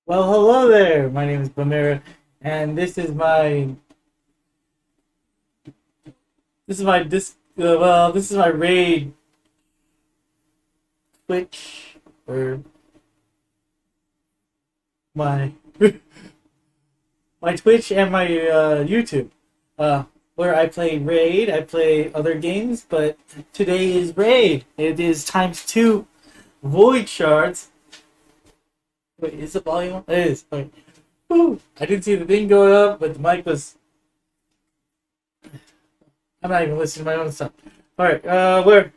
Well, hello there. My name is Bamira, and this is my raid Twitch or my my Twitch and my YouTube, uh, where I play raid. I play other games, but today is raid. It is times two void shards. Wait, is the volume on? It is. Okay. Woo! I didn't see the thing going up, but the mic was. I'm not even listening to my own stuff. All right, where?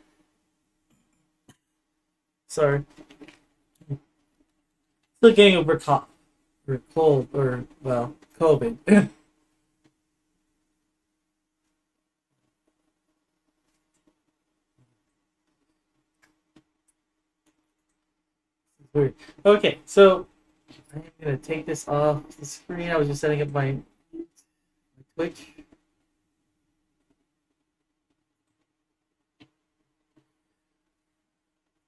Sorry. Still getting over cough or cold or well, COVID. Weird. Okay, so I'm gonna take this off the screen. I was just setting up my Twitch.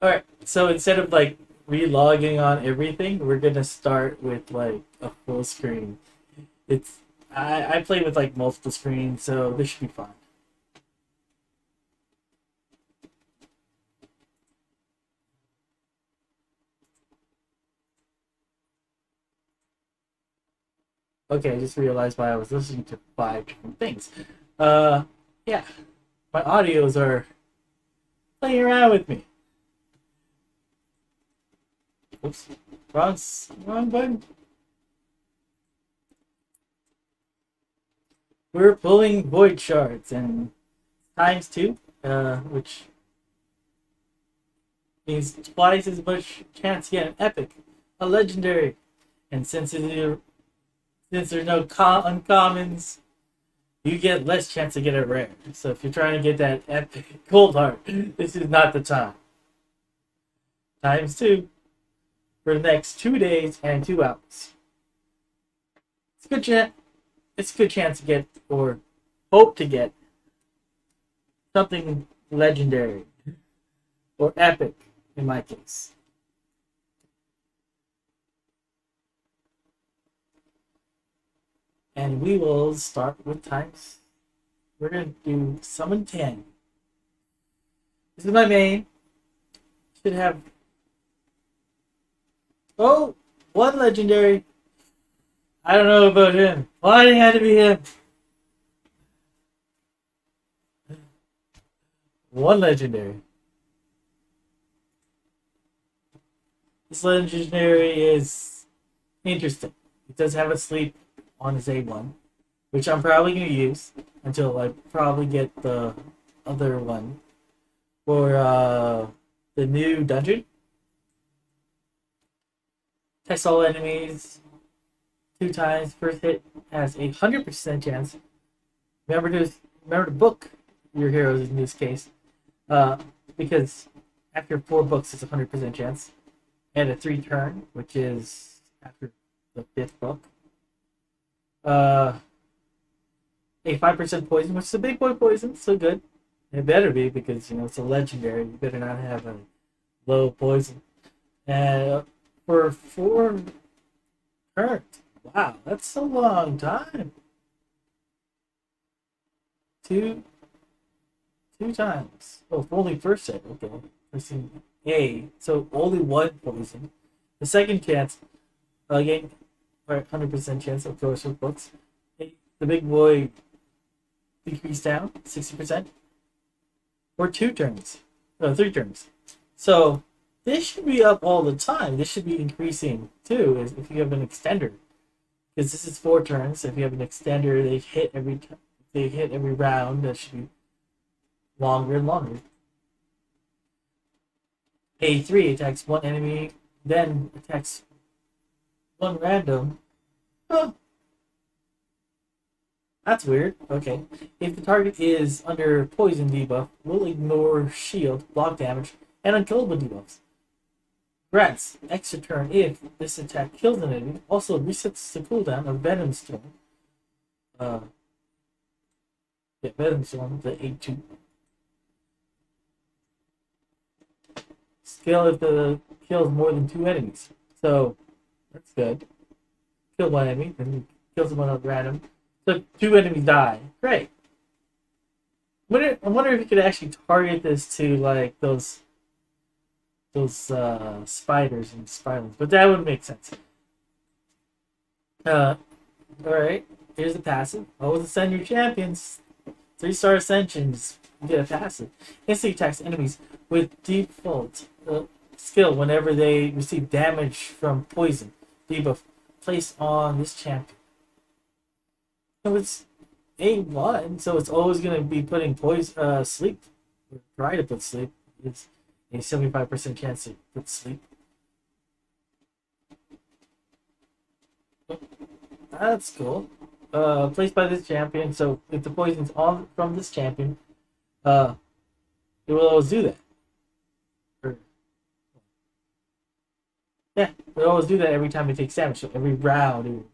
All right, so instead of like re-logging on everything, we're gonna start with like a full screen. It's I play with like multiple screens, so this should be fine. Okay, I just realized why I was listening to five different things. Uh, yeah, my audios are playing around with me. Oops, wrong button. We're pulling void shards and times two, which means twice as much chance to get an epic, a legendary, and since there's no uncommons, you get less chance to get a rare. So if you're trying to get that epic gold heart, this is not the time. Times two for the next 2 days and 2 hours. It's a good chance. It's a good chance to get or hope to get something legendary or epic in my case. And we will start with times. We're gonna do summon 10. This is my main. Should have oh one legendary. I don't know about him. Why did it have to be him? One legendary. This legendary is interesting. It does have a sleep on his A1, which I'm probably going to use until I probably get the other one for the new dungeon. Test all enemies 2 times. First hit has a 100% chance. Remember to book your heroes in this case, uh, because after 4 books it's a 100% chance, and a 3 turn, which is after the 5th book. Uh, a 5% poison, which is a big boy poison, so good. It better be because it's a legendary. You better not have a low poison. And for 4 turns, wow, that's a long time. Two two times. Oh, only first hit. Okay, pressing A. So only one poison. The second chance, again, 100% chance of course with books. The big boy decreased down 60% for 2 turns. No, 3 turns. So this should be up all the time. This should be increasing too if you have an extender. Because this is 4 turns. If you have an extender, they hit every round. That should be longer and longer. A3 attacks one enemy, then attacks one random. Huh, that's weird. Okay. If the target is under poison debuff, will ignore shield, block damage, and unkillable debuffs. Grants extra turn if this attack kills an enemy. Also resets the cooldown of Venom Storm. Uh, yeah, Venom Storm, the A2. Skill if the kills more than 2 enemies. So That's good. Kill one enemy, then kill someone else random. So two enemies die. Great. I wonder if you could actually target this to like those spiders and spirals, but that would make sense. Uh, all right. Here's the passive. Always ascend your champions. 3-star ascensions. You get a passive. Instantly attacks enemies with default skill whenever they receive damage from poison. Debuff placed on this champion. So it's A1, so it's always going to be putting poison, sleep. Or try to put sleep. It's a 75% chance to put sleep. That's cool. Placed by this champion, so if the poison's on from this champion, uh, it will always do that. Or, yeah, it will always do that every time it takes damage. So every round,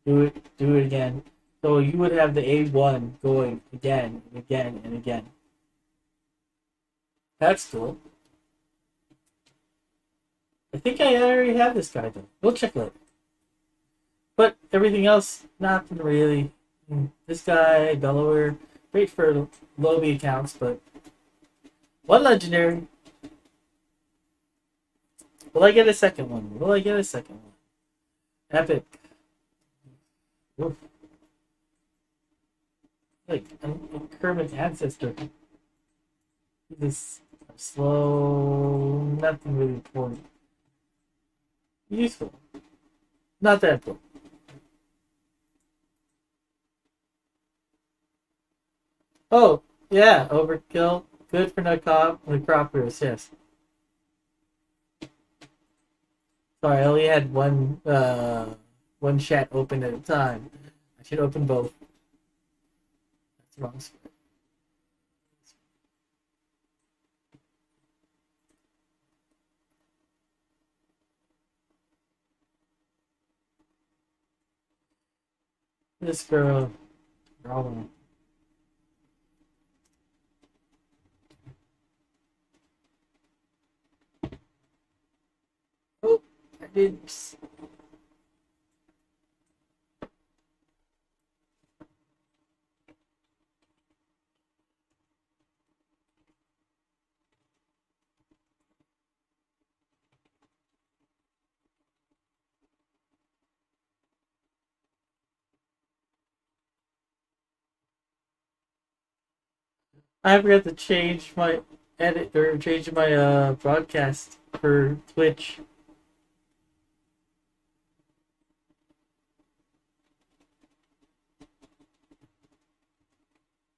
it will do it again. So you would have the A1 going again and again and again. That's cool. I think I already have this guy though. We'll check later. But everything else, nothing really. This guy, Delaware, great for lobby accounts, but one legendary. Will I get a second one? Will I get a second one? Epic. Oof. Like a Kermit ancestor. This slow, nothing really important. Useful. Not that important. Oh, yeah, overkill. Good for necropolis, yes. Sorry, I only had one chat open at a time. I should open both. That's wrong. This girl, drawing. Oh, I did. I forgot to change my edit or change my broadcast for Twitch.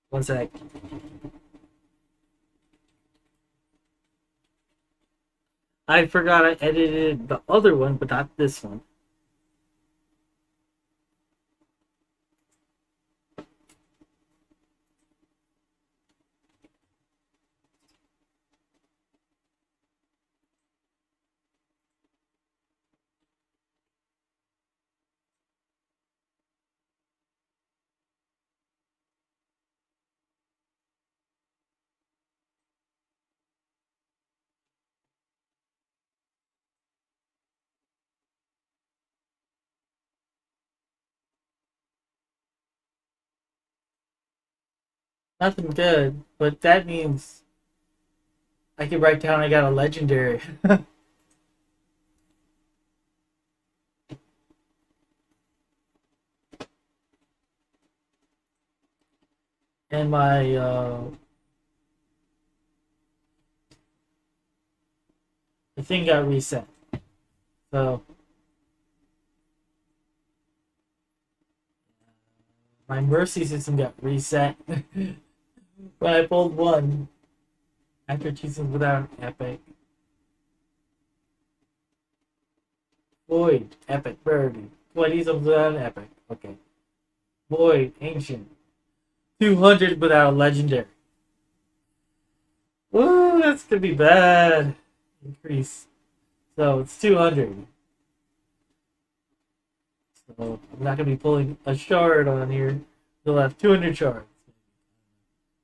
One sec. I forgot I edited the other one, but not this one. Nothing good, but that means I can write down I got a legendary. And my the thing got reset. So my mercy system got reset when I pulled one after choosing without epic. Void, epic, birdie. 20 without an epic. Okay. Void, ancient. 200 without a legendary. Ooh, that's gonna be bad. Increase. So it's 200. So I'm not gonna be pulling a shard on here. We'll have 200 shards.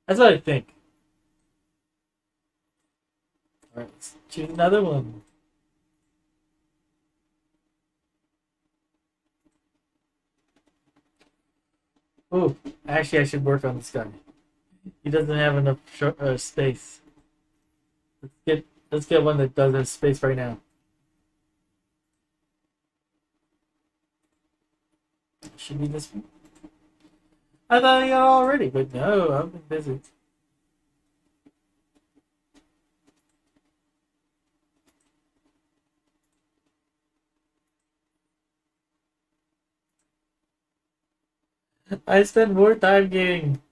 That's what I think. Alright, let's choose another one. Oh, actually, I should work on this guy. He doesn't have enough space. Let's get one that does have space right now. Should be this one. I thought I got it already, but no, I've been busy. I spend more time getting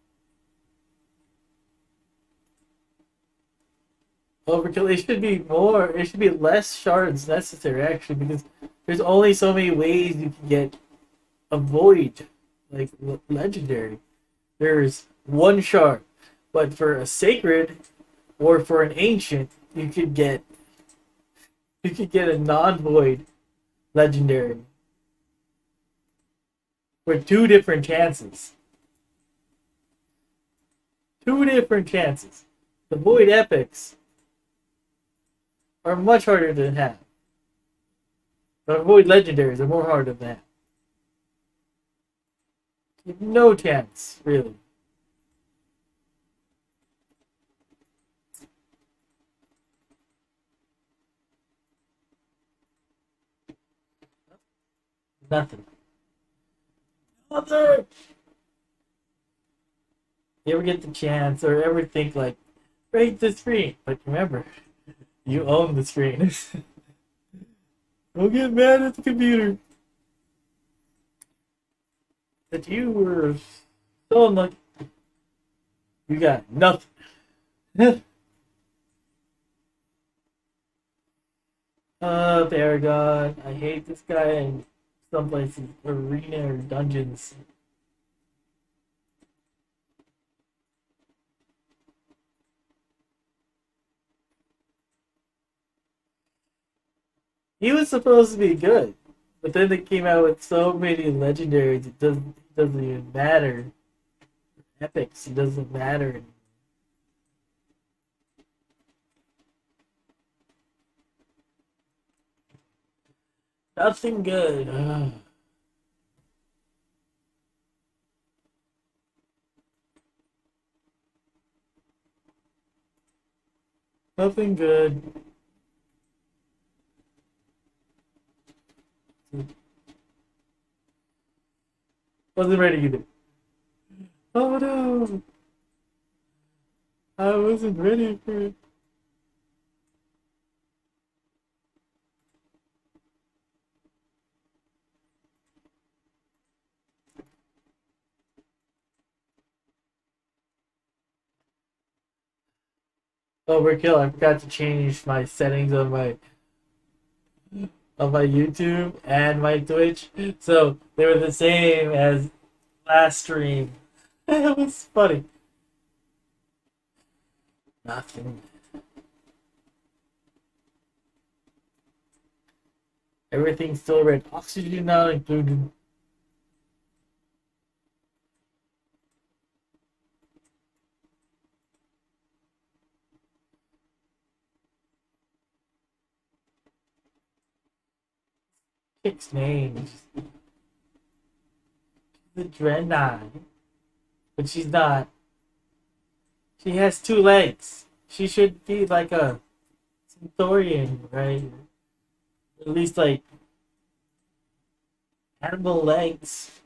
overkill. It should be more. It should be less shards necessary actually, because there's only so many ways you can get a void, like legendary. There's one shard, but for a sacred or for an ancient, you could get a non-void legendary for two different chances. Two different chances. The void epics are much harder to have. The void legendaries are more harder than that. You have no chance, really. Nothing. Nothing. You ever get the chance or ever think like, break the screen? But remember, you own the screen. Don't get mad at the computer. That you were so unlucky. You got nothing. Paragon. I hate this guy in some places. Arena or dungeons. He was supposed to be good. But then they came out with so many legendaries, it doesn't even matter. Epics, it doesn't matter. Nothing good. Nothing good. Wasn't ready either. Oh no! I wasn't ready for it. Overkill. I forgot to change my settings of my YouTube and my Twitch, so they were the same as last stream. It was funny. Nothing. Everything's still red. Oxygen not included. Chick's name. The Dreadnought. But she's not. She has two legs. She should be like a Centaurian, right? At least like animal legs.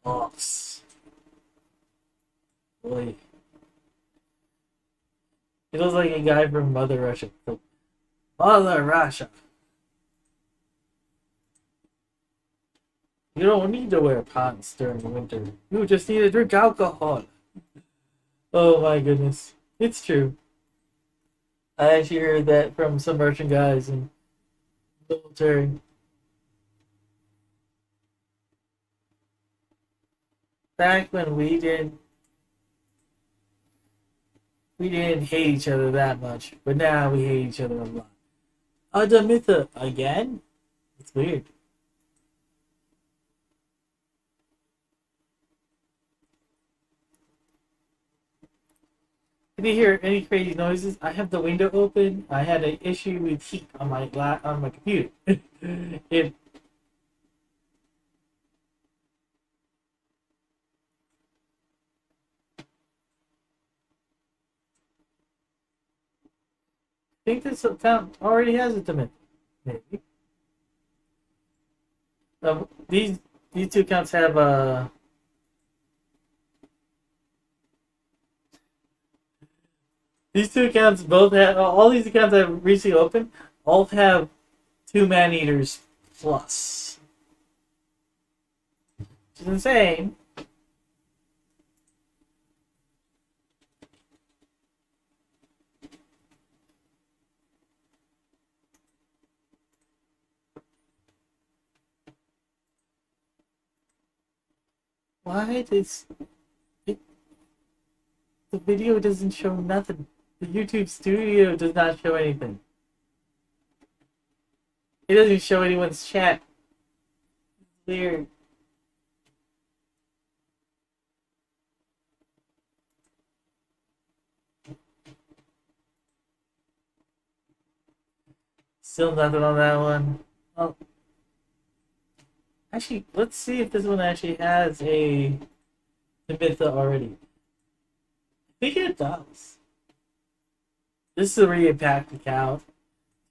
Ox. Boy. He looks like a guy from Mother Russia. Mother Russia. You don't need to wear pants during the winter. You just need to drink alcohol. Oh my goodness. It's true. I actually heard that from some Russian guys in the military. Back when we didn't hate each other that much, but now we hate each other a lot. Adamitha again? It's weird. If you hear any crazy noises, I have the window open. I had an issue with heat on on my computer. It I think this account already has a dimension. Maybe. These two accounts have these two accounts both have all these accounts I've recently opened all have two man eaters plus. Which is insane. Why does it, the video doesn't show nothing? The YouTube studio does not show anything. It doesn't show anyone's chat. Weird. Still nothing on that one. Oh, actually, let's see if this one actually has a Tabitha already. I think it does. This is a re-packed account.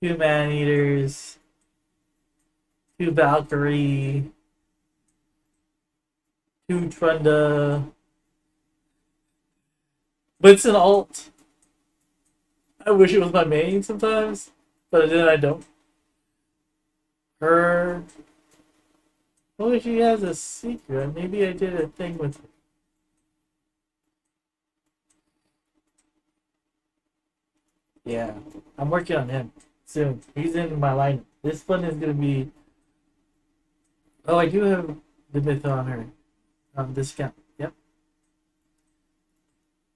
Two man eaters. Two Valkyrie. Two Trunda. But it's an alt. I wish it was my main sometimes, but then I don't. Her. Oh, she has a secret. Maybe I did a thing with her. Yeah, I'm working on him soon. He's in my lineup. This one is gonna be. Oh, I do have the myth on her. This account. Yep.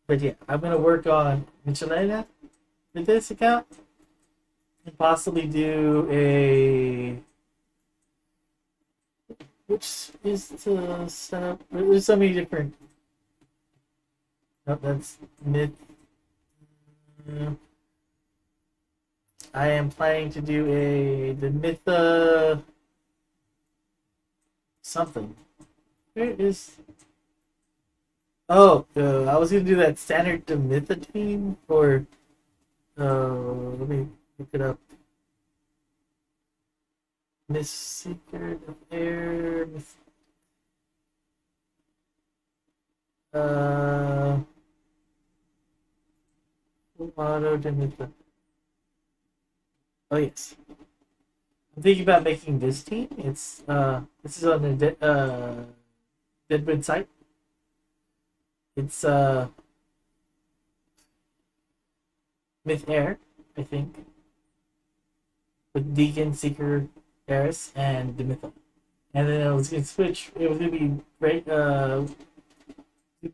But yeah, I'm gonna work on Michelena with this account and possibly do a. Which is to set up. There's so many different. Oh, that's myth. I am planning to do the Mytha something. Where is? Oh, I was gonna do that standard to Mytha team for. Let me look it up. Miss Secret of Air. Uh, Auto to Mytha. Oh yes. I'm thinking about making this team. It's this is on the Deadwood site. It's Myth Air, I think. With Deacon, Seeker, Eris, and Demitha. And then it was gonna switch it was gonna be great it'd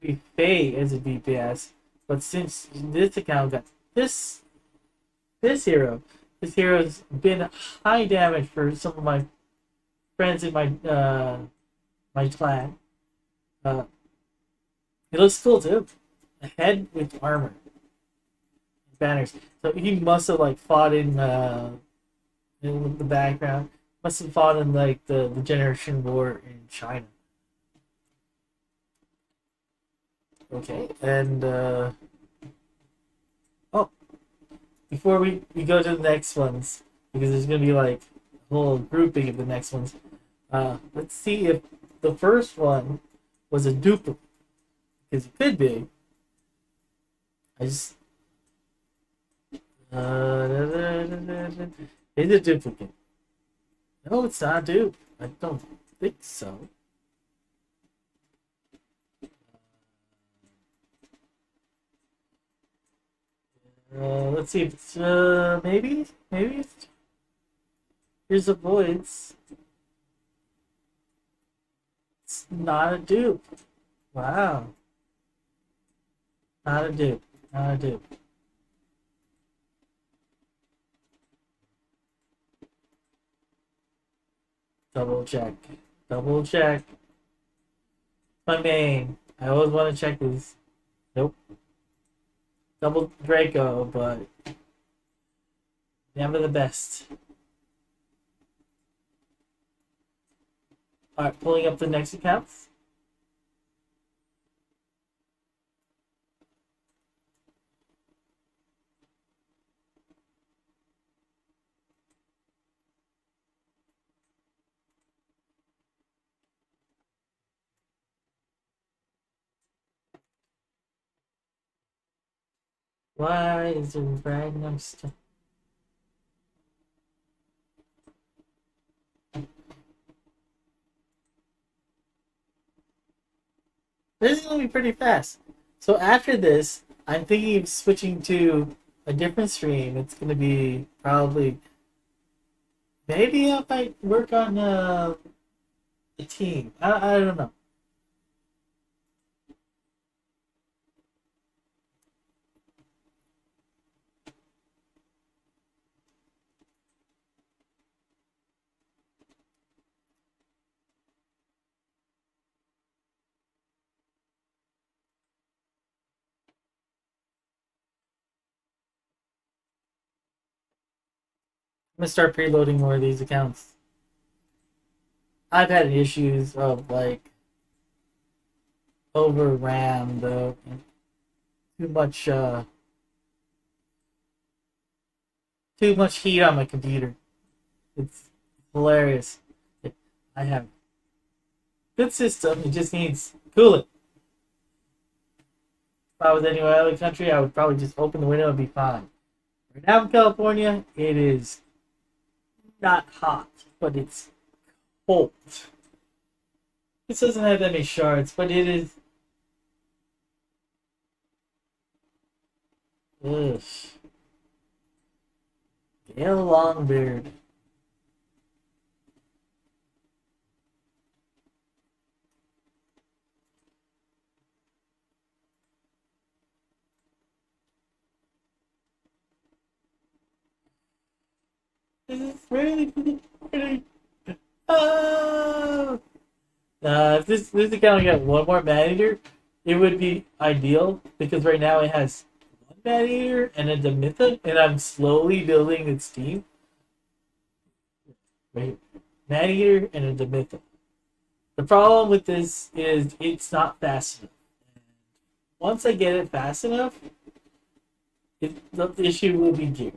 be Faye as a DPS. But since this account got this hero, this hero's been high damage for some of my friends in my clan. Uh, he looks cool too. A head with armor, banners. So he must have like fought in the background. Must have fought in like the Generation War in China. Okay, and oh, before we go to the next ones, because there's gonna be like a whole grouping of the next ones. Let's see if the first one was a duplicate, because it could be. I just it's a duplicate. No, it's not a dupe. I don't think so. Let's see if it's maybe it's here's a voice. It's not a dupe. Wow. Not a dupe. Not a dupe. Double check. Double check. My main. I always want to check this. Nope. double Draco, but never the best. Alright, pulling up the next accounts. Why is there random stuff? This is gonna be pretty fast. So after this, I'm thinking of switching to a different stream. It's gonna be probably maybe I might work on a team. I don't know. I'm gonna start preloading more of these accounts. I've had issues of like over RAM though, too much too much heat on my computer. It's hilarious. I have good system. It just needs cooling. If I was anywhere other country, I would probably just open the window and be fine. Right now in California, it is not hot, but it's cold. This doesn't have that many shards, but it is. Ugh. Gale Longbeard. This is really pretty. Oh! If this account got one more man eater, it would be ideal because right now it has one man eater and a Demitha, and I'm slowly building its team. Right, man eater and a Demitha. The problem with this is it's not fast enough. Once I get it fast enough, the issue will be gear.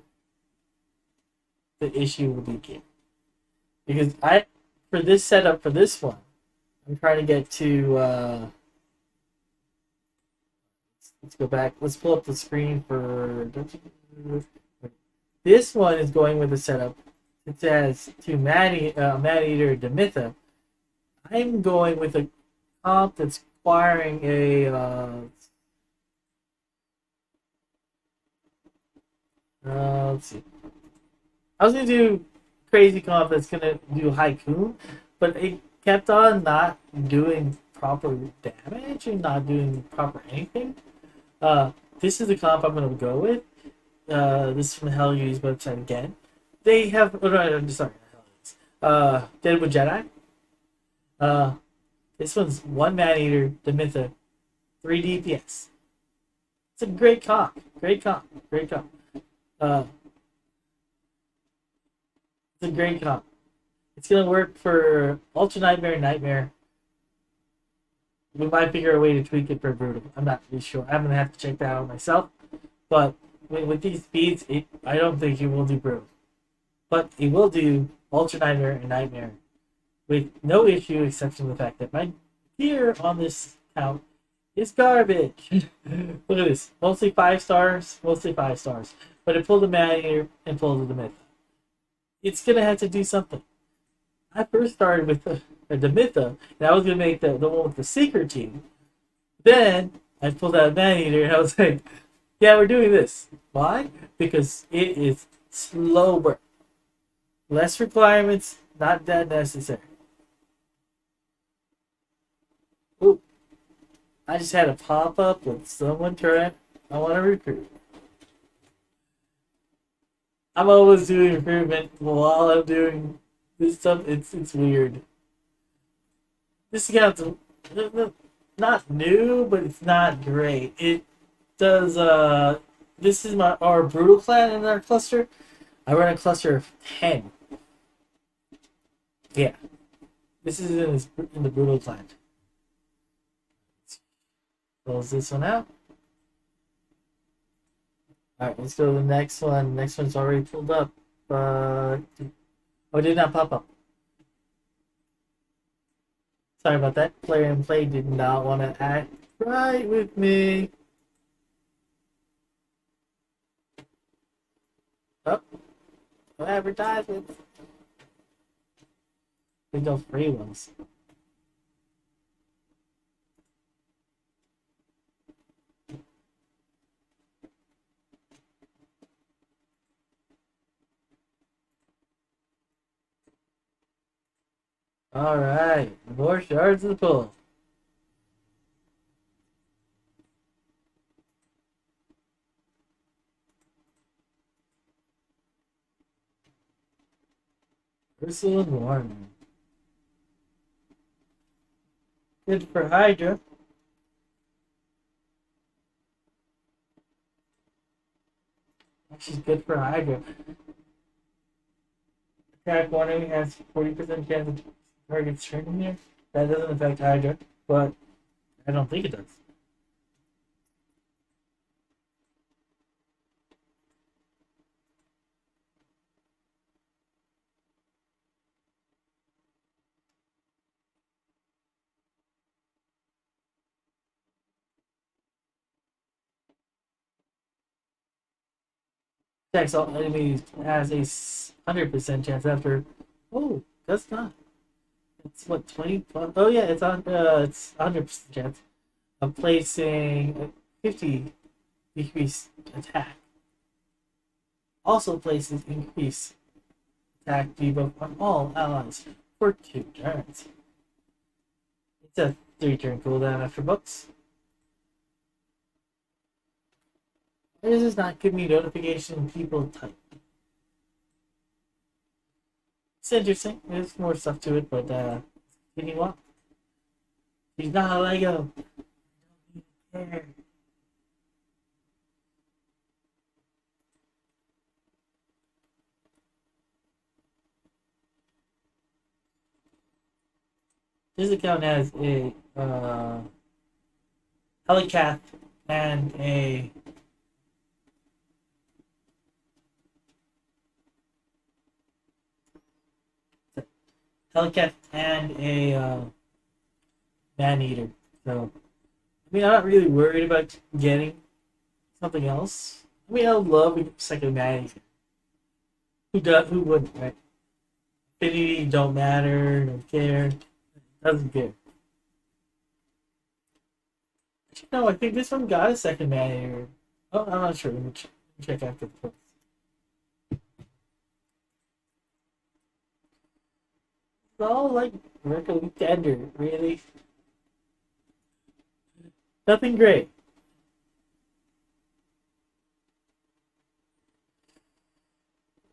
The issue will be gear because for this setup for this one. I'm trying to get to. Let's go back. Let's pull up the screen for. This one is going with a setup. It says to Man Eater Demitha. I'm going with a comp that's requiring a. Let's see. I was gonna do crazy comp that's gonna do Haiku, but it kept on not doing proper damage and not doing proper anything. This is the comp I'm gonna go with. This is from the Helluse website again. They have oh, no, I'm sorry, Deadwood Jedi. This one's one man eater, Demitha, 3 DPS. It's a great comp. Great comp. Great comp. It's a great comp. It's gonna work for Ultra Nightmare and Nightmare. We might figure a way to tweak it for Brutal. I'm not really sure. I'm gonna have to check that out myself. But with these speeds, I don't think it will do Brutal. But it will do Ultra Nightmare and Nightmare with no issue except for the fact that my gear on this account is garbage. Look at this. Mostly 5 stars. Mostly 5 stars. But it pulled the man here and pulled the myth. It's gonna have to do something. I first started with the Demitha, and I was gonna make the one with the secret team. Then I pulled out Man Eater, and I was like, "Yeah, we're doing this. Why? Because it is slower, less requirements, not that necessary." Ooh, I just had a pop up with someone trying. I want to recruit. I'm always doing recruitment while I'm doing this stuff. It's weird. This account's not new, but it's not great. It does this is my our brutal clan in our cluster. I run a cluster of 10. Yeah, this is in the brutal clan. Close this one out. All right, let's go to the next one. Next one's already pulled up. Oh, it did not pop up. Sorry about that. Player and play did not want to act right with me. Oh, no advertisements. We go free ones. All right, more shards in the pool. Crystal and Warner. Good for Hydra. She's good for Hydra. Attack one enemy has 40% chance of targets turning here. That doesn't affect Hydra, but I don't think it does. Attacks all enemies has a 100% chance after. Oh, that's not. It's what 20? Oh yeah, it's 100% chance of placing a 50 decrease attack. Also places increase attack debuff on all allies for 2 turns. It's a 3-turn cooldown after books. This does not give me notification people type. It's interesting. There's more stuff to it, but continue on. He's not a Lego. I don't care. This account has a Helicath and a Man Eater. So I mean, I'm not really worried about getting something else. I mean, I would love a second Man Eater. Who wouldn't, right? Affinity don't matter, don't care, doesn't care. Actually, no, I think this one got a second Man Eater. Oh, I'm not sure. Let me check after the post. It's all like regular tender, really. Nothing great.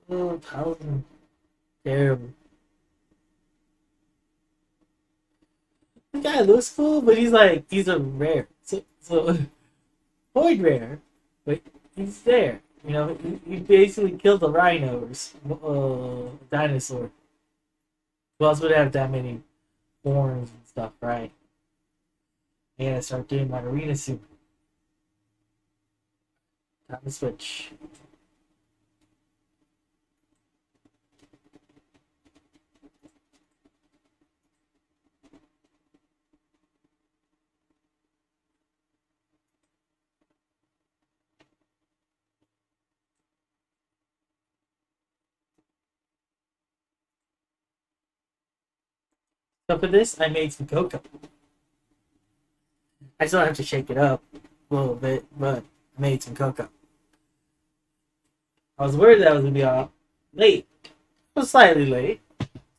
Oh, thousand. Terrible. The guy looks cool, but he's a rare. So void rare, but he's there. You know, he basically killed the rhinos, dinosaur. Who else would have that many horns and stuff, right? I gotta start doing my arena suit. Time to switch. So for this, I made some cocoa. I still have to shake it up a little bit, but I made some cocoa. I was worried that I was gonna be late. I was slightly late.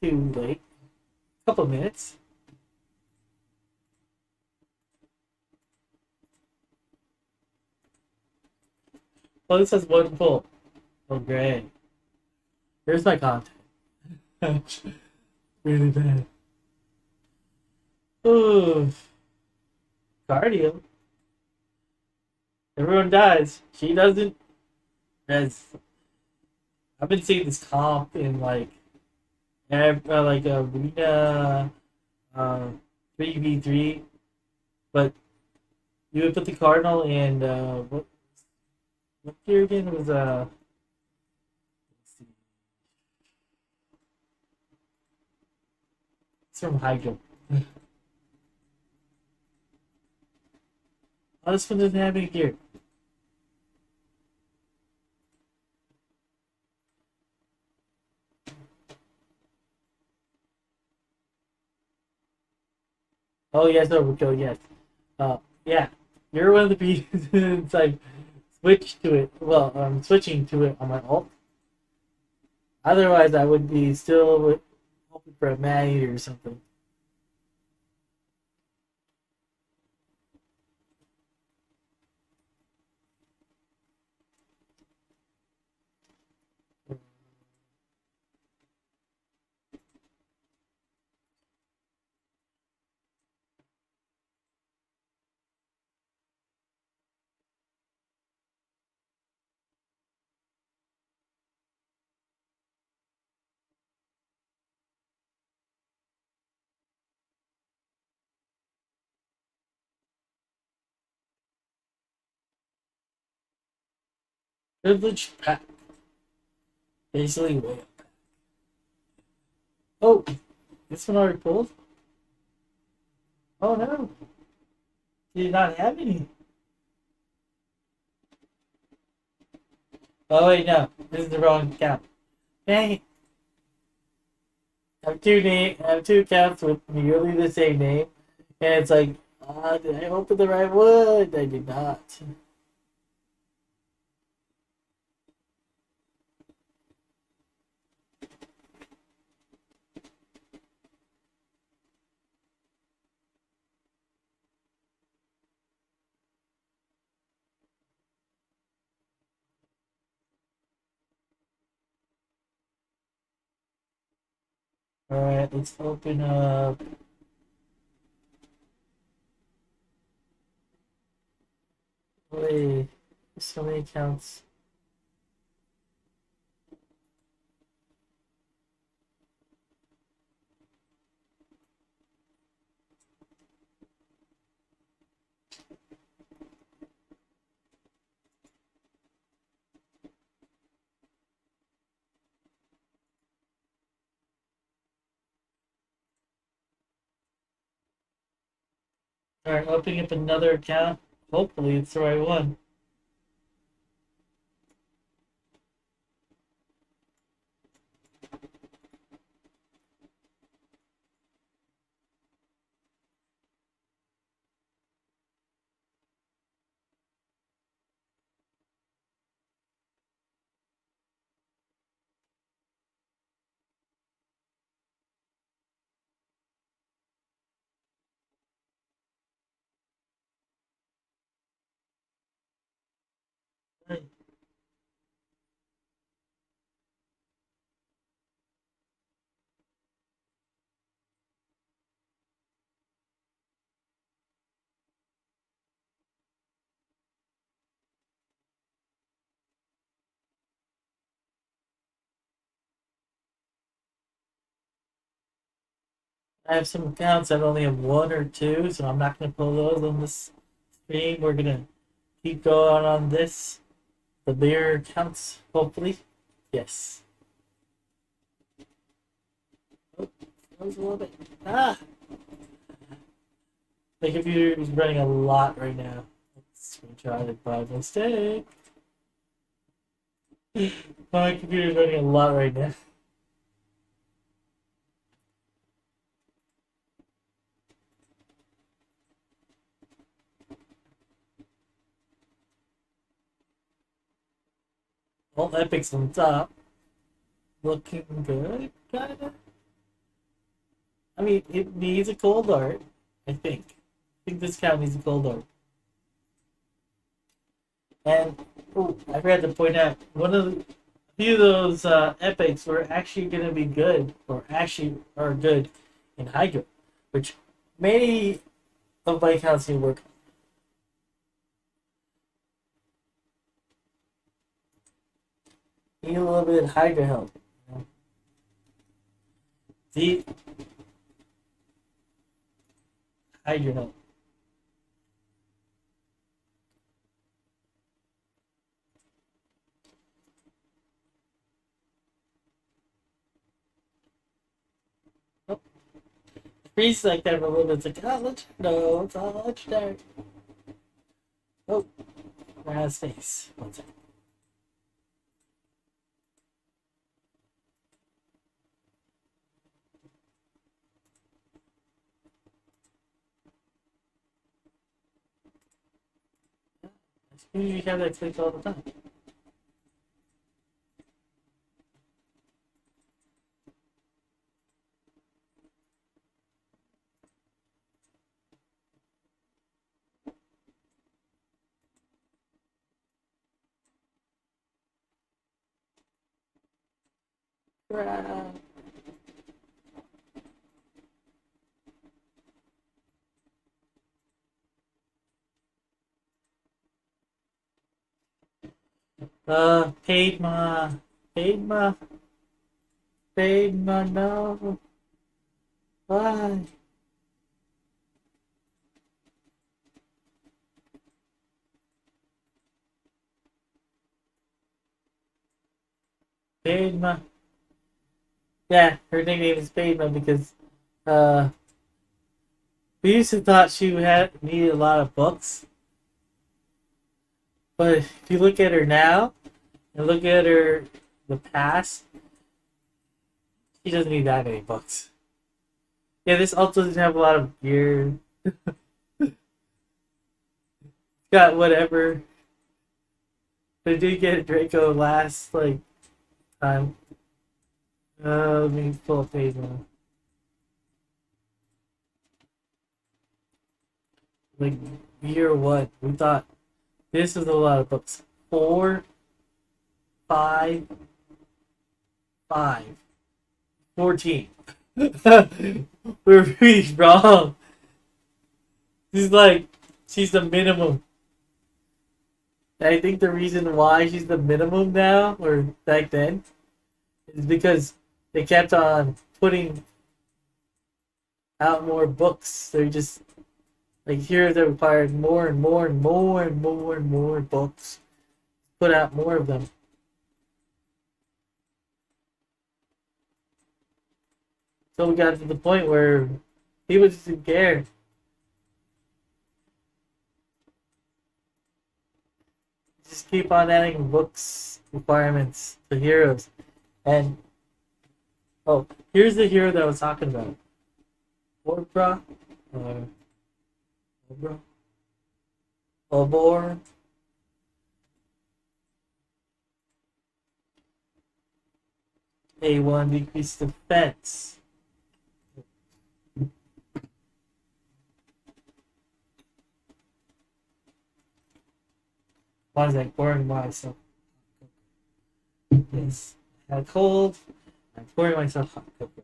Too late. A couple minutes. Oh, this has one pull. Oh, great. Here's my content. Really bad. Ooh. Cardio. Everyone dies. She doesn't. As I've been seeing this comp in like arena 3v3, but you would put the cardinal and what gear again? It was let's see, it's from Hydro. Oh, this one doesn't have any gear. Oh yes, overkill. Yes. Yeah, you're one of the people. It's like switch to it. Well, I'm switching to it on my alt. Otherwise, I would be still hoping for a man eater or something. Privilege pack. Basically, way up. Oh, this one already pulled. Oh no, did not have any. Oh wait, no, this is the wrong account. Dang it. I have two accounts with nearly the same name, and it's like, did I open the right one? I did not. All right, let's open up. Wait, so many accounts. All right, opening up another account. Hopefully, it's the right one. I have some accounts that only have one or two, so I'm not going to pull those on this stream. We're going to keep going on this. The bigger accounts, hopefully. Yes. Oh, that was a little bit. Ah! My computer is running a lot right now. Let's screenshot it by mistake. My computer is running a lot right now. All epics on top. Looking good, kinda. I mean, it needs a cold art, I think. I think this count needs a cold art. And oh, I forgot to point out one of the a few of those epics were actually going to be good, or actually are good in Hydro, which many of my accounts need work. Need a little bit of Hydra help. You know? Deep Hydra help. Oh, freeze like that for a little bit. It's like, oh, let's no, it's all legendary. Oh, Raz face. One second. You have that click all the time. Paid my, paid my, paid my, no. Why? Paid my. Yeah, her nickname is Padma because uh, we used to thought she had needed a lot of books, but if you look at her now and look at her the past, she doesn't need that many books. Yeah, this also doesn't have a lot of gear. Got whatever. But I did get Draco last like time. Let me pull up Padma. Like year one, we thought this is a lot of books. 4, 5, 5, 14. We're really wrong. She's the minimum. I think the reason why she's the minimum now, or back then, is because they kept on putting out more books. They're just like here they required more and more and more and more and more books. Put out more of them. So we got to the point where people just didn't care. Just keep on adding books requirements to heroes. And oh, here's the hero that I was talking about. Orbra? Or Obra? Obor? A1 decreased defense. Why is that pouring myself? Yes, I had a cold. I'm pouring myself hot cocoa.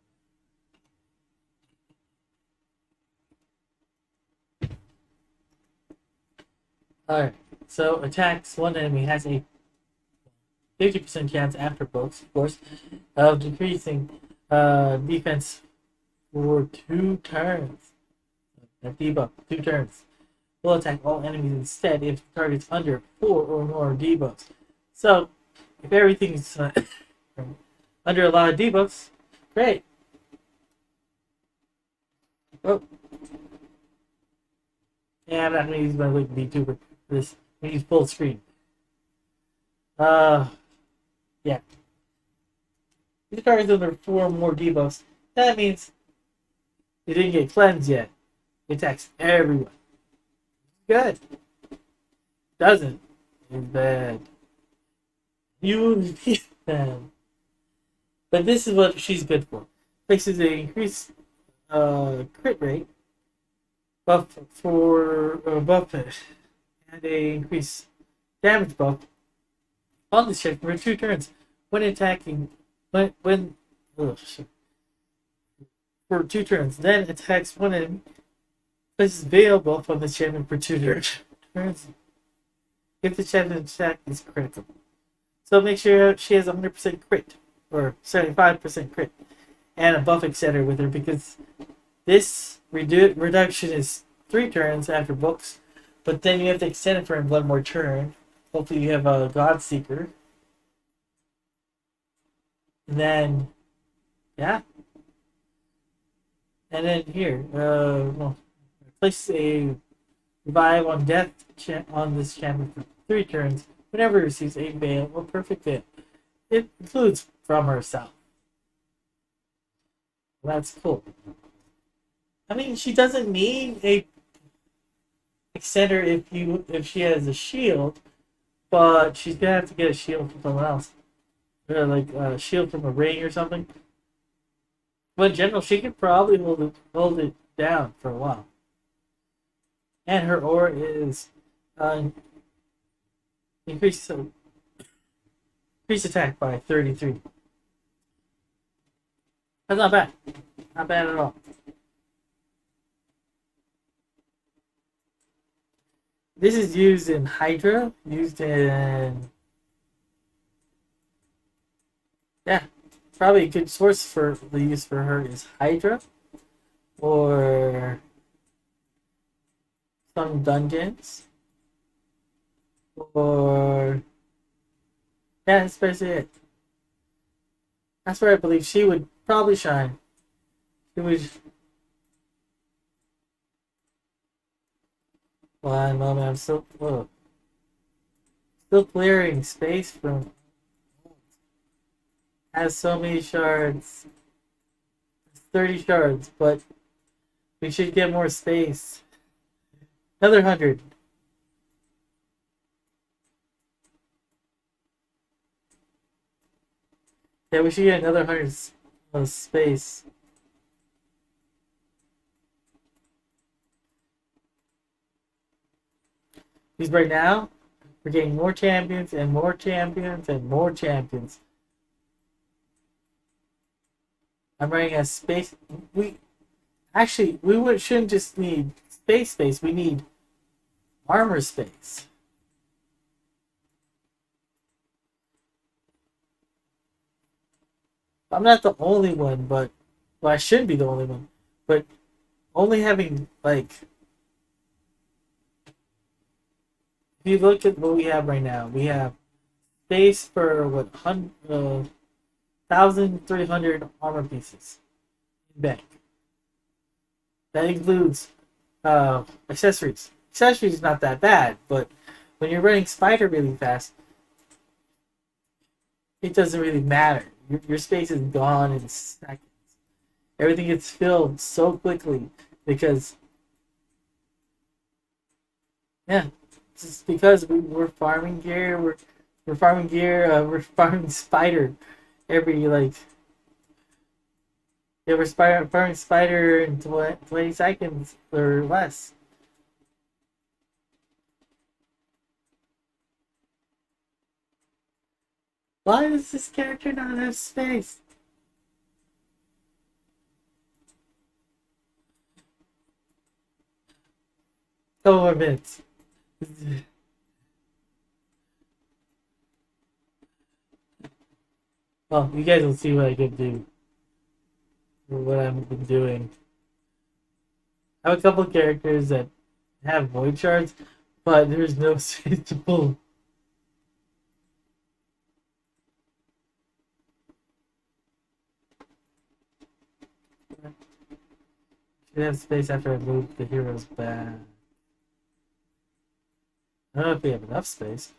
Alright, so attacks one enemy has a 50% chance after books, of course, of decreasing defense for 2 turns. That debuff, 2 turns. Will attack all enemies instead if the target's under 4 or more debuffs. So, if everything's under a lot of debuffs, great. Oh. Yeah, I'm not going to use my Link VTuber for this. I'm going to use full screen. Yeah. If the target's under 4 or more debuffs, that means it didn't get cleansed yet. It attacks everyone. Good. Doesn't. It's bad. You bad. But this is what she's good for. Places an increased crit rate, buff for buff and a increased damage buff on the ship for 2 turns when attacking when oh, for 2 turns. Then attacks one enemy. Places veil buff on the champion for 2 turns. If the champion attack is critical. So make sure she has 100% crit or 75% crit and a buff extender with her because this reduction is 3 turns after books, but then you have to extend it for one more turn. Hopefully you have a God Seeker. And then, yeah. And then here, well, place a revive on death on this champion for 3 turns whenever it receives a veil or perfect veil. It includes from herself. That's cool. I mean, she doesn't need a extender if she has a shield, but she's gonna have to get a shield from someone else, or like a shield from a ring or something. But in general, she could probably hold it down for a while. And her aura is uh, increased increased attack by 33. That's not bad. Not bad at all. This is used in Hydra, used in yeah, probably a good source for the use for her is Hydra or some dungeons or yeah, that's basically it. That's where I believe she would probably shine. She would. One moment, I'm still clearing space from. Has so many shards. It's 30 shards, but we should get more space. Another 100. Yeah, we should get another 100 of space. Because right now, we're getting more champions and more champions and more champions. I'm running out of space. We shouldn't just need space. We need armor space. I'm not the only one, but well, I shouldn't be the only one. But only having like, if you look at what we have right now, we have space for what 1,300 armor pieces in bank. That includes accessories. Accessories is not that bad, but when you're running spider really fast, it doesn't really matter. Your space is gone in seconds. Everything gets filled so quickly because yeah, it's because we're farming gear. We're farming gear. We're farming spider every like yeah we're farming spider in 20 seconds or less. Why does this character not have space? Couple more minutes. Well, you guys will see what I can do. Or what I've been doing. I have a couple characters that have void shards, but there's no space to pull. Should have space after I move the heroes back. I don't know if we have enough space.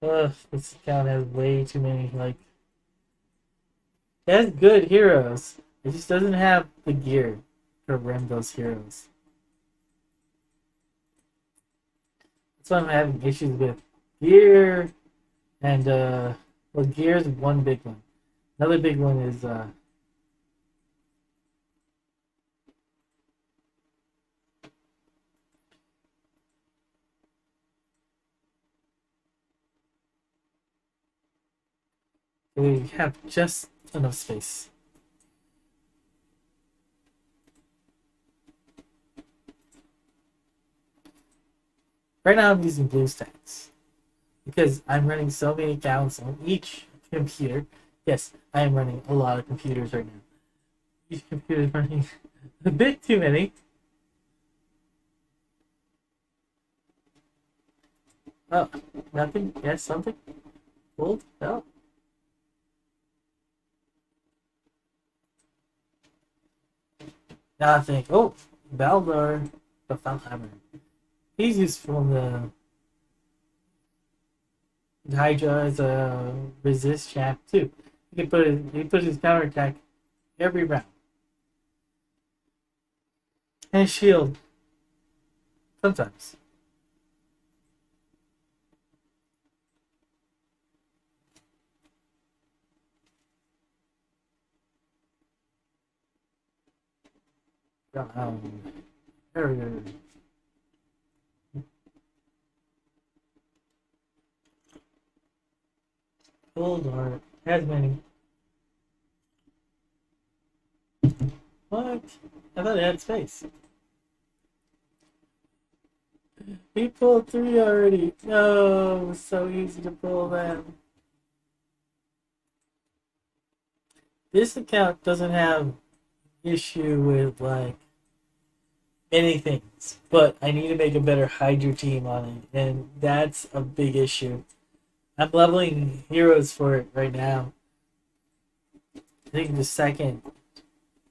Ugh, this account has way too many, like... It has good heroes. It just doesn't have the gear to rim those heroes. That's why I'm having issues with gear and, well, gear is one big one. Another big one is, We have just enough space. Right now I'm using BlueStacks because I'm running so many accounts on each computer. Yes, I am running a lot of computers right now. Each computer is running a bit too many. Oh, nothing? Yes, something? Gold? No. Nothing. Oh, Baldor, the Fountainhammer. He's useful in the Hydra as a resist champ too. He put his counterattack every round. And shield. Sometimes. Area. Gold or has many. What? I thought it had space. He pulled three already. No, it was so easy to pull them. This account doesn't have issue with like many things, but I need to make a better Hydra team on it, and that's a big issue. I'm leveling heroes for it right now. I think the second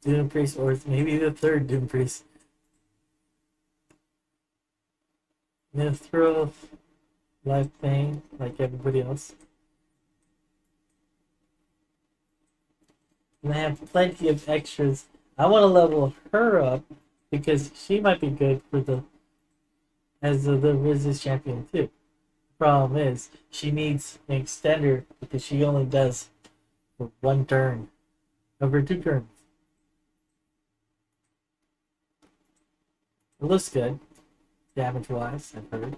Doom Priest, or maybe the third Doom Priest. I'm gonna throw life pain like everybody else. And I have plenty of extras. I want to level her up because she might be good for the as the resist champion too. Problem is, she needs an extender because she only does for one turn over two turns. It looks good, damage wise, I've heard.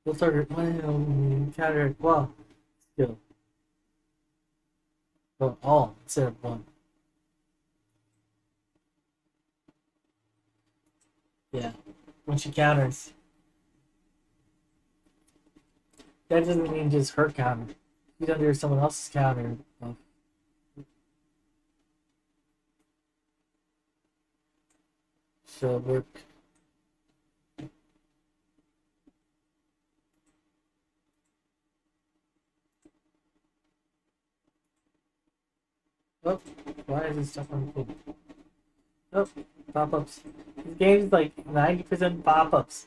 We'll target one counter well skill. But all instead of one. Yeah. When she counters. That doesn't mean just her counter. She's under someone else's counter. So work. Oh, why is it stuck on the thing? Oh, pop-ups. This game's like 90% pop-ups.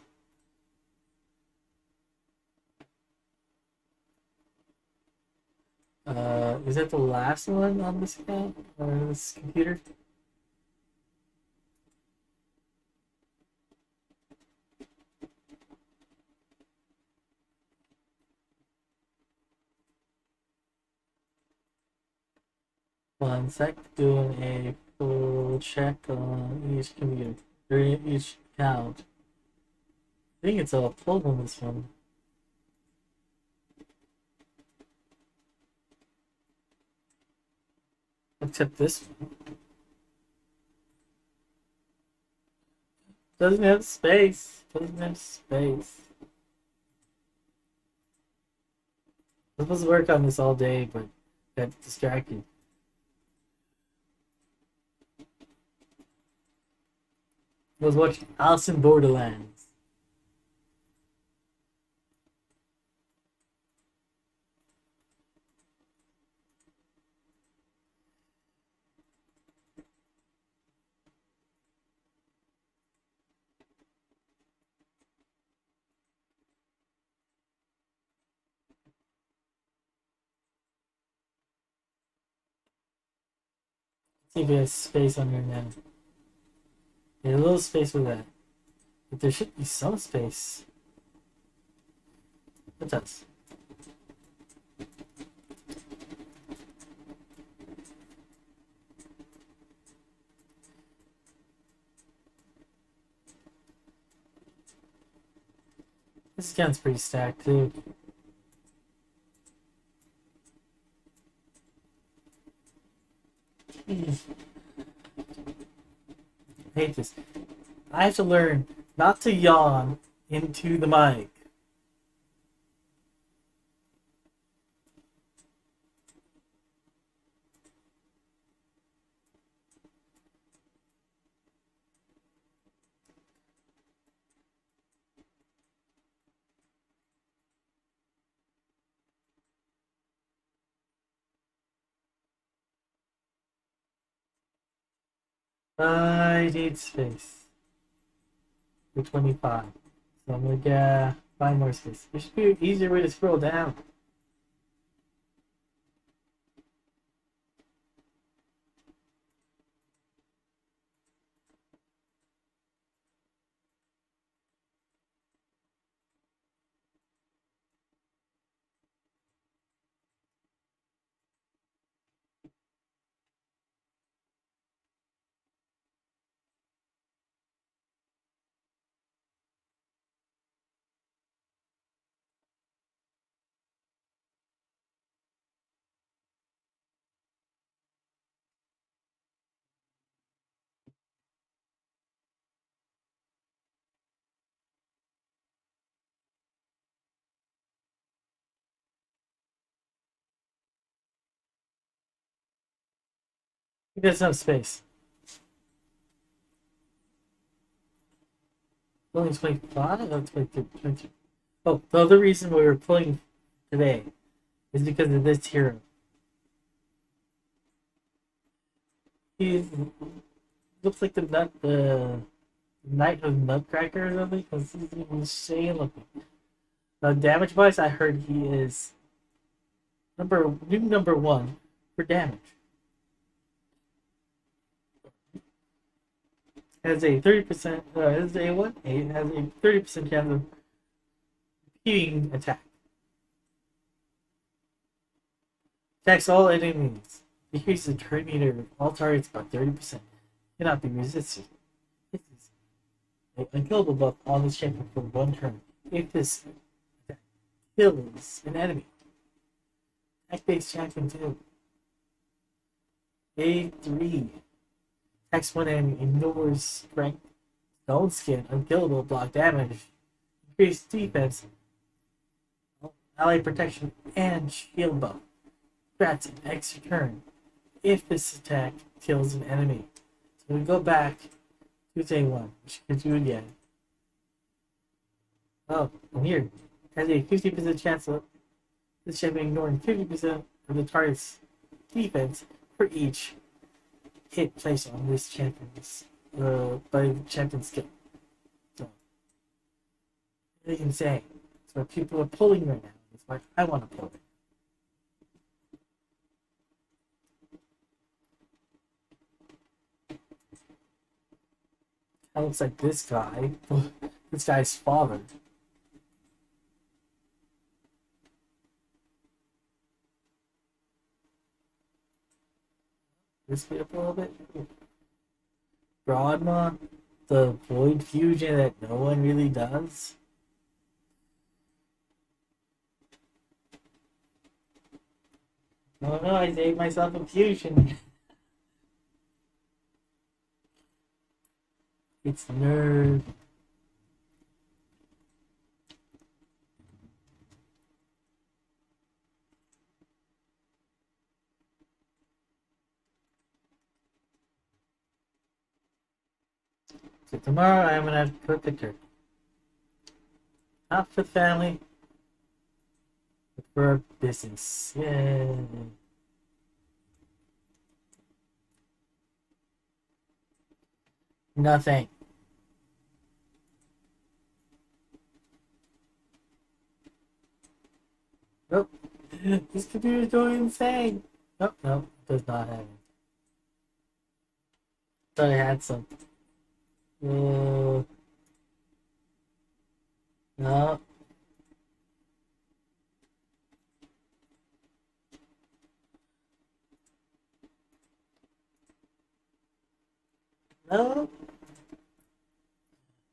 Is that the last one on this account? Or this computer? One sec, doing a full check on each computer. Or each account. I think it's all pulled on this one. Except this one. Doesn't have space. Doesn't have space. I was supposed to work on this all day, but got distracted. I was watching Alice in Borderlands. See if there's space on here now. There's a little space with that. But there should be some space. It does. This account's pretty stacked too. hate this. I have to learn not to yawn into the mic. I need space for 25. So I'm gonna get 5 more space. There should be an easier way to scroll down. There's no space. Only 25? Oh, 22, 22. Oh, the other reason we were pulling today is because of this hero. He looks like the Knight of Nutcracker or something, because he's insane looking. Damage wise, I heard he is number one for damage. Has a 30% has a what? Has a 30% chance of repeating attack. Attacks all enemies. Decreases the turn meter of all targets by 30%. Cannot be resisted. This is an unkillable buff on this champion for 1 turn. If this attack kills an enemy. Attack based champion 2. A3. Attacks one enemy, ignores strength, stone skin, unkillable, block damage, increased defense, ally protection, and shield buff. Grants an extra turn if this attack kills an enemy. So we go back to day 1, which you can do again. Oh, and here, has a 50% chance of this champion ignoring 50% of the target's defense for each hit placed on this champion's by the champion's skill. So they can say it's what people are pulling right now. It's what I want to pull it. That looks like this guy. This guy's father. This way up a little bit. Broadma, the void fusion that no one really does. Oh no, I saved myself a fusion. It's nerd. So tomorrow I'm gonna have to cook a turkey. Not for the family, but for our business. Yay. Nothing. Nope. This computer is going insane. Nope, nope, does not have it. Thought I had some. No. No.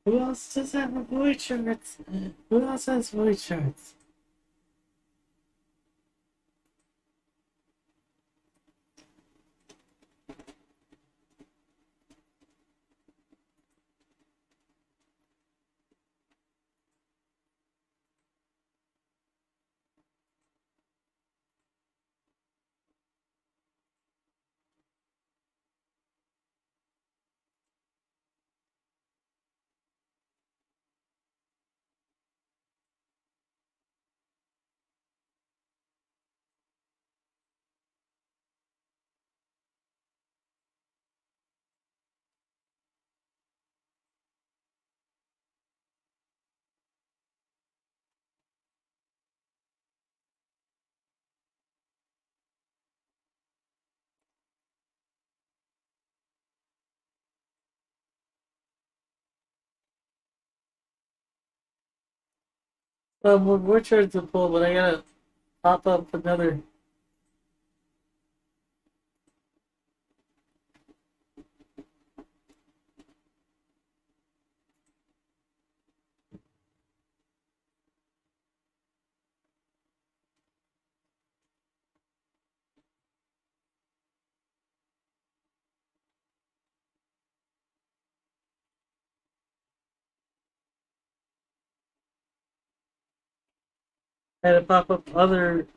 Who else does have a void shards? Who else has void shards? more shards to pull, but I gotta pop up another. I gotta pop up other.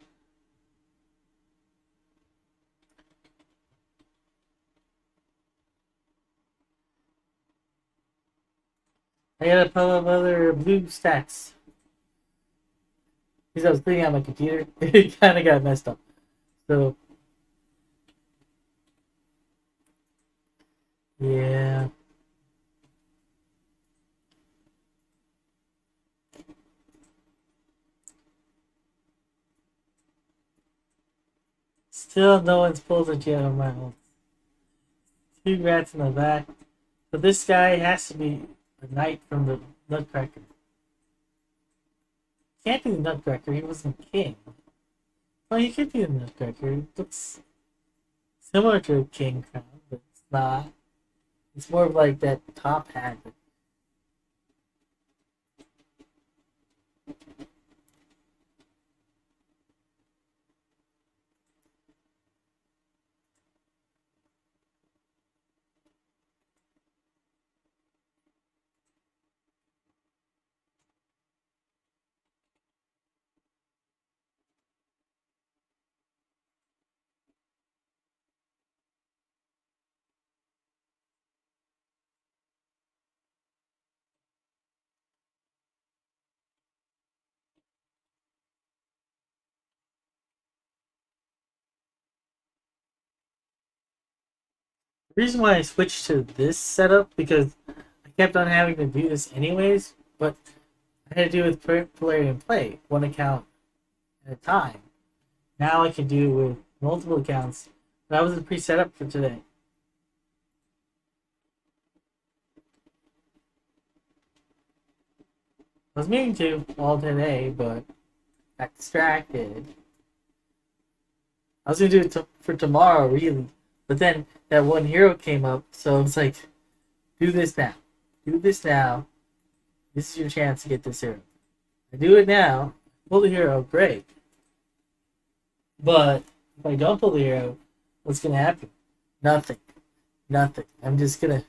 I gotta pop up other blue stacks. Because I was cleaning out my computer, it kind of got messed up. So yeah, still no one's pulled it yet on my own. Two rats in the back. But this guy has to be a knight from the Nutcracker. Can't be the Nutcracker. He wasn't king. Well, he could be the Nutcracker. It looks similar to a king crown, but it's not. It's more of like that top hat. The reason why I switched to this setup because I kept on having to do this anyways, but I had to do with player and play, one account at a time. Now I can do with multiple accounts. That wasn't pre-set up for today. I was meaning to all today, but got distracted. I was gonna do it for tomorrow, really, but then that one hero came up, so it's like, do this now, do this now. This is your chance to get this hero. I do it now, pull the hero, great. But if I don't pull the hero, what's gonna happen? Nothing, nothing. I'm just gonna.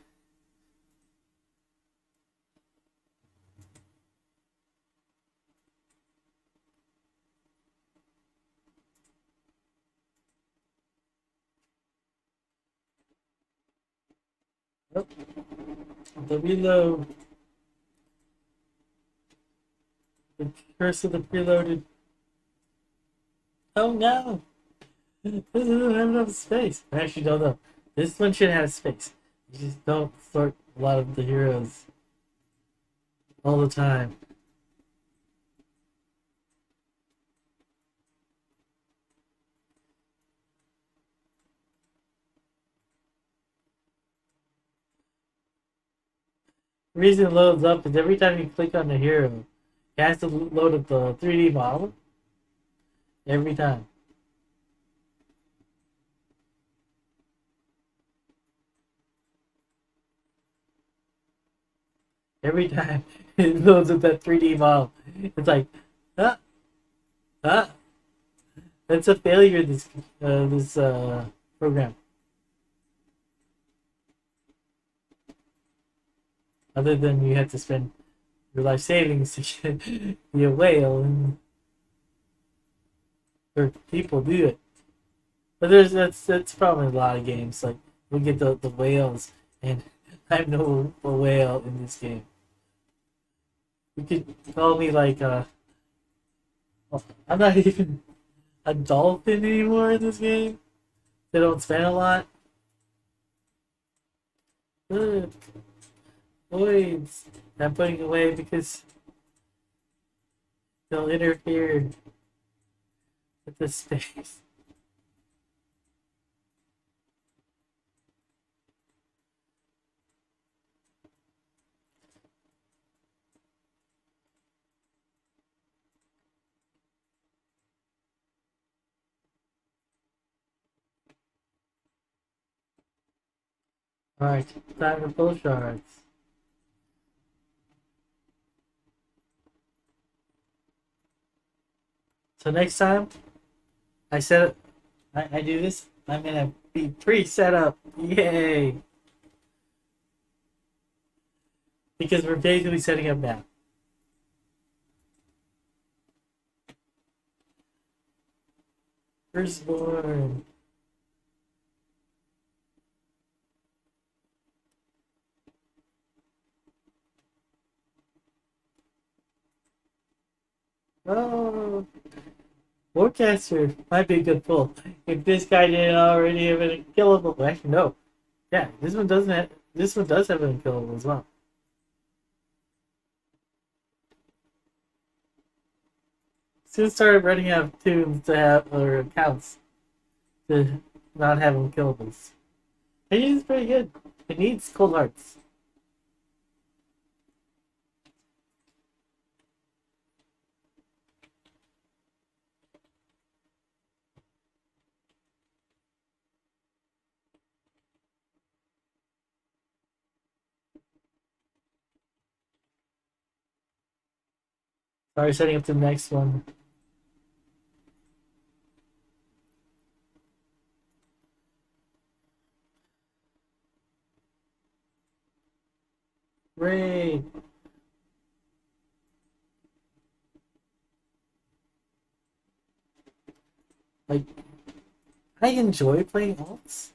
Oh, the reload. The curse of the preloaded. Oh no! This doesn't have enough space. I actually don't know. This one should have space. You just don't sort a lot of the heroes all the time. The reason it loads up is every time you click on the hero, it has to load up the 3D model every time. Every time it loads up that 3D model, it's like, ah, ah. That's a failure. This program. Other than you have to spend your life savings to be a whale, and or people do it. But that's probably a lot of games. Like we get the whales, and I'm no a whale in this game. You could call me like I'm not even a dolphin anymore in this game. They don't spend a lot. Ugh, voids. I'm putting away because they'll interfere with the space. Alright, time to pull shards. So next time I do this, I'm gonna be pre-set up. Yay! Because we're basically setting up now. Firstborn. Oh, Forecaster might be a good pull. If this guy didn't already have an unkillable, actually no. Yeah, this one doesn't. This one does have an unkillable as well. Soon started running out of tunes to have or accounts to not have unkillables. And it's pretty good. It needs cold hearts. Sorry, setting up the next one. Raid. Like, I enjoy playing alts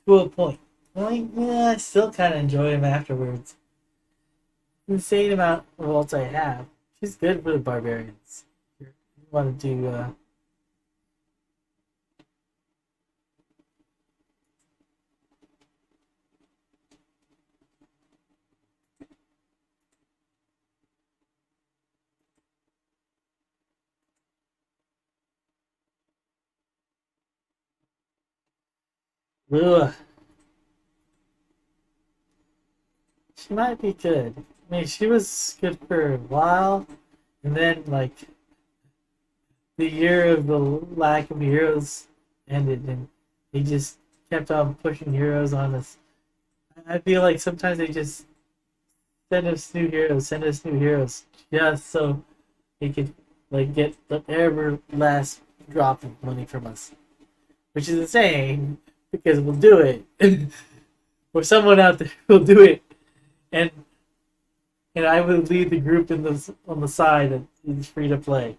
to a point. Like, yeah, I still kind of enjoy them afterwards. Insane amount of alts I have. She's good for the barbarians. You want to do, ugh. She might be good. I mean, she was good for a while, and then, like, the year of the lack of heroes ended, and they just kept on pushing heroes on us. I feel like sometimes they just send us new heroes, just so they could like get the ever last drop of money from us, which is insane because we'll do it, or someone out there will do it, and I will lead the group in this on the side that is free to play.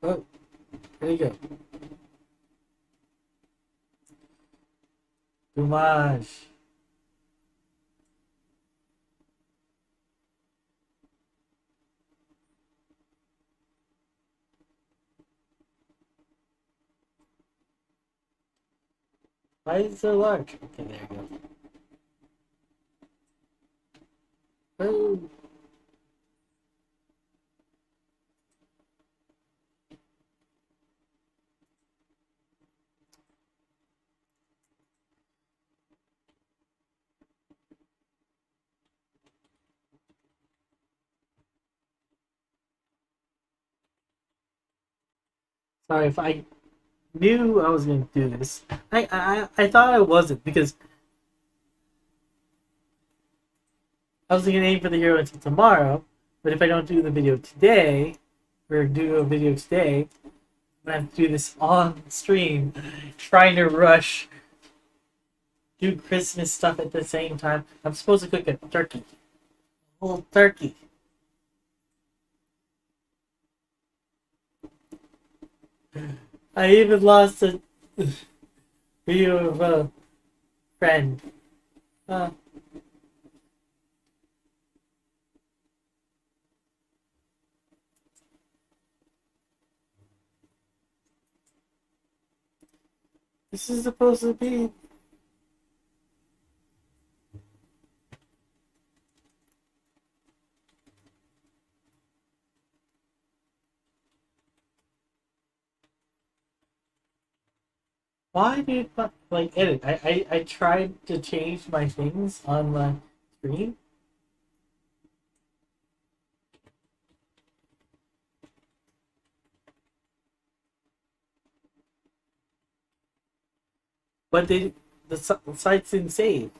Oh, there you go. Dommage. Why is it so large? Okay, there you go. Oh. Sorry if I knew I was going to do this. I thought I wasn't because I was going to aim for the hero until tomorrow. But if I don't do the video today, or do a video today, I'm going to have to do this on stream, trying to rush, do Christmas stuff at the same time. I'm supposed to cook a turkey. A whole turkey. I even lost a video of a friend. Uh, this is supposed to be. Why did my, like edit? I tried to change my things on my screen. But the sites didn't save.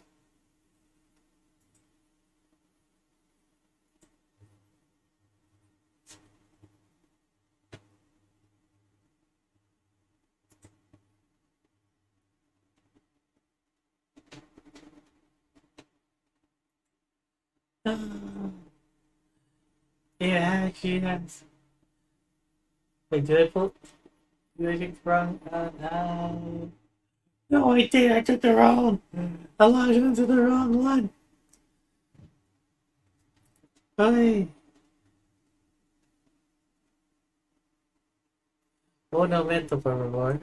Yeah, she has. Wait, did I pull? Did I take the wrong? No, I did. I took the wrong. I logged into the wrong one. Hey. Un momento, por favor.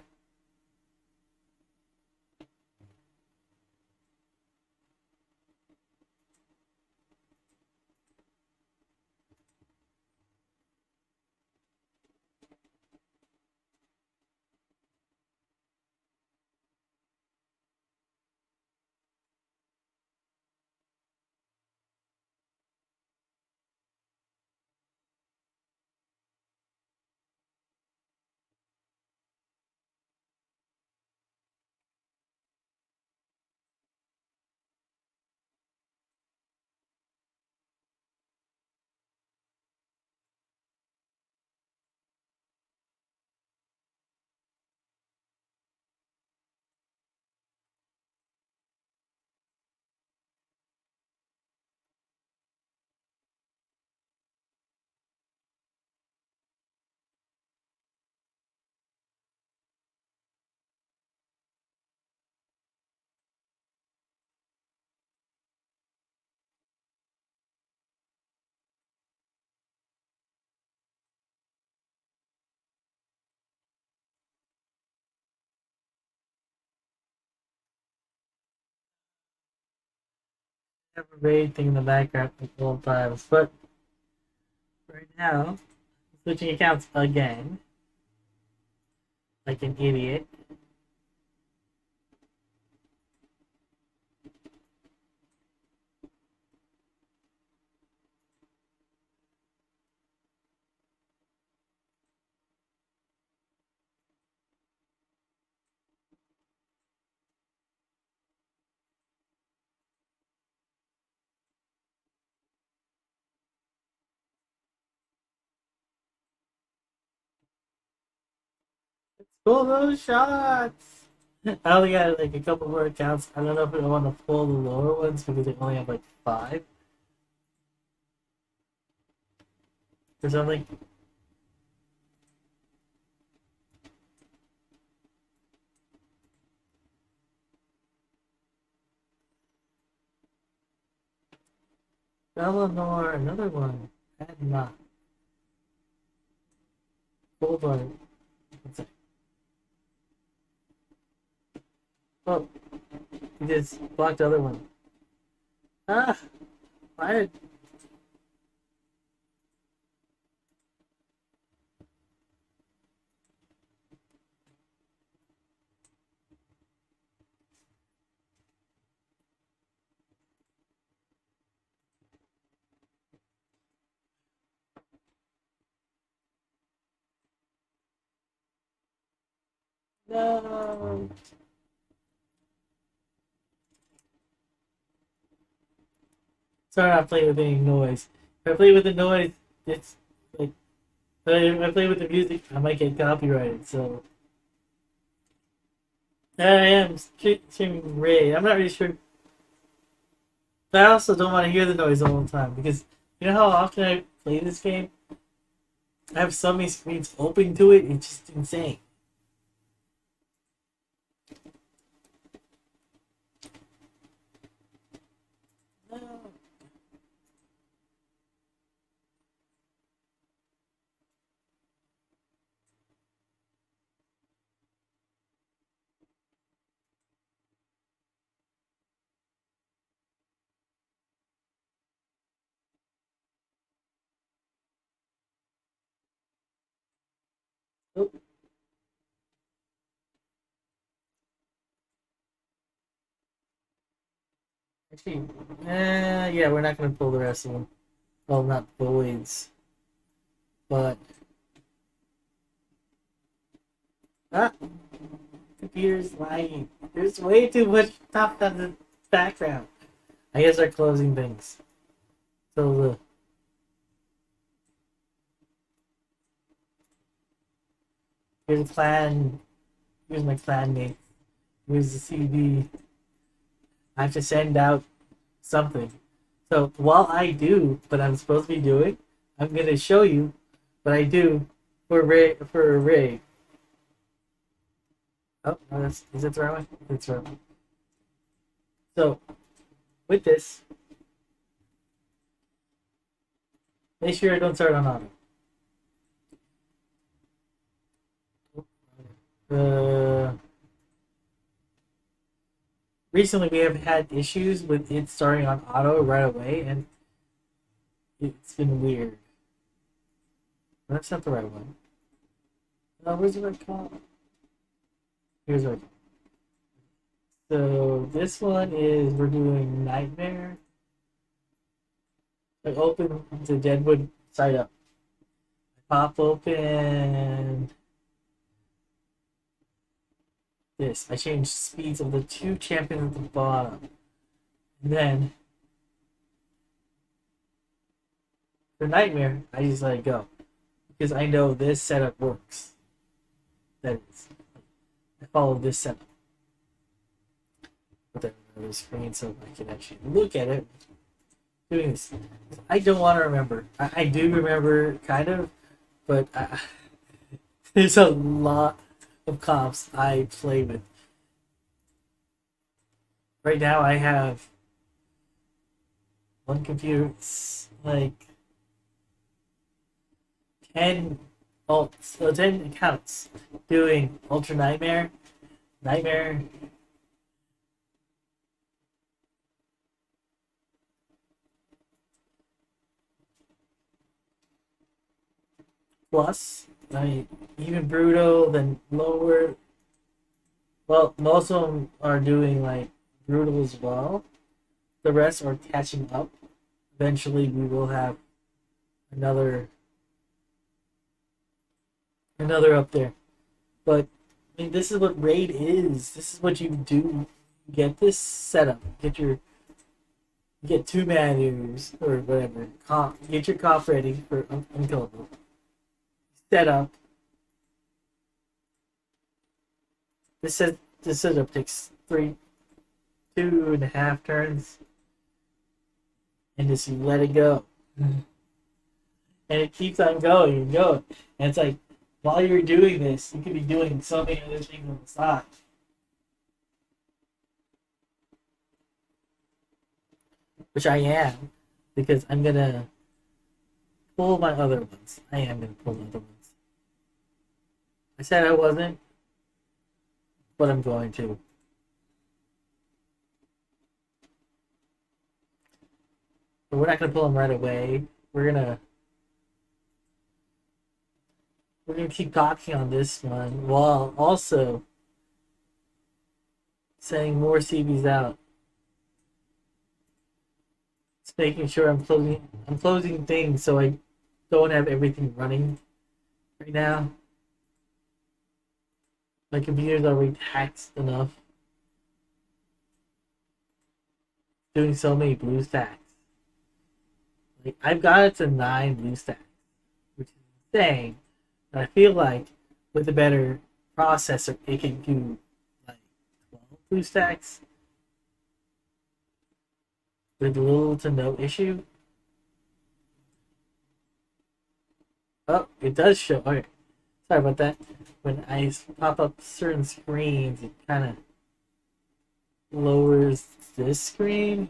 I have a raid thing in the background the whole times, but right now, switching accounts again, like an idiot. Pull those shots. I only got like a couple more accounts. I don't know if I want to pull the lower ones because they only have like 5 or something. Eleanor, another one. And not. Hold on. Oh, he just blocked the other one. Ah, why? No. Sorry, I'm playing with any noise. If I play with the noise, it's like if I play with the music, I might get copyrighted. So there I am streaming Ray. I'm not really sure, but I also don't want to hear the noise all the time because you know how often I play this game. I have so many screens open to it. It's just insane. No. Oh, actually, yeah, we're not gonna pull the rest of them. Well, not voids, but ah, computer's lagging. There's way too much stuff in the background. I guess they're closing things. So here's the clan. Here's my clan name. Here's the CD. I have to send out something. So while I do what I'm supposed to be doing, I'm gonna show you what I do for a rig. Oh, no, is it the right one? It's the right one. So with this, make sure I don't start on auto. Uh, Recently we have had issues with it starting on auto right away, and it's been weird. That's not the right one. Where's the right column? Here's the right. So this one is we're doing Nightmare. I open the Deadwood side up. Pop open this. I change speeds of the two champions at the bottom. And then for Nightmare, I just let it go. Because I know this setup works. That is. I follow this setup. Put that on the screen so I can actually look at it. Doing this. I don't want to remember. I do remember, kind of, but there's a lot of comps I play with. Right now I have one computer, it's like 10 10 accounts doing Ultra Nightmare, Nightmare, Plus, I mean, even Brutal, then lower. Well, most of them are doing like Brutal as well. The rest are catching up. Eventually, we will have another up there. But I mean, this is what raid is. This is what you do. Get this setup. Get two manuals or whatever. Get your comp ready for unkillable. Set up. This setup takes 2.5 turns, and just you let it go, and it keeps on going and going. And it's like while you're doing this, you could be doing so many other things on the side. Which I am, because I'm gonna pull my other ones. I am gonna pull the other ones. I said I wasn't, but I'm going to. But we're not gonna pull them right away. We're gonna keep talking on this one while also sending more CVs out. It's making sure I'm closing things so I don't have everything running right now. My computer's already taxed enough. Doing so many blue stacks. Like I've got it to 9 blue stacks, which is insane. But I feel like with a better processor, it can do like 12 blue stacks with little to no issue. Oh, it does show. Okay, sorry about that. When I pop up certain screens, it kind of lowers this screen,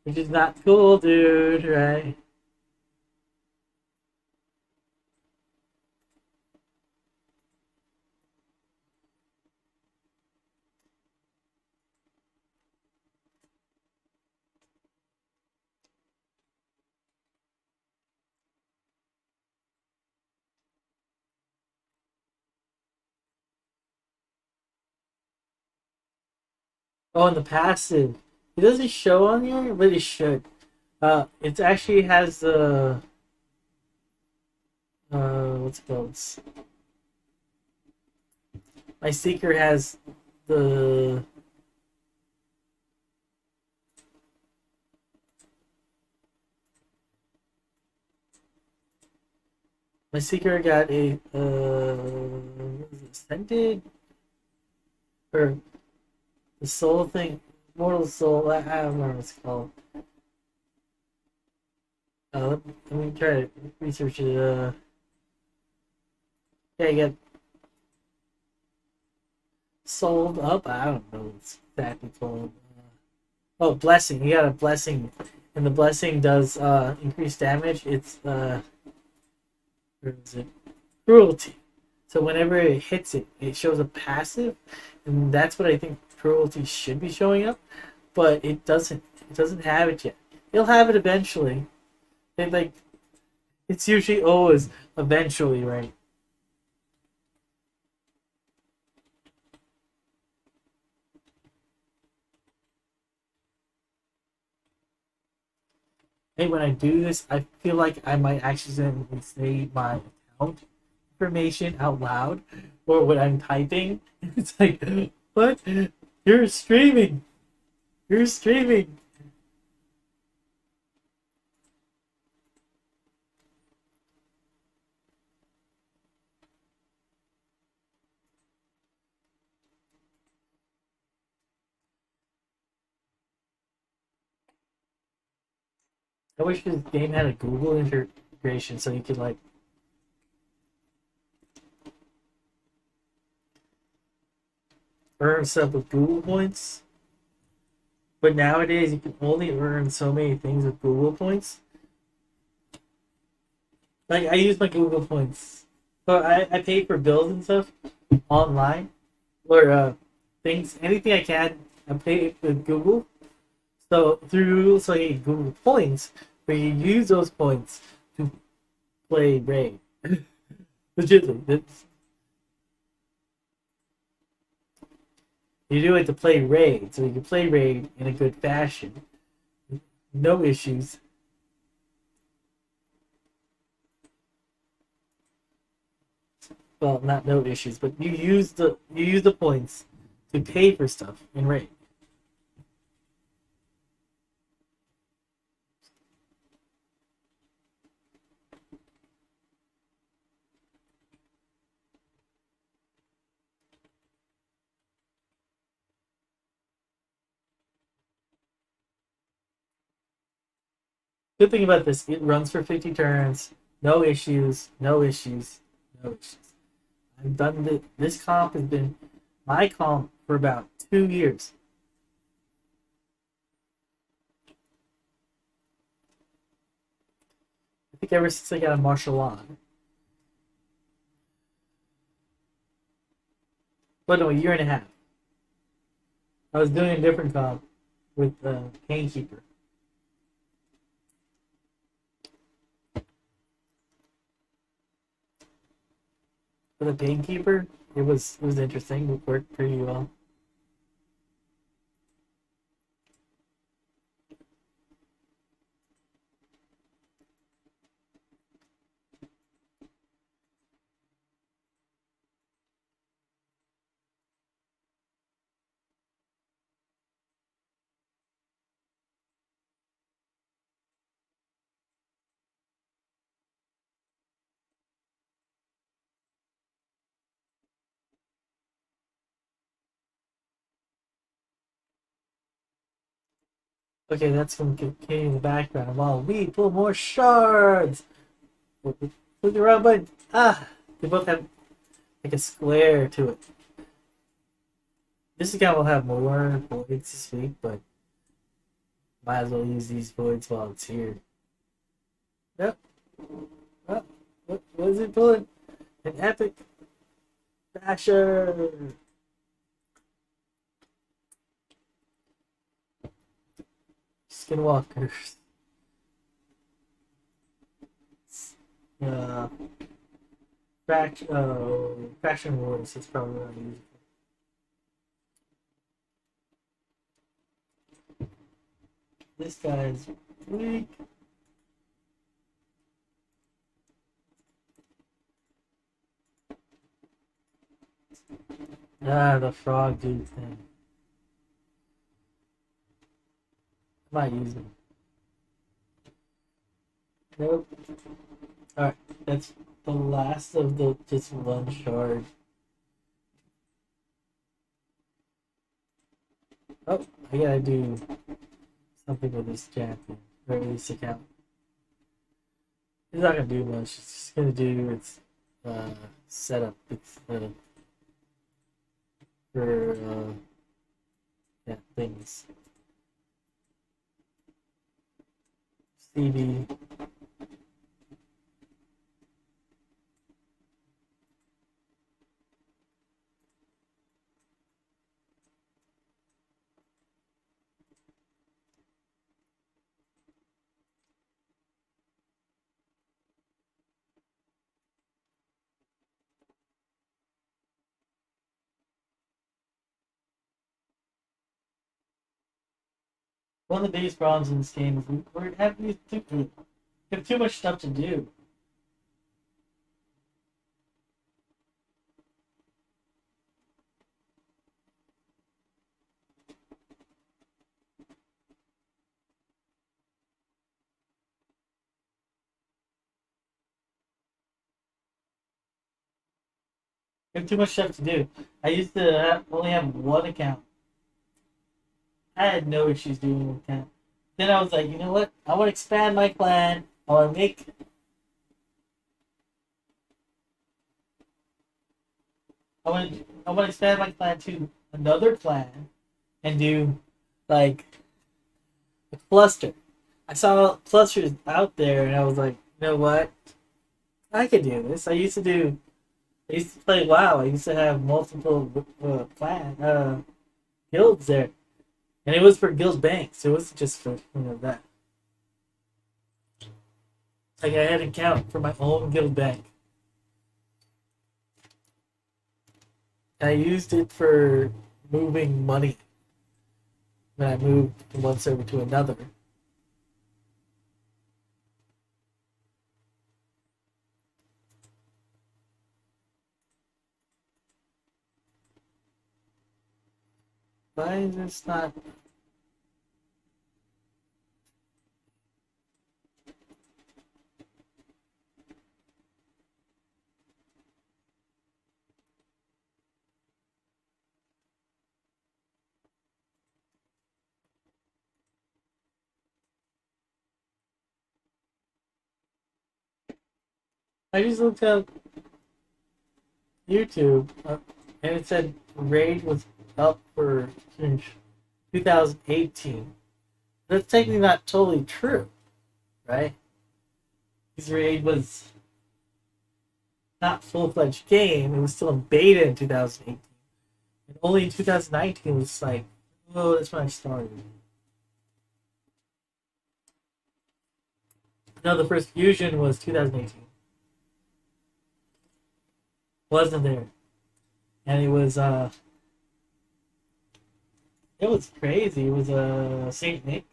which is not cool, dude, right? Oh, and the passive. It doesn't show on here, but it should. It actually has the what's it called? My Seeker has the my Seeker got a what is it, Ascended or the Soul thing, Mortal Soul. I don't remember what it's called. Let me try to research it. Yeah, you get sold up. I don't know what's exactly called. Oh, blessing. You got a blessing, and the blessing does increase damage. It's where is it? Cruelty. So whenever it hits it, it shows a passive, and that's what I think cruelty should be showing up, but it doesn't. It doesn't have it yet. It'll have it eventually. It like it's usually always eventually, right? Hey, when I do this, I feel like I might accidentally say my account information out loud, or when I'm typing, it's like, what? You're streaming. You're streaming. I wish this game had a Google integration so you could like earn stuff with Google points. But nowadays, you can only earn so many things with Google points. Like I use my Google points, but I pay for bills and stuff online or things, anything I can. I pay with Google. So through Google, so I get Google points, where you use those points to play Raid. Legitimately, you do it to play Raid, so you can play Raid in a good fashion, no issues. Well, not no issues, but you use the points to pay for stuff in Raid. Good thing about this, it runs for 50 turns, no issues, no issues, no issues. I've done this comp has been my comp for about 2 years. I think ever since I got a martial law. But no, a year and a half. I was doing a different comp with Painkeeper. For the Painkeeper, it was interesting. It worked pretty well. Okay, that's going to continue in the background while we pull more shards. Click the wrong button. Ah, they both have like a square to it. This account will have more voids this week, but might as well use these voids while it's here. Yep. Oh, what is it pulling? An epic basher. Skinwalkers. Uh, faction wars is probably what I'm using. This guy's weak. Ah, the frog dude thing. I might use it. Nope. Alright, that's the last of the just one shard. Oh, I gotta do something with this champion. Or this account. It's not gonna do much. It's just gonna do its setup. It's for yeah, things. CD. One of the biggest problems in this game is we have too much stuff to do. We have too much stuff to do. I used to only have one account. I had no issues doing an account. Then I was like, you know what? I want to expand my clan. I want to make. I want to expand my clan to another clan and do like a cluster. I saw clusters out there, and I was like, you know what? I could do this. I used to play WoW. I used to have multiple guilds there, and it was for guild banks. It wasn't just for that. Like I had an account for my own guild bank. I used it for moving money when I moved from one server to another. Why is this not? I just looked up YouTube and it said Raid was up for 2018. That's technically not totally true, right? Because Raid was not full fledged game; it was still in beta in 2018, and only in 2019 was like, oh, that's when I started. No, the first fusion was 2018. Wasn't there, and it was crazy. It was Saint Nick,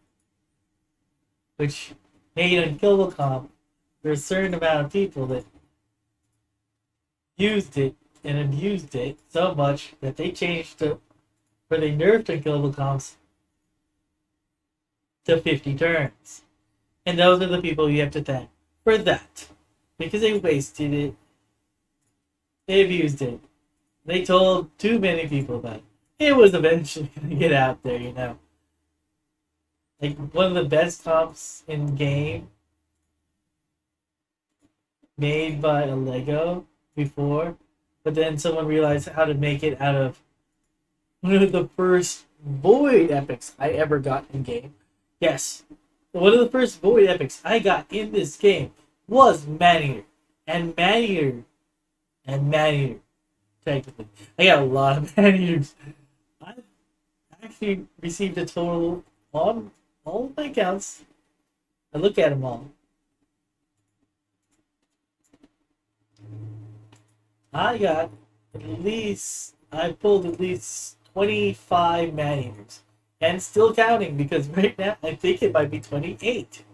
which made unkillable comp. There's a certain amount of people that used it and abused it so much that they changed to where they nerfed unkillable comps to 50 turns. And those are the people you have to thank for that. Because they wasted it. They abused it. They told too many people about it. It was eventually going to get out there. Like one of the best comps in game made by a Lego before, but then someone realized how to make it out of one of the first void epics I ever got in game. Yes, one of the first void epics I got in this game was Maneater. And Maneater. And Maneater. Technically. I got a lot of Maneaters. I've actually received a total on all of my accounts. I look at them all. I pulled at least 25 man-eaters. And still counting because right now I think it might be 28.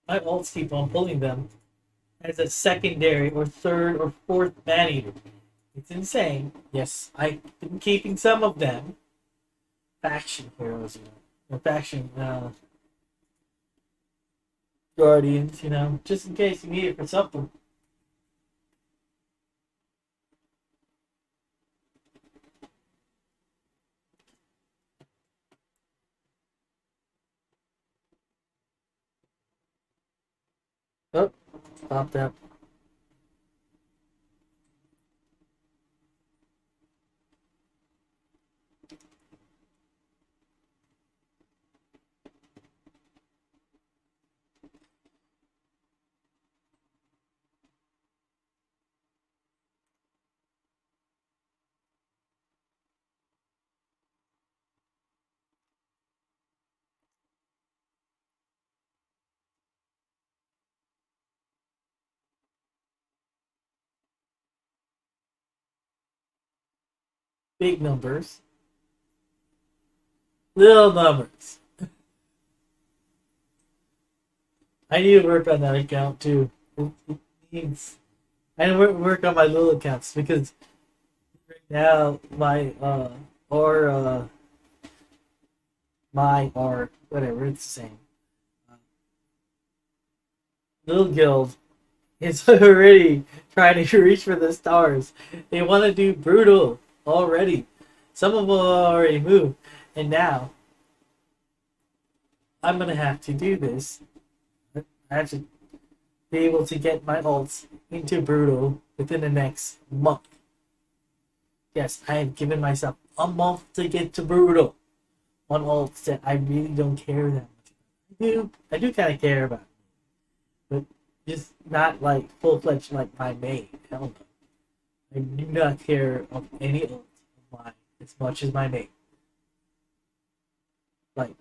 My ults keep on pulling them. as a secondary or third or fourth man eater. It's insane. Yes, I've been keeping some of them. Faction heroes, or faction guardians, just in case you need it for something. Oh, popped out. Big numbers, little numbers. I need to work on that account too. It needs. I need to work on my little accounts because right now or my or whatever it's the same. Uh, Little guild is already trying to reach for the stars. They want to do brutal already. Some of them already moved, and now I'm gonna have to do this. I have to be able to get my ults into brutal within the next month. Yes, I have given myself a month to get to brutal on ults that I really don't care that much. I do kind of care about, but just not like full fledged like my main. Hell no. I do not care of any ult of mine as much as my main. Like,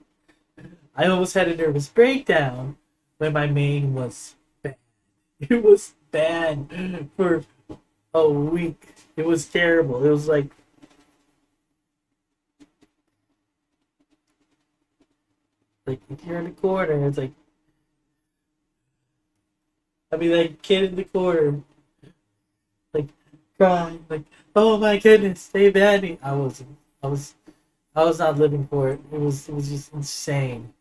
I almost had a nervous breakdown when my main was bad. It was bad for a week. It was terrible. It was like if you're in the corner, it's like I'd be like kid in the corner, like crying, like oh my goodness, they banned me. I was, I was not living for it. It was just insane.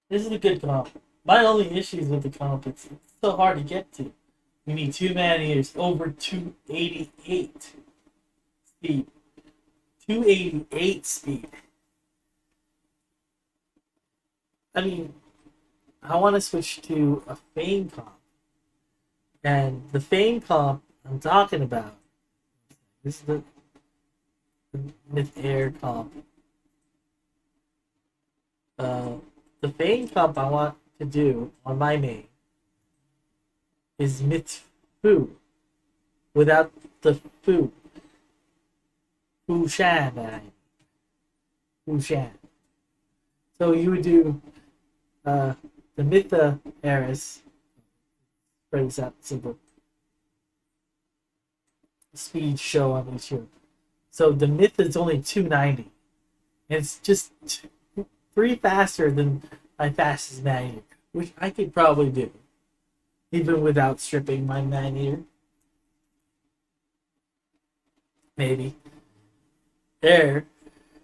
This is a good comp. My only issues with the comp, it's so hard to get to. You need two man eaters over 288 speed. 288 speed. I mean, I want to switch to a Fame comp. And the Fame comp I'm talking about, this is the Myth Air comp. Uh, the Fame comp I want to do on my main is Myth Fu without the Fu. Fu Shan, Fu Shan. So you would do uh, the Mytha Eris, brings out simple speed show on each year. So the Myth is only 290. And it's just three faster than my fastest man, which I could probably do, even without stripping my man. Maybe. There,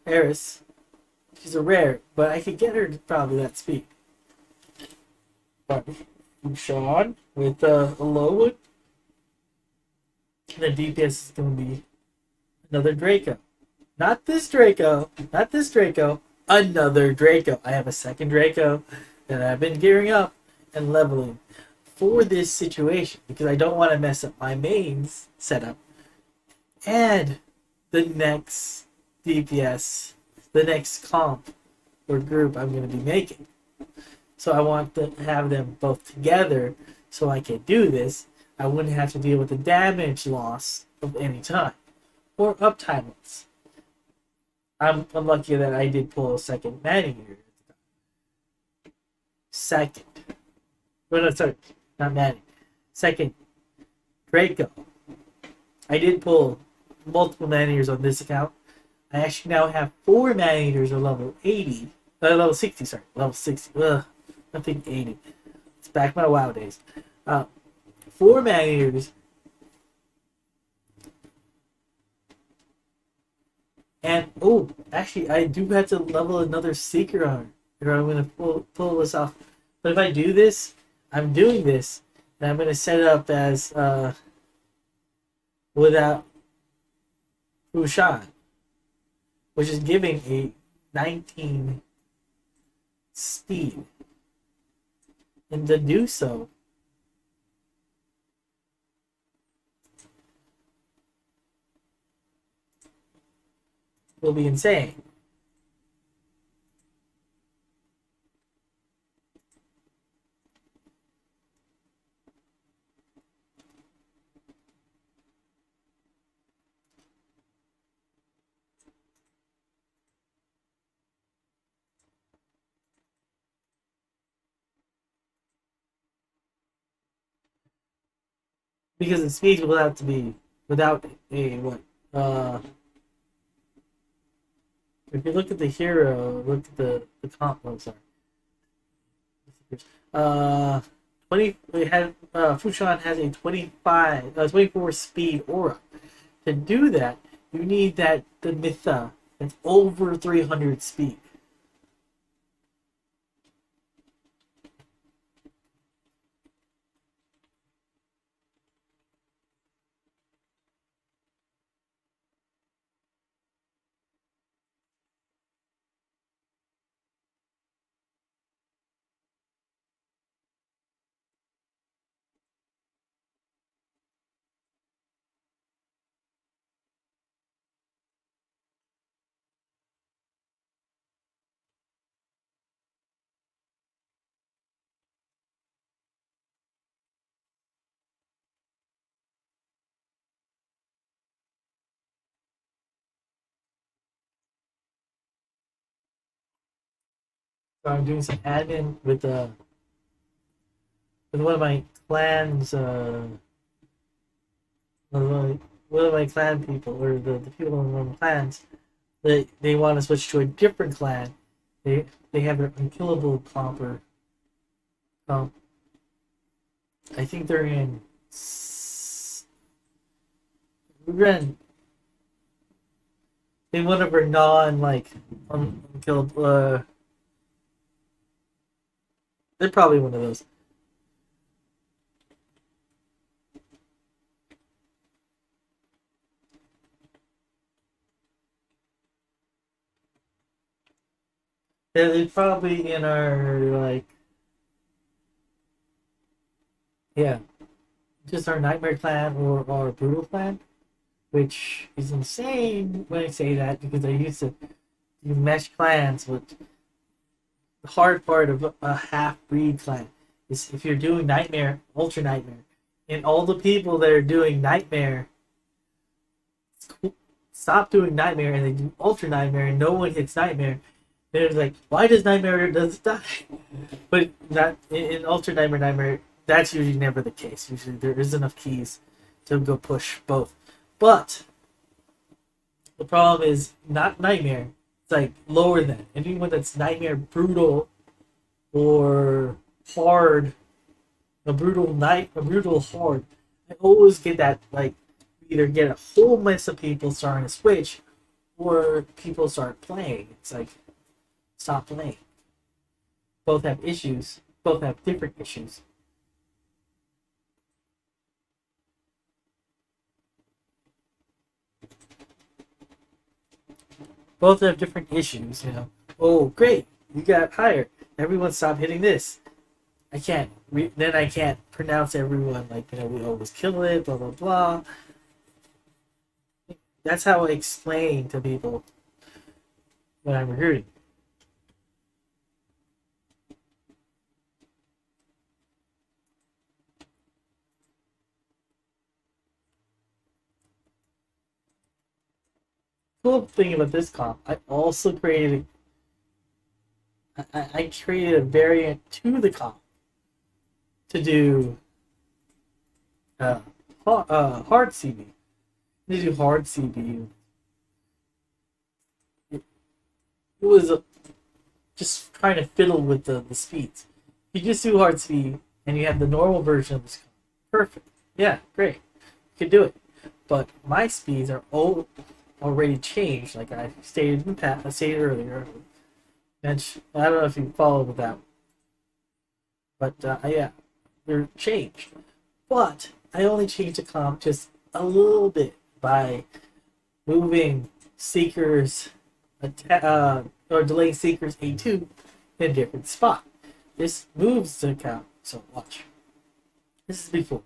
Eris, she's a rare, but I could get her to probably that speed. But Sean with a low one, the DPS is going to be another Draco. Not this Draco. Not this Draco. Another Draco. I have a second Draco that I've been gearing up and leveling for this situation because I don't want to mess up my mains setup and the next DPS, the next comp or group I'm going to be making. So I want to have them both together so I can do this. I wouldn't have to deal with the damage loss of any time or uptime loss. I'm lucky that I did pull a second Manning here. Second. Well, no, sorry. not Manny. Second, Draco. I did pull multiple man-eaters on this account. I actually now have 4 man-eaters of level 80. Level 60, sorry. Level 60. Ugh, I'm thinking 80. It's back my WoW days. 4 man-eaters. And, oh, actually, I do have to level another Seeker Armor. Or I'm going to pull this off. But if I do this, I'm doing this. And I'm going to set it up as, without Fushan, which is giving a 19 speed. And to do so, will be insane. Because the speed will have to be without a what? If you look at the hero, look at the comp. Oh, sorry. 20. It had Fushan has a 24 speed aura. To do that, you need the Mytha that's over 300 speed. So I'm doing some admin with one of my clans. One of my clan people, or the people in one of my clans, they want to switch to a different clan. They have their unkillable clomper. Um, I think they're in. We're in one of our non like unkillable. They're probably one of those. They're probably in our like, yeah, just our nightmare clan or our brutal clan, which is insane when I say that because I used to do mesh clans. But the hard part of a half breed clan is if you're doing nightmare, ultra nightmare, and all the people that are doing nightmare stop doing nightmare and they do ultra nightmare and no one hits nightmare. They're like, why does nightmare doesn't die? But not in ultra nightmare. That's usually never the case. Usually there is enough keys to go push both. But the problem is not nightmare. It's like lower than anyone that's nightmare brutal or hard. A brutal hard. I always get that like either get a whole mess of people starting to switch, or people start playing. It's like stop playing. Both have issues. Both have different issues. Both have different issues, you know. Oh, great, you got higher. Everyone stop hitting this. I can't. Then I can't pronounce everyone like we always kill it. Blah blah blah. That's how I explain to people when I'm recruiting. Cool thing about this comp, I also created. I created a variant to the comp to do uh, hard CB. They do hard CB. It was just trying to fiddle with the speeds. If you just do hard speed and you have the normal version of this, perfect. Yeah, great. You can do it. But my speeds are already changed, like I stated in the past, I stated earlier. And I don't know if you followed with that, but yeah, they're changed. But I only changed the comp just a little bit by moving Seekers or delaying Seekers A2 in a different spot. This moves the count. So watch. This is before.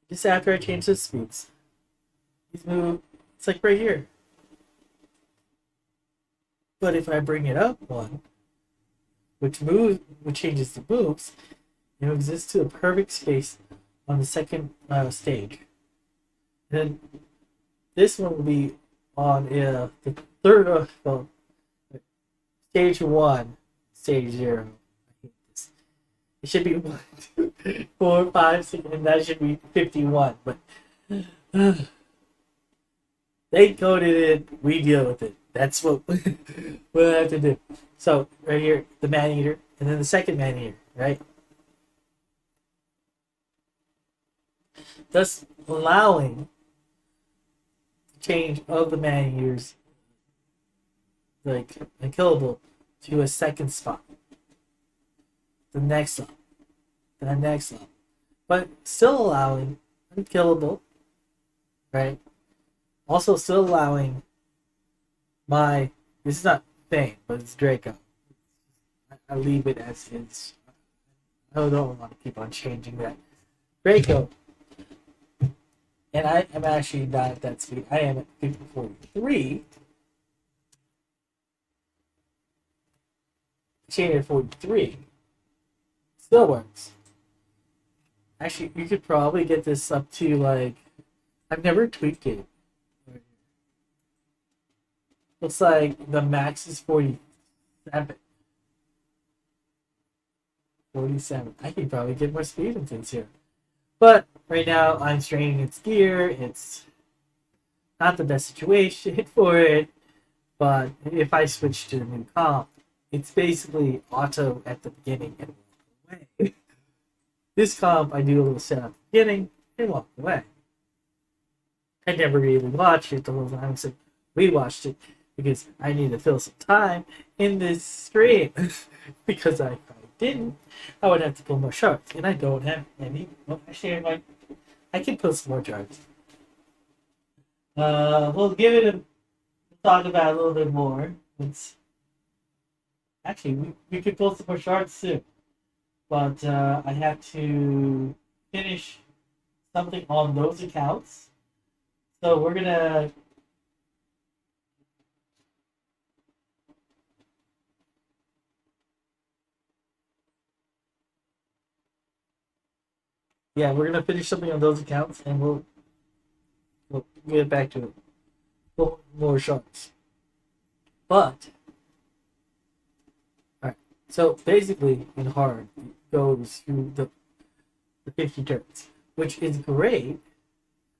Just after I change the speeds. These move. It's like right here. But if I bring it up one, which changes the moves, it moves this to a perfect space on the second stage. And then this one will be on the third, well, stage 1, stage 0. I hate this. It should be 1, 2, 4, 5, 6, and that should be 51. But they coded it, we deal with it. That's what we'll have to do. So, right here, the man eater, and then the second man eater, right? Thus allowing change of the man eaters, like unkillable, to a second spot. The next level. The next level. But still allowing unkillable, right? Also still allowing my, this is not Thane, but it's Draco. I leave it as is. I don't want to keep on changing that. Draco. And I am actually not at that speed. I am at 43. Chain at 43. Still works. Actually, you could probably get this up to like, I've never tweaked it. Looks like the max is 47. 47. I can probably get more speed in things here. But right now I'm straining its gear. It's not the best situation for it. But if I switch to the new comp, it's basically auto at the beginning and walk away. This comp, I do a little setup at the beginning and walk away. I never really watched it the whole time, so we watched it because I need to fill some time in this stream. Because if I didn't, I would have to pull more shards, and I don't have any. Well, actually, I can pull some more shards. We'll give it a talk about it a little bit more. It's actually we could pull some more shards too, but I have to finish something on those accounts. So we're gonna. Yeah, we're gonna finish something on those accounts, and we'll get back to it. More shards. But alright. So basically in hard it goes through the 50 turns. Which is great.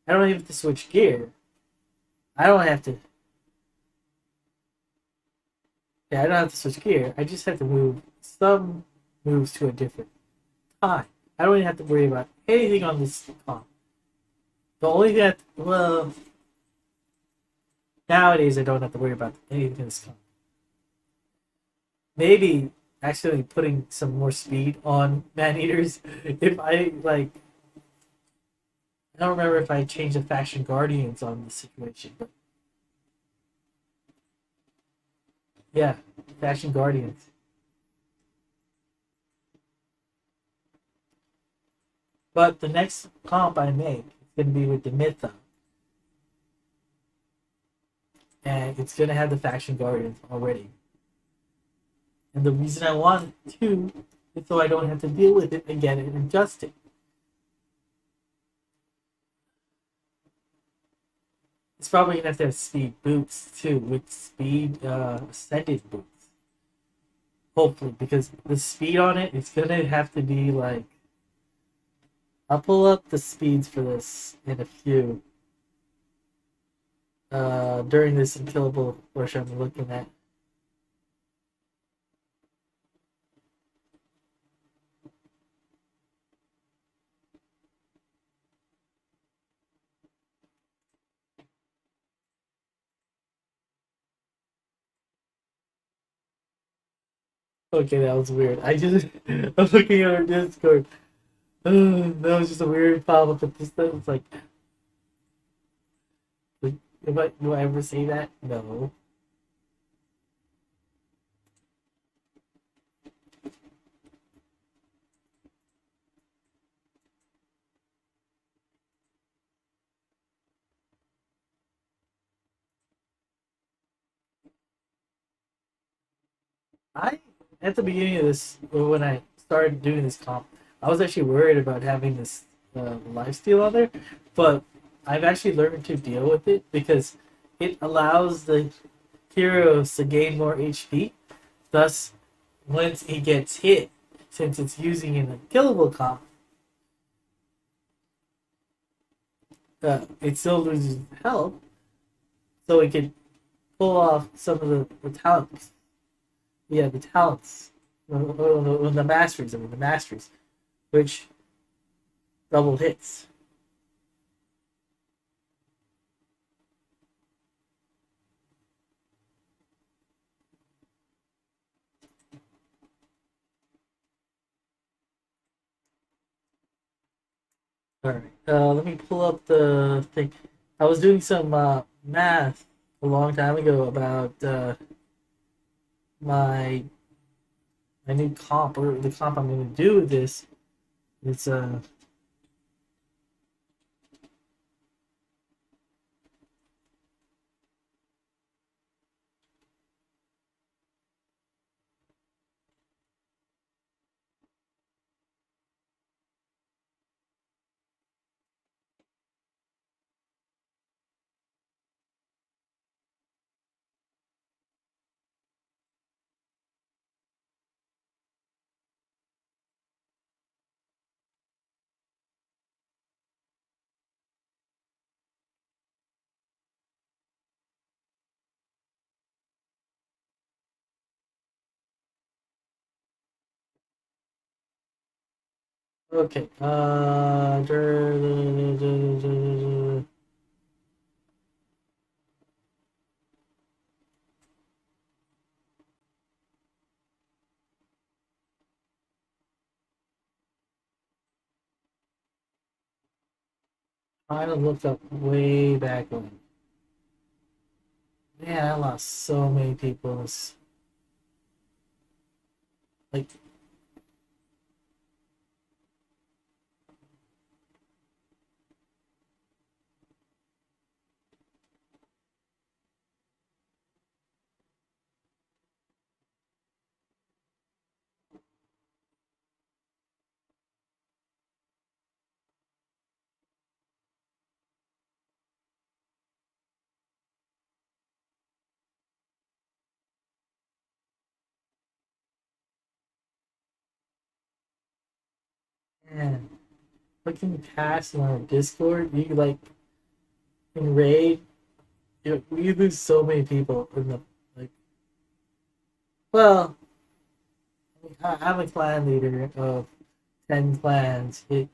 I don't have to switch gear. I don't have to Yeah, I don't have to switch gear. I just have to move some moves to a different time. I don't even have to worry about anything on this comp. The only thing well, nowadays I don't have to worry about anything in this comp. Maybe actually putting some more speed on man eaters. If I like, I don't remember if I changed the faction guardians on this situation, but yeah, faction guardians. But the next comp I make is going to be with the Mytha. And it's going to have the faction guardians already. And the reason I want to is so I don't have to deal with it again and adjust it. It's probably going to have speed boots too, with speed ascended boots. Hopefully, because the speed on it is going to have to be like I'll pull up the speeds for this in a few during this unkillable portion I'm looking at. Okay, that was weird. I just I'm looking at our Discord. That was just a weird pop-up at this thing. It's like if I do I ever say that? No. I at the beginning of this, when I started doing this comp, I was actually worried about having this lifesteal on there, but I've actually learned to deal with it because it allows the heroes to gain more HP. Thus, once he gets hit, since it's using an unkillable comp, it still loses health, so it can pull off some of the talents. Yeah, the talents, the masteries. I mean, the masteries, which double hits. All right. Let me pull up the thing. I was doing some math a long time ago about my my new comp or the comp I'm going to do with this. It's okay. Trying to look up way back when. Man, I lost so many people. It's like man, looking past in our Discord, you like in raid, we lose so many people in the like. Well, I'm a clan leader of 10 clans. We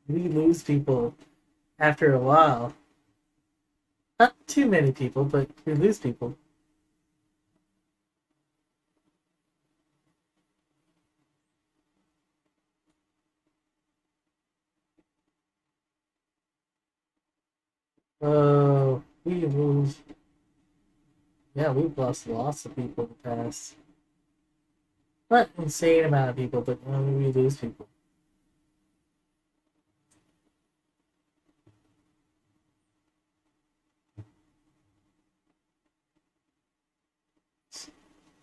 lose people after a while. Not too many people, but we lose people. We lose. Yeah, we've lost lots of people in the past. Not insane amount of people, but we lose people.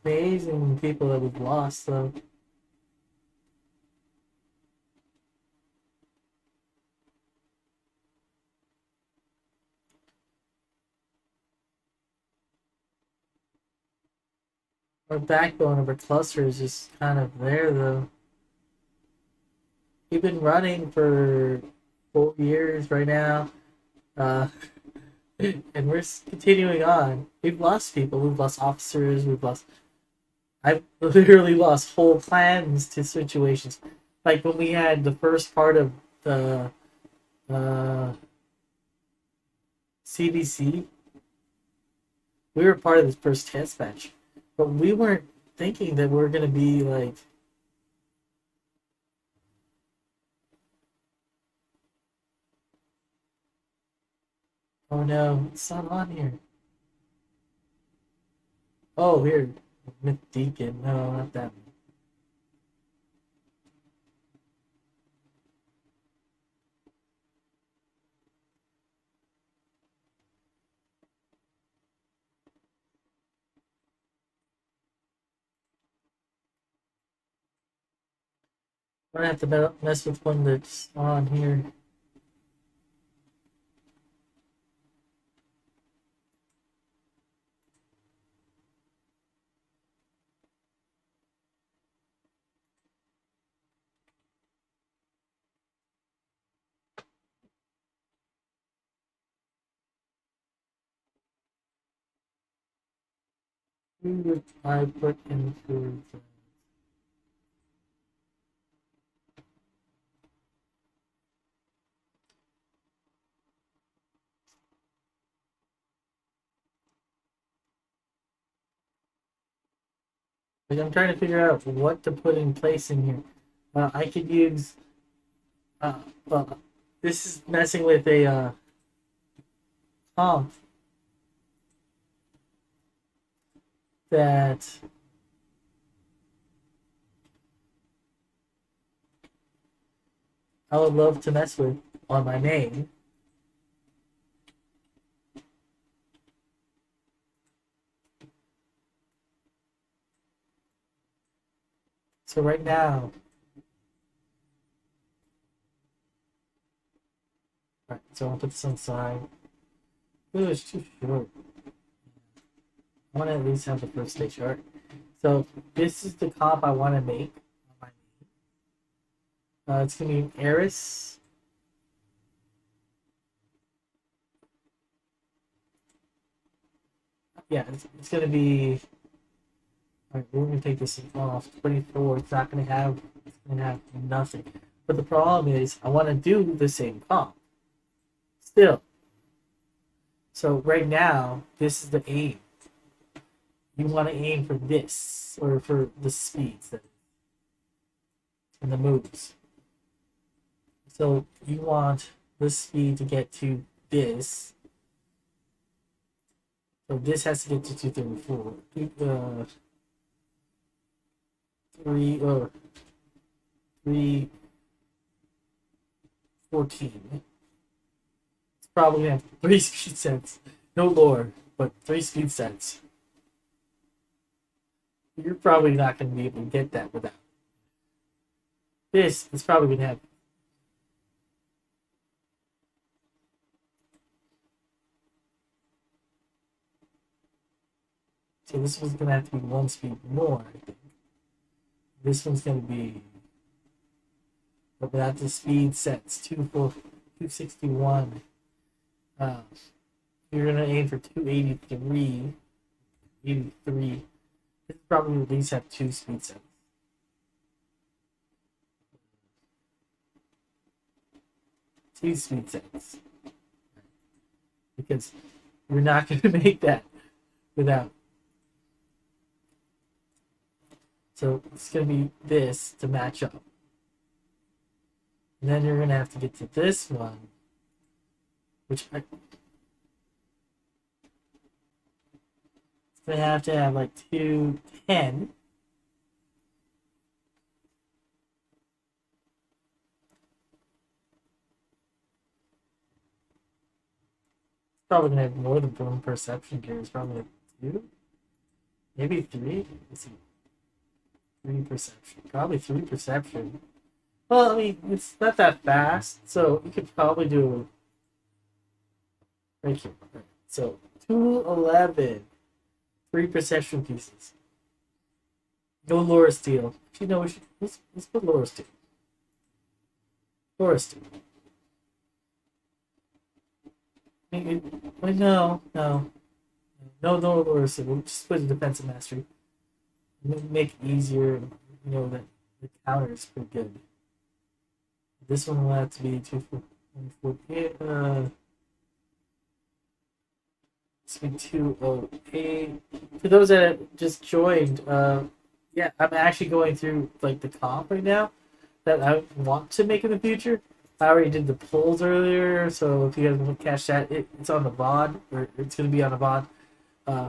Amazing people that we've lost, though. Our backbone of our cluster is just kind of there, though. we've been running for 4 years right now, uh, and we're continuing on. We've lost people. We've lost officers. We've lost. I've literally lost whole clans to situations, like when we had the first part of the uh, CDC. We were part of this first test match, but we weren't thinking that we are gonna be like, oh no, it's not on here. Oh, here, Myth Deacon. No, not that one. I'm gonna have to mess with one that's on here. Who would I put into? Like, I'm trying to figure out what to put in place in here. I could use. Uh, well, this is messing with a comp that I would love to mess with on my name. So right now, right, so I'll put this on the side. Ooh, it's too short. I want to at least have the first stage art. So this is the comp I want to make. It's gonna be an Eris. Yeah, it's gonna be. All right, we're gonna take this off. 24. It's gonna have nothing. But the problem is, I want to do the same comp still. So right now, this is the aim. You want to aim for this, or for the speeds and the moves. So you want the speed to get to this. So this has to get to 234. 314. It's probably gonna have 3 speed sets. No lore, but 3 speed sets. You're probably not gonna be able to get that without this. It's probably gonna have. So this one's gonna have to be 1 speed more, I think. This one's gonna be, but without the speed sets, 261. Uh, you're gonna aim for 283. 83. This probably at least have 2 speed sets. Two speed sets. Because you're not gonna make that without. So it's gonna be this to match up. And then you're gonna have to get to this one, which it's gonna have to have like 210. It's probably gonna have more than one perception gear. It's probably like 2, maybe 3. Let's see, 3 perception, probably 3 perception. Well, I mean, it's not that fast, so you could probably do right here. Right. So 211, 3 perception pieces. No Laura Steel. Actually, no, let's put Laura Steel. Forest. Wait, no, no. No, Forest. We'll just put a defensive mastery. Make it easier. That the counter is pretty good. This one will have to be 248. It's been 208. For those that just joined, yeah, I'm actually going through like the comp right now that I want to make in the future. I already did the polls earlier, so if you guys want to catch that, it's on the VOD, or it's going to be on the VOD. Uh,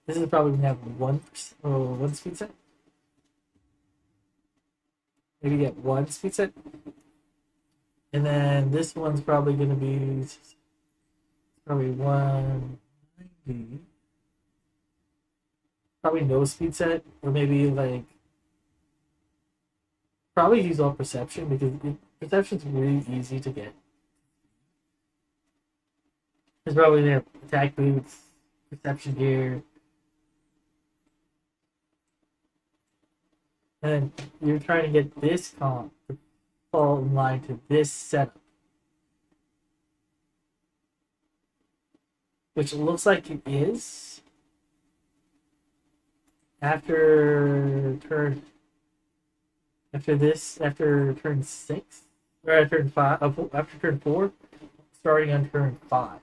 this is probably going to have 1 speed set. Maybe get 1 speed set. And then this one's probably going to be probably 190. Probably no speed set, or maybe like probably use all perception because perception's really easy to get. It's probably gonna have attack boots, perception gear, and then you're trying to get this comp to fall in line to this setup, which looks like it is after turn 6 or after turn 5 after turn 4, starting on turn 5.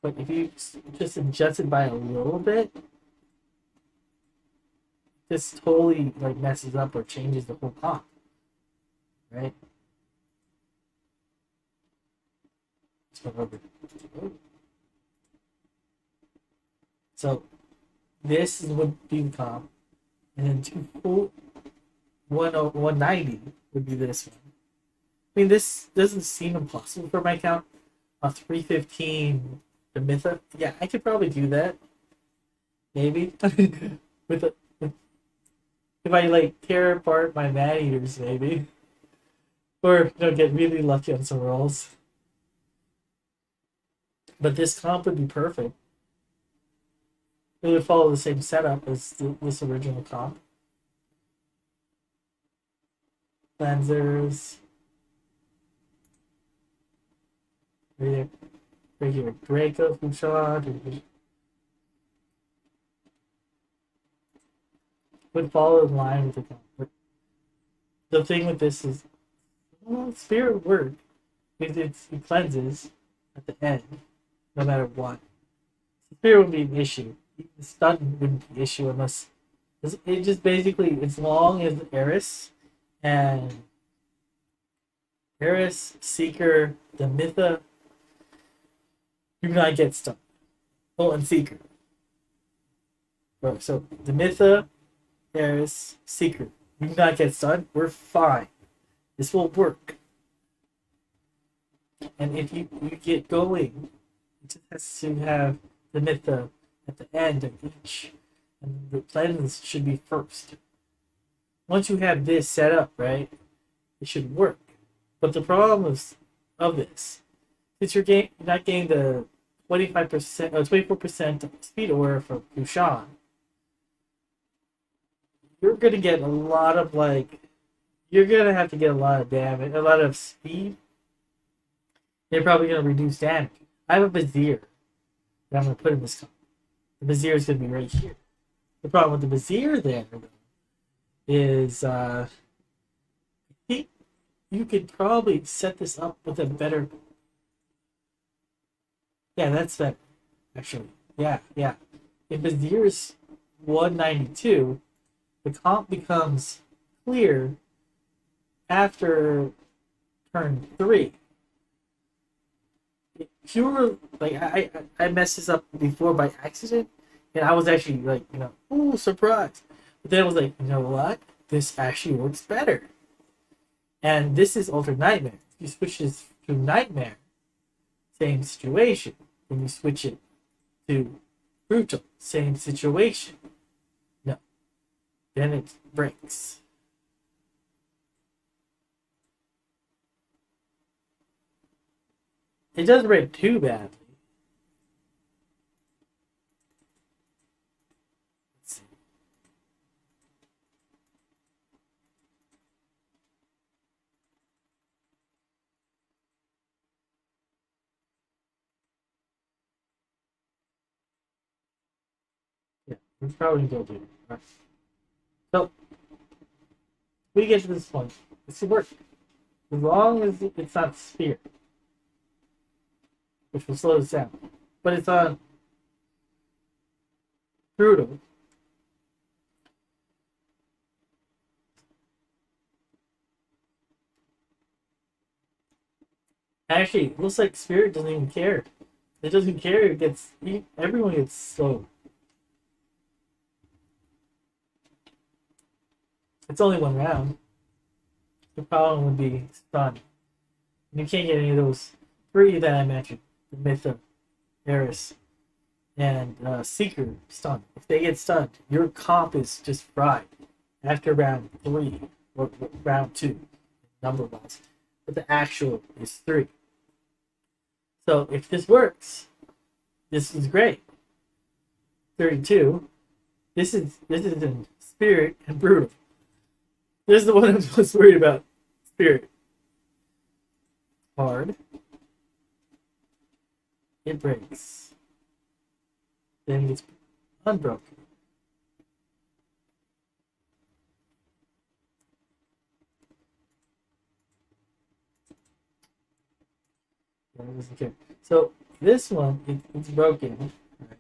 But if you just adjust it by a little bit, this totally like messes up or changes the whole comp, right? So this would be the comp, and then 190 would be this one. I mean, this doesn't seem impossible for my count. A 315 the Mytha. Yeah, I could probably do that. Maybe with a if I like tear apart my man eaters, maybe, or get really lucky on some rolls. But this comp would be perfect. It would follow the same setup as this original comp. Cleansers. Regular Draco from Shard. Would follow in line with the comp. But the thing with this is, Spirit would work because it cleanses at the end, no matter what. Spirit would be an issue. The stun wouldn't be an issue unless it just basically, as long as Eris and Eris, Seeker, the Mytha do not get stunned. Oh, and Seeker. So the Mytha, Eris, Seeker do not get stunned. We're fine. This will work. And if you get going, it just has to have the Mytha at the end of each, and the cleanse should be first. Once you have this set up, right, it should work. But the problem of this, since you're not getting the 25% or 24% speed aura from Kushan, you're gonna get a lot of you're gonna have to get a lot of damage, a lot of speed. They're probably gonna reduce damage. I have a Vizier that I'm gonna put in this comp. The Vizier is gonna be right here. The problem with the Vizier there is I think you could probably set this up with a better. Yeah, that's better. Actually, yeah. If Vizier is 192, the comp becomes clear after turn 3. If you were I messed this up before by accident, and I was actually ooh, surprised. But then I was like, you know what? This actually works better. And this is Altered Nightmare. If you switch this to Nightmare, same situation. When you switch it to Brutal, same situation. No. Then it breaks. It doesn't break too badly. Let's see. We probably don't do it. Alright. So we get to this point. This should work. As long as it's not spear, which will slow this down. But it's on brutal. Actually, it looks like Spirit doesn't even care. It doesn't care. It gets everyone gets slow. It's only one round. The problem would be stun. And you can't get any of those three that I mentioned: the Mytha, Eris, and Seeker stun. If they get stunned, your comp is just fried after round 3 or round 2, number wise. But the actual is 3. So if this works, this is great. 32. This is in Spirit and Brutal. This is the one I'm most worried about. Spirit. Hard. It breaks. Then it gets unbroken. Doesn't care. So this one, it's broken, right?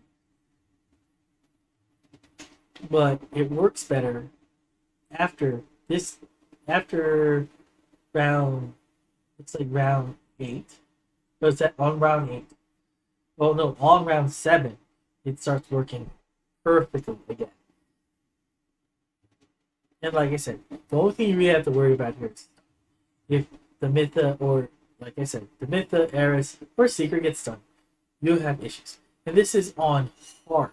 But it works better after this. After round, it's like round 8. Or is that on round 8? Well, no, on round 7, it starts working perfectly again. And like I said, the only thing you really have to worry about here is if the Mytha or, like I said, the Mytha, Eris, or Seeker gets stunned, you'll have issues. And this is on hard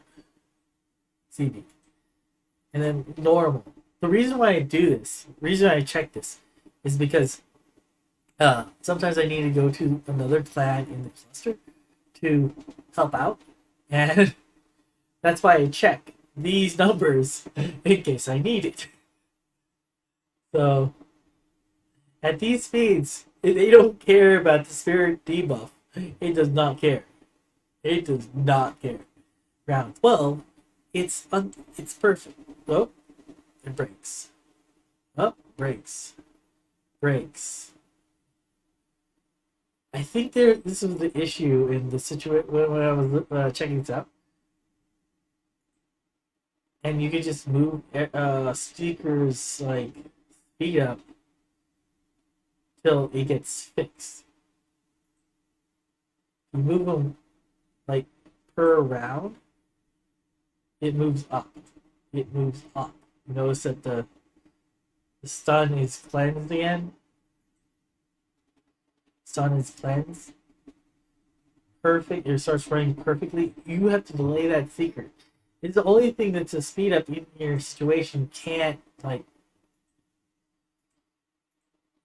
CB. And then normal. The reason why I do this, the reason I check this, is because sometimes I need to go to another clan in the cluster to help out. And that's why I check these numbers in case I need it. So, at these speeds, they don't care about the spirit debuff. It does not care. It does not care. Round 12, it's perfect. Oh, it breaks. Oh, breaks. Breaks. I think this was the issue in the situation when I was checking this out. And you could just move Seeker's like speed up till it gets fixed. You move them like per round, it moves up. It moves up. You notice that the stun is cleansed again. Stun is cleansed. Perfect. It starts running perfectly. You have to delay that secret. It's the only thing that's a speed up in your situation can't like.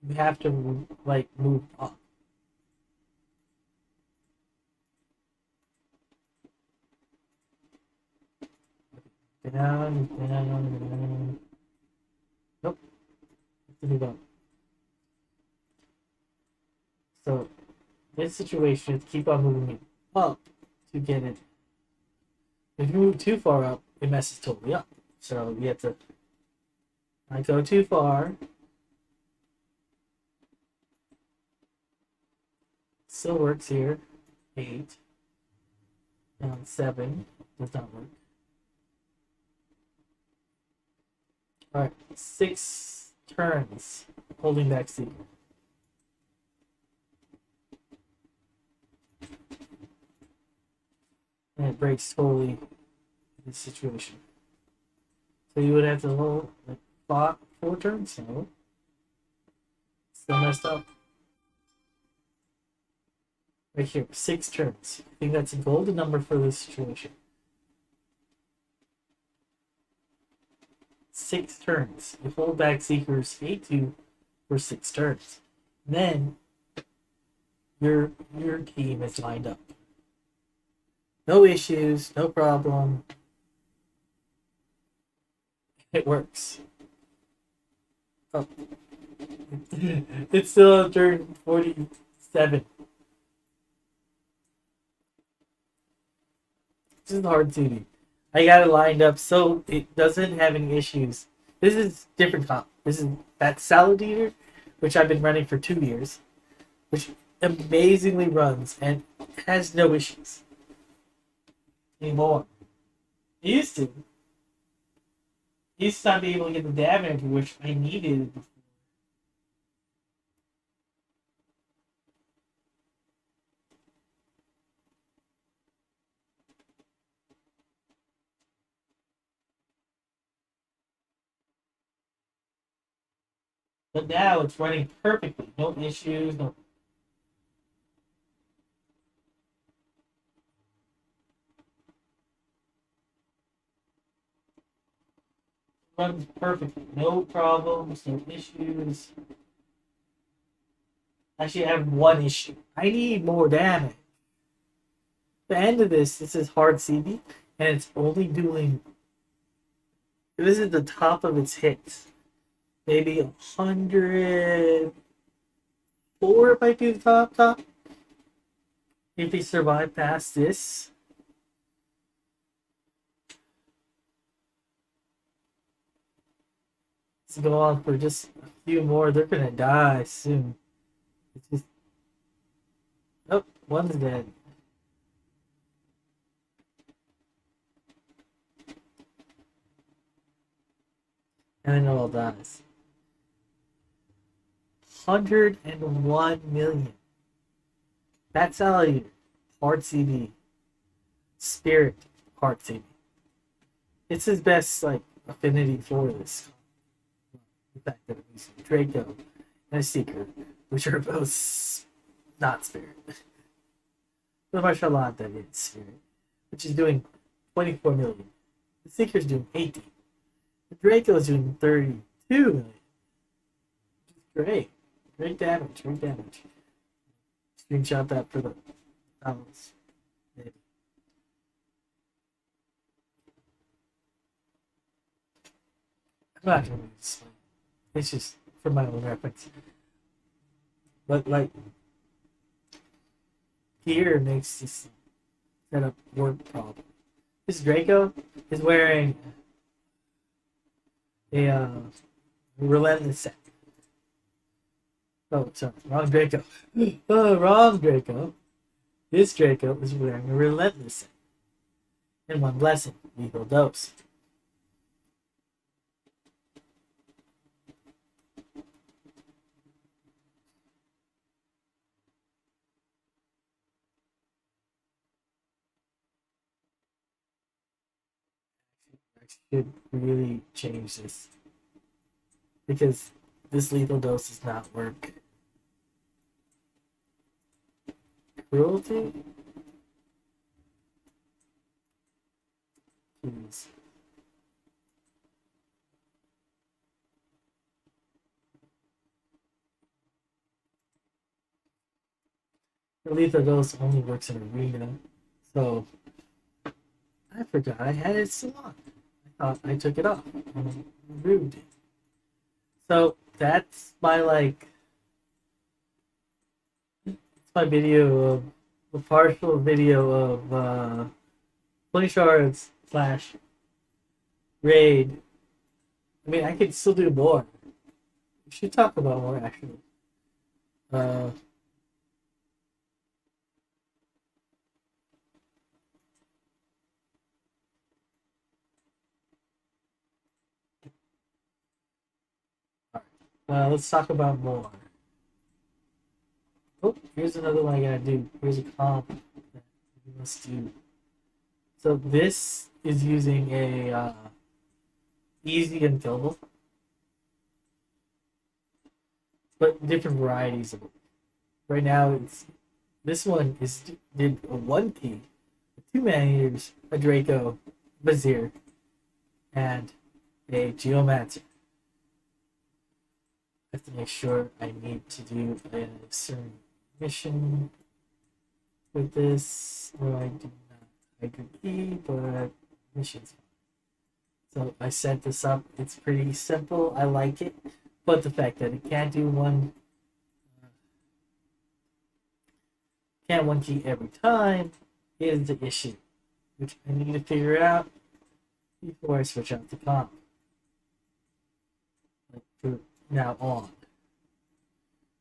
You have to like move up. Down. Nope. Have to move up. So, this situation is keep on moving up to get it. If you move too far up, it messes totally up. So, you have to not go too far. Still works here. 8. Down 7. Does not work. Alright, 6 turns holding back Seeker. And it breaks totally in this situation. So you would have to hold like 4 turns? No. Still messed up. Right here, 6 turns. I think that's a golden number for this situation. 6 turns. You hold back Seeker's 8-2 for 6 turns. Then your team is lined up. No issues, no problem. It works. Oh. It's still turn 47. This is hard TV. I got it lined up so it doesn't have any issues. This is different comp. This is that salad eater, which I've been running for 2 years, which amazingly runs and has no issues anymore. It used to. It used to not be able to get the damage which I needed. But now it's running perfectly. No issues, no runs perfectly. No problems, no issues. Actually, I have one issue. I need more damage. The end of this is hard CB, and it's only doing. This is the top of its hits. Maybe 104 might be the top. If they survive past this, let's go on for just a few more. They're gonna die soon. It's just. Oh, one's dead. And then it all dies. 101 million. That's salary. Hard CB. Spirit. Hard CB. It's his best like affinity for this. The fact that it was Draco and a Seeker, which are both not Spirit. The Marshallant that is Spirit, which is doing 24 million. The Seeker's doing 18. The Draco is doing 32 million. Which is great. Great damage. Great damage. Screenshot that for the comments. Maybe. I'm not gonna explain. It's just for my own reference. But like here makes this setup work problem. This Draco is wearing a relentless set. Oh, sorry, wrong Draco. Oh, wrong Draco. This Draco is wearing a relentless set. And one blessing, lethal dose. I should really change this because this lethal dose does not work. Cruelty? Jeez. The lethal dose only works in arena, so I forgot I had it still on. I thought I took it off and removed it. So that's my like my video of the partial video of 20 shards slash raid. I mean, I could still do more. We should talk about more actually. Uh, let's talk about more. Oh, here's another one I gotta do. Here's a comp that we must do. So this is using a easy and killable, but different varieties of it. Right now, it's this one is did a 1P, 2 man-eaters, a Draco, Vizier, and a Geomancer. I have to make sure I need to do a certain mission with this, or I do not. I could key, but missions. So I set this up. It's pretty simple. I like it, but the fact that it can't do can't one key every time is the issue, which I need to figure out. before I switch out the comp. Like for now on.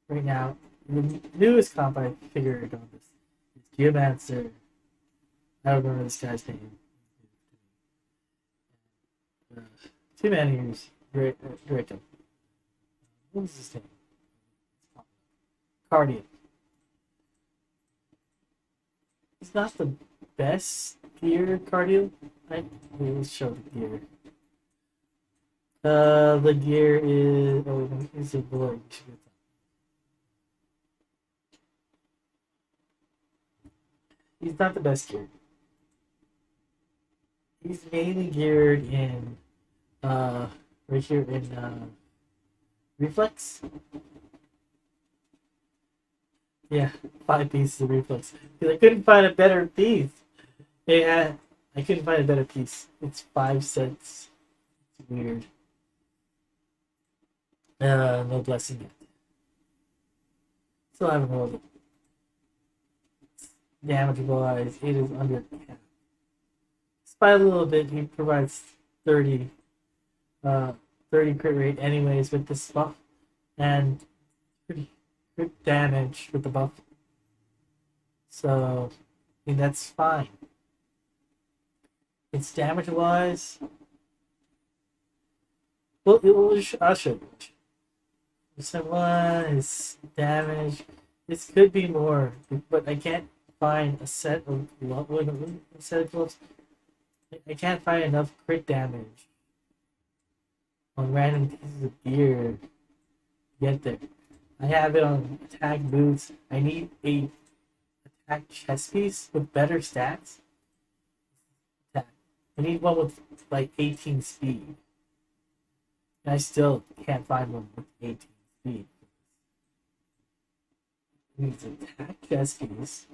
Right now, the newest comp I figured on this is Geomancer. I don't remember this guy's name. Uh, 2 man years, Draco. What was his name? Cardian. He's not the best gear cardio. I will show the gear. The gear is is a boy. He's not the best gear. He's mainly geared in right here in reflex. Yeah, 5 pieces of reflex. Because I couldn't find a better piece. Yeah, I couldn't find a better piece. It's 5 cents. It's weird. No blessing yet. Still haven't rolled it. Damage wise, it is under cap. By a little bit, he provides 30, 30 crit rate anyways with this buff, and pretty crit damage with the buff. So, I mean, that's fine. It's damage wise. Well, I'll show you. Percent one is damage. This could be more, but I can't find a set of gloves. I can't find enough crit damage on random pieces of gear to get there. I have it on attack boots. I need a attack chest piece with better stats. I need one with like 18 speed. And I still can't find one with 18 speed. It needs attack chest piece.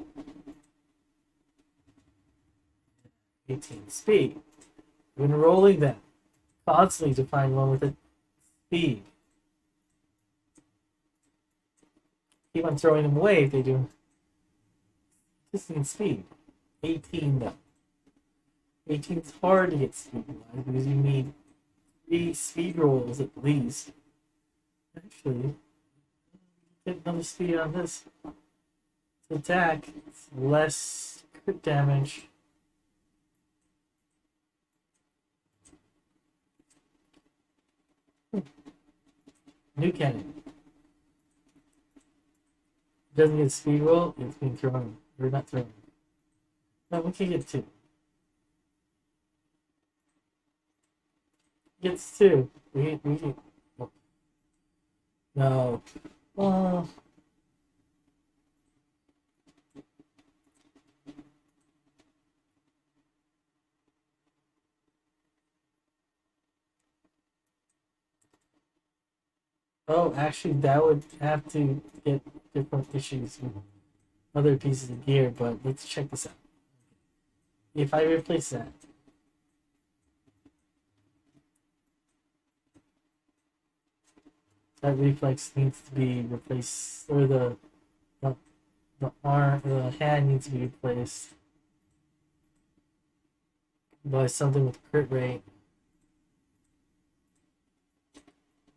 18 speed. I've been rolling them constantly to find one with a speed. Keep on throwing them away if they do. Just need speed. 18 though. 18 is hard to get speed wise because you need 3 speed rolls at least. Actually, get another speed on this. To attack, it's less crit damage. New cannon. Doesn't get speed roll, it's being thrown. Or not thrown. No, we can get 2. Gets 2. We can. No. Oh. Oh, actually, that would have to get different issues with other pieces of gear, but let's check this out. If I replace that reflex needs to be replaced, or the arm, the hand needs to be replaced by something with crit rate.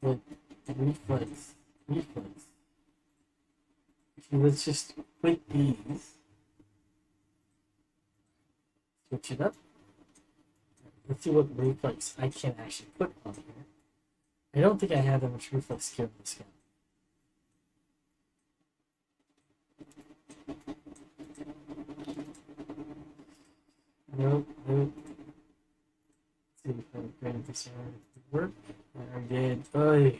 With reflex. Okay, let's just quit these. Switch it up. Let's see what reflex I can actually put on here. I don't think I have that much reflex skill in this game. Nope. Let's see if I granted this work. I did. Oy.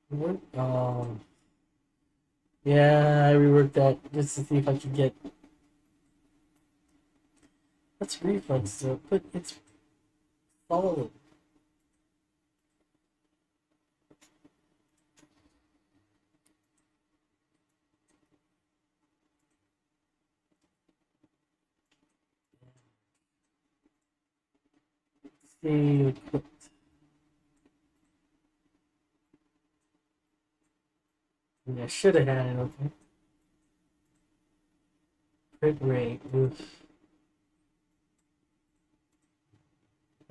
What? Yeah, I reworked that just to see if I could get. That's reflex, but it's solid. See, equipped. I should have had it open. Crit rate. Oof.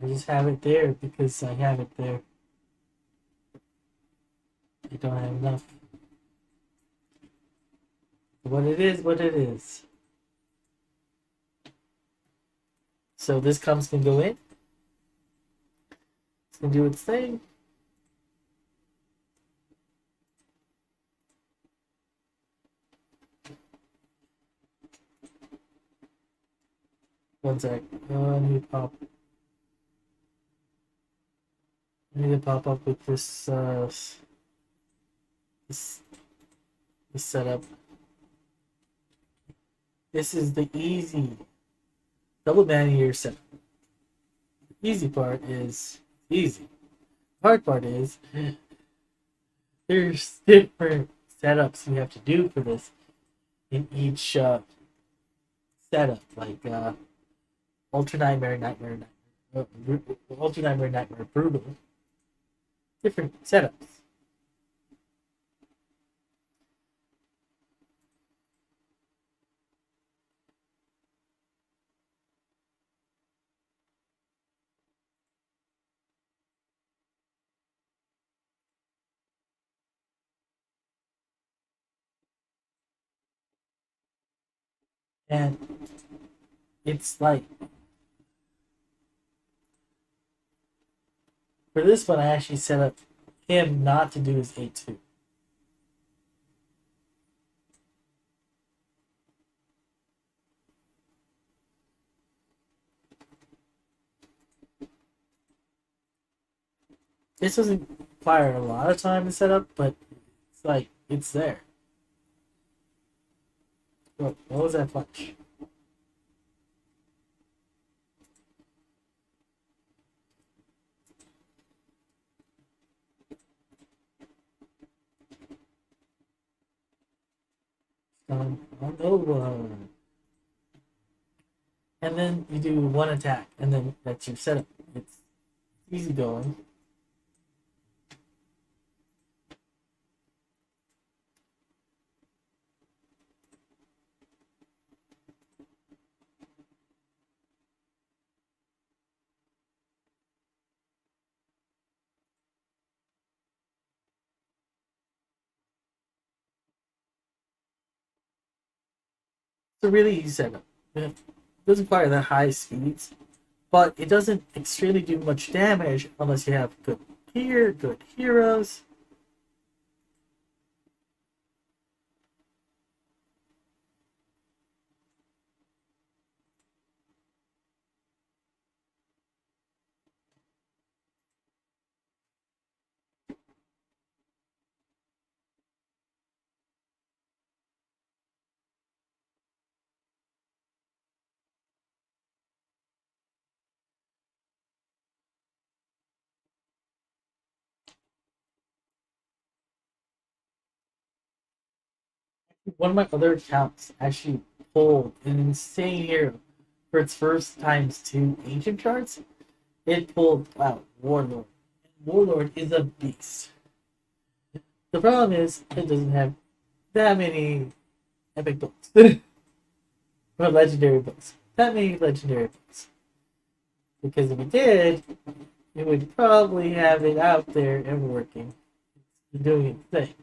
I just have it there because I have it there. I don't have enough. What it is, what it is. So this comes can go in. It's gonna do its thing. One sec. I need to pop. I need to pop up with this this setup. This is the easy double manual setup. The easy part is easy. The hard part is there's different setups you have to do for this in each setup, like Ultra Nightmare, Ultra Nightmare, Nightmare Brutal. Different setups. And it's like for this one, I actually set up him not to do his A2. This doesn't require a lot of time to set up, but it's like it's there. What was that flash? On over. And then you do one attack, and then that's your setup. It's easy going. It's a really easy setup. It doesn't require that high speeds, but it doesn't extremely do much damage unless you have good gear, good heroes. One of my other accounts actually pulled an insane hero for its first times two ancient charts. It pulled out Warlord. Warlord is a beast. The problem is it doesn't have that many epic books. Or legendary books. That many legendary books. Because if it did, it would probably have it out there and working. Doing its thing.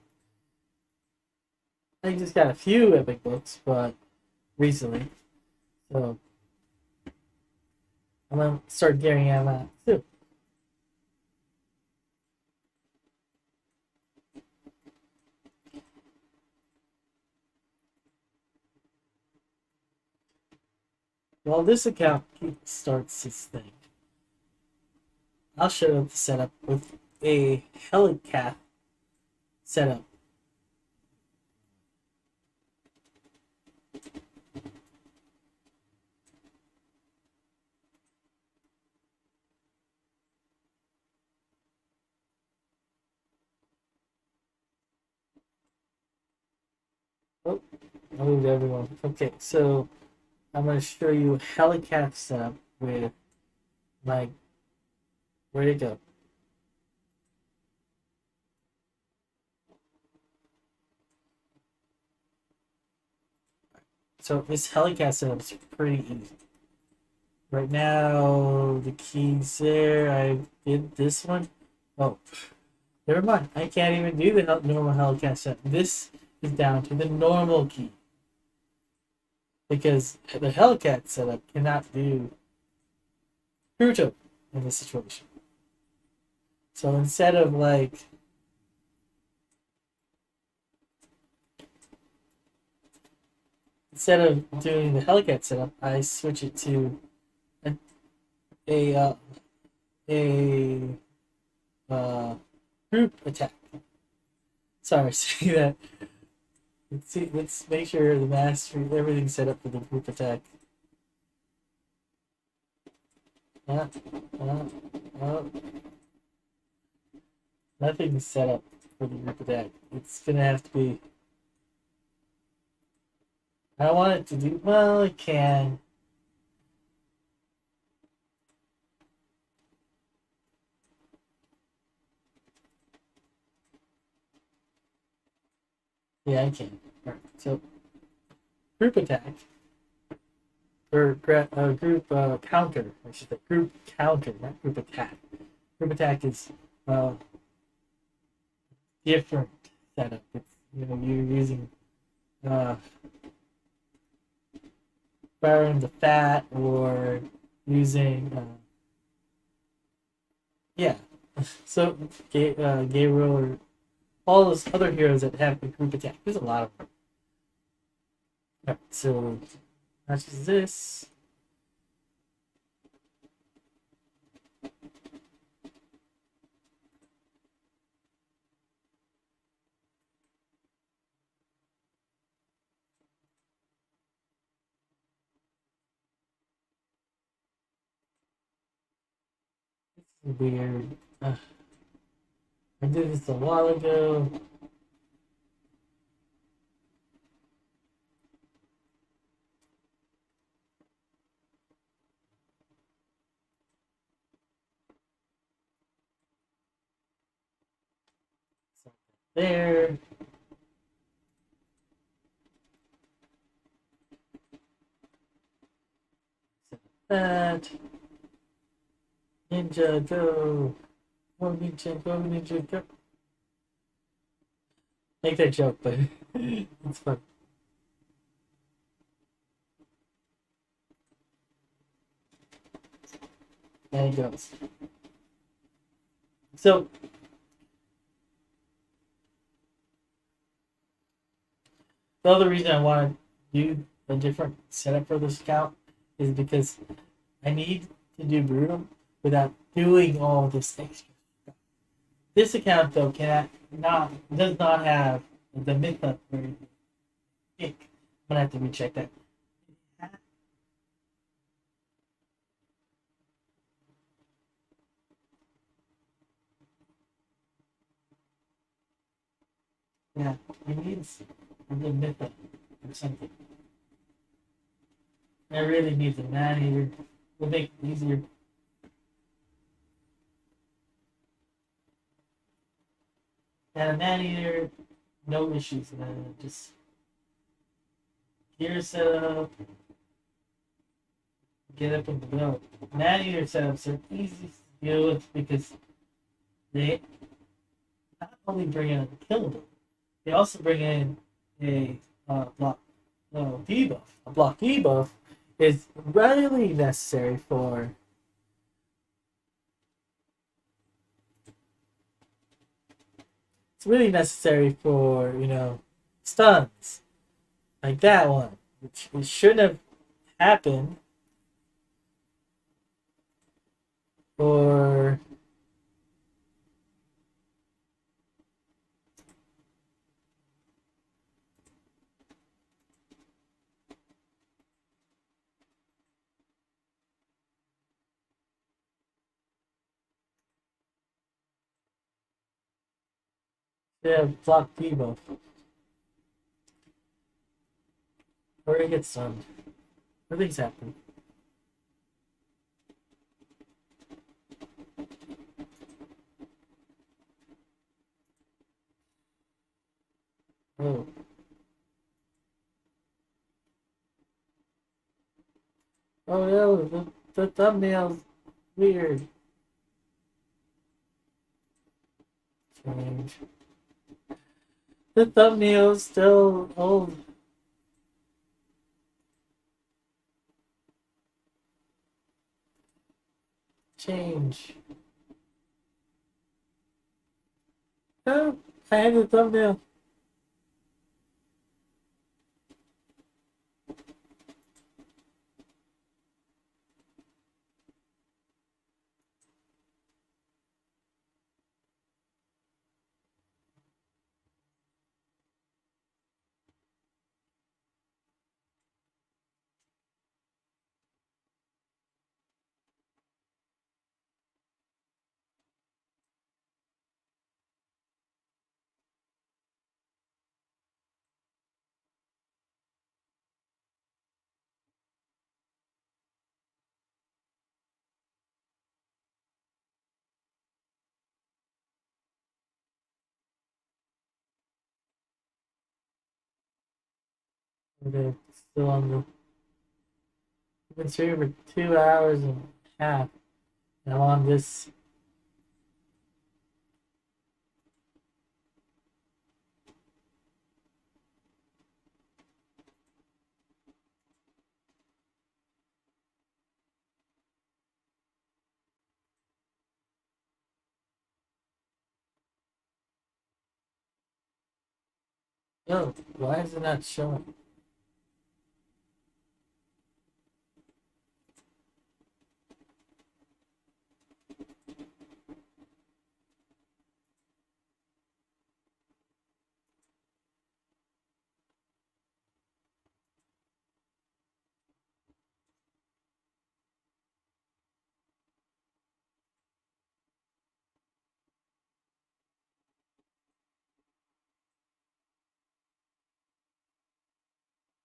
I just got a few epic books, but recently. So I'm gonna start gearing out that too. While this account starts its thing, I'll show the setup with a Helicath setup. Oh, I moved everyone. Okay, so I'm going to show you Helicath setup with my. Where'd it go? So this Helicat setup is pretty easy. Right now, the keys there, I did this one. Oh, never mind. I can't even do the normal Helicat setup. This is down to the normal key. Because the Helicat setup cannot do Cruto in this situation. So instead of like doing the Helicat setup, I switch it to a a uh, a group attack. Sorry, see that. Let's make sure the mastery everything's set up for the group attack. Uh, uh, uh, Nothing's set up for the group attack. It's gonna have to be. I don't want it to do well. It can. Yeah, I can. All right. So group attack or group counter. I should say group counter, not group attack. Group attack is uh, different setup. It's you're using uh, firing the fat or using yeah. So Gabriel or all those other heroes that have a group attack. There's a lot of them. All right, so that's just this. This is weird. I did this a while ago. There. That. Ninja, go. Go, Ninja, go, Ninja, go. Make that joke, but it's fun. There he goes. So, the other reason I want to do a different setup for this account is because I need to do Brutal without doing all this extra. This account though does not have the myth up where you think. I'm gonna have to recheck that. Yeah, it needs a good myth up or something. I really need a man eater. Will make it easier. And a man eater, no issues, man. Just gear setup, get up and go. Man eater setups are easy to deal with because they not only bring in a kill, they also bring in a block debuff. A block debuff is really necessary for stuns like that one, which it shouldn't have happened. Or yeah, block debuff, or it gets stunned. Everything's happened. Oh. Oh no, the thumbnail's weird. Change. The thumbnail's still old. Change. Oh, I had the thumbnail. Okay, still on the. I've been streaming for 2 hours and a half. And I'm on this. Oh, why is it not showing?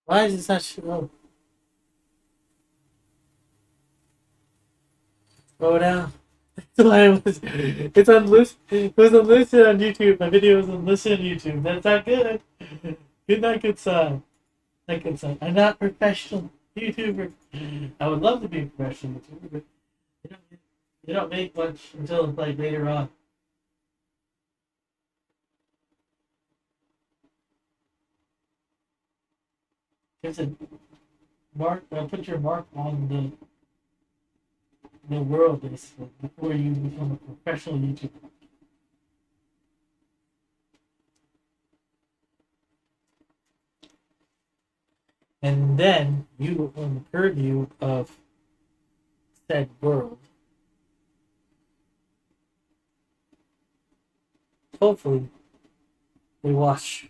Why is this not showing? Oh no. Why it was, it's unlisted. It was unlisted on YouTube. My video was unlisted on YouTube. That's not good. Good, not good sign. Not good sign. I'm not a professional YouTuber. I would love to be a professional YouTuber, but you don't, you don't make much until like later on. There's a mark. Put your mark on the world basically before you become a professional YouTuber, and then you on the purview of said world. Hopefully, they watch.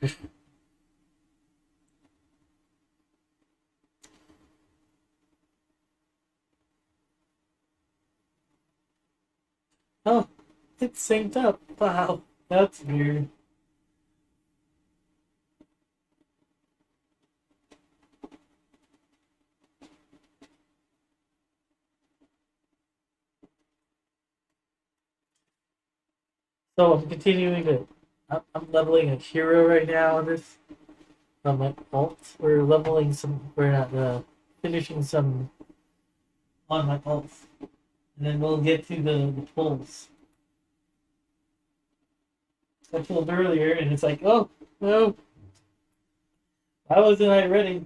Oh, it's synced up. Wow, that's weird. So I'm continuing to. I'm leveling a hero right now on this. On my alt, we're leveling some. We're not finishing some on my alts, and then we'll get to the pulls. I pulled earlier, and it's like, oh no, why wasn't I ready?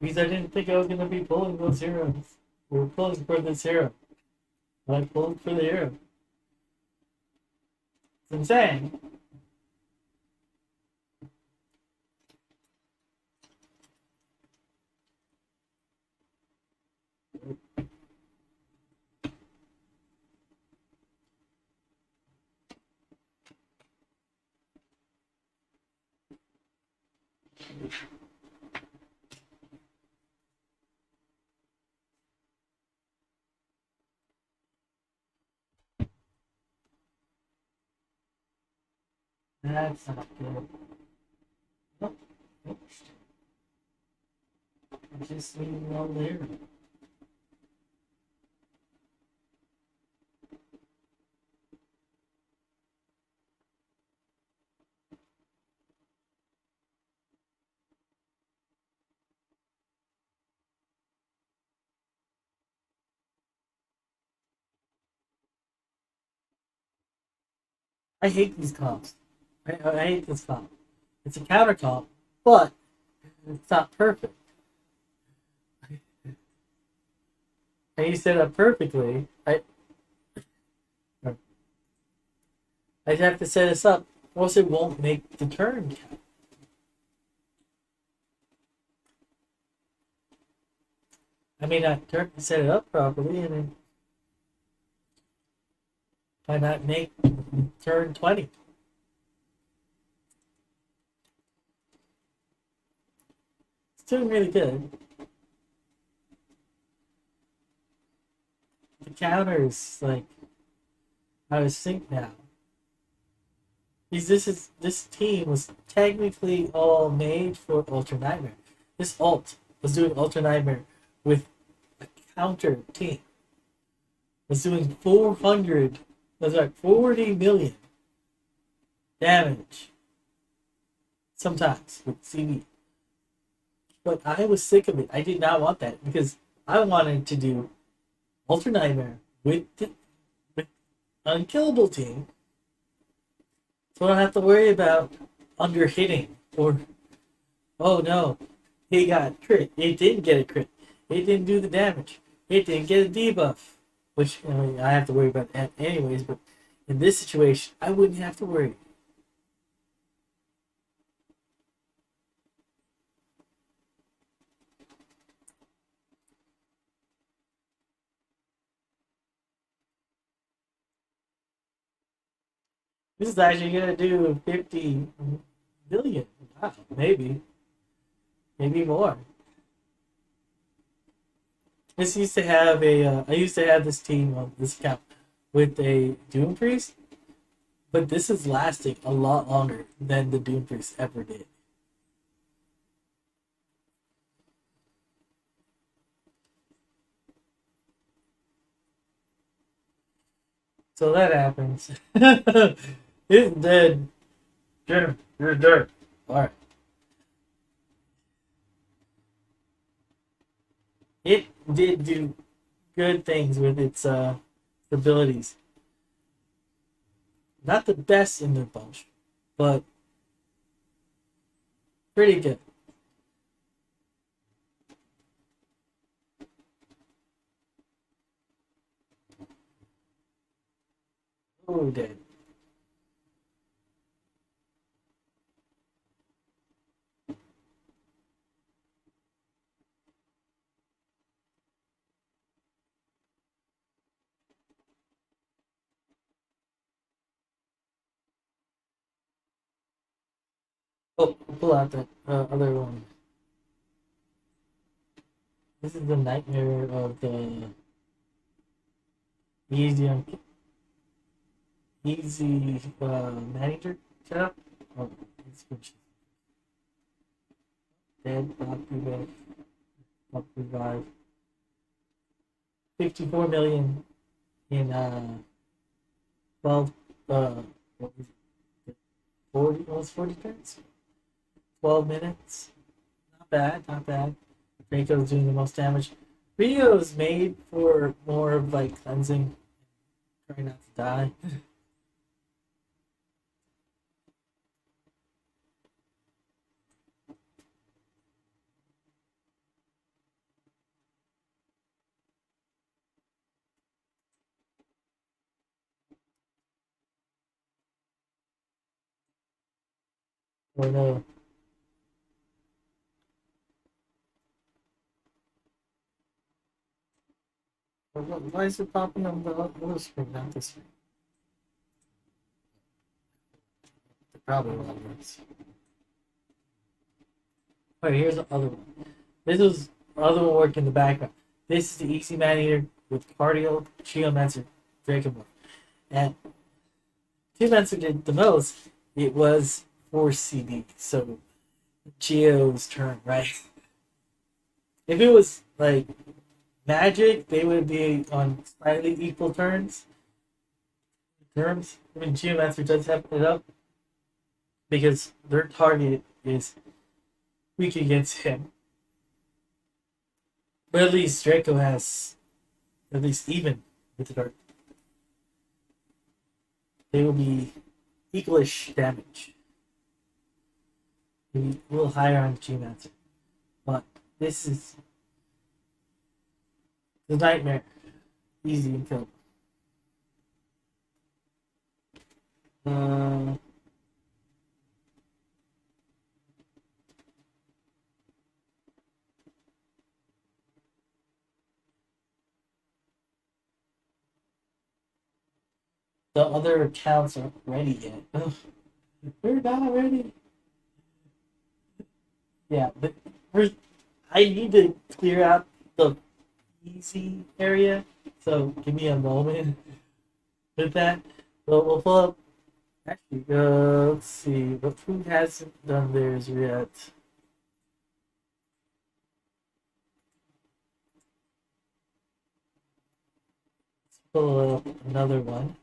Because I didn't think I was gonna be pulling those heroes. We were pulling for this hero. And I pulled for the hero. It's insane. That's not good. Nope. Nope. I'm just leaving all there. I hate these comps. I hate this comp. It's a counter comp, but it's not perfect. And you set up perfectly. I have to set this up, or else it won't make the turn count. I may not set it up properly, and then I not make turn 20. It's doing really good. The counters like out of sync now. This team was technically all made for Ultra Nightmare. This alt was doing Ultra Nightmare with a counter team. Was doing 400. Was like 40 million damage. Sometimes with CV. But I was sick of it. I did not want that because I wanted to do Ultra Nightmare with Unkillable team. So I don't have to worry about under hitting or oh no, he got crit. It didn't get a crit. It didn't do the damage. It didn't get a debuff. Which I mean I have to worry about that anyways, but in this situation I wouldn't have to worry. This is actually gonna do 50 billion. Wow, maybe. Maybe more. This used to have a. I used to have this team on this account with a Doom Priest, but this is lasting a lot longer than the Doom Priest ever did. So that happens. It's dead. Jim, you're dead. Alright. It did do good things with its abilities. Not the best in the bunch, but pretty good. Oh, dead. Oh, pull out that other one. This is the nightmare of the easy easy manager setup. Oh, it's dead. Pop revive. 54 million in 12 what was it? 40 almost 40 turns. 12 minutes. Not bad, not bad. Draco's doing the most damage. Rio is made for more of like cleansing. Trying not to die. Oh no. Why is it popping on the other screen, not this screen? It probably was. Alright, here's the other one. This is the other one working in the background. This is the easy man eater with cardio, geomancer, Dracomorph. And geomancer did the most. It was for CD. So Geo's turn, right? If it was like Magic, they would be on slightly equal terms. I mean, Geomancer does have it up because their target is weak against him. But at least Draco has at least even with the dark. They will be equalish damage. Maybe a little higher on G-Master. But this is the nightmare. Easy and kill. Uh, the other accounts aren't ready yet. Ugh, we're not ready. Yeah, but I need to clear out the easy area. So give me a moment with that. But we'll pull up. Actually, let's see. But who hasn't done theirs yet? Let's pull up another one.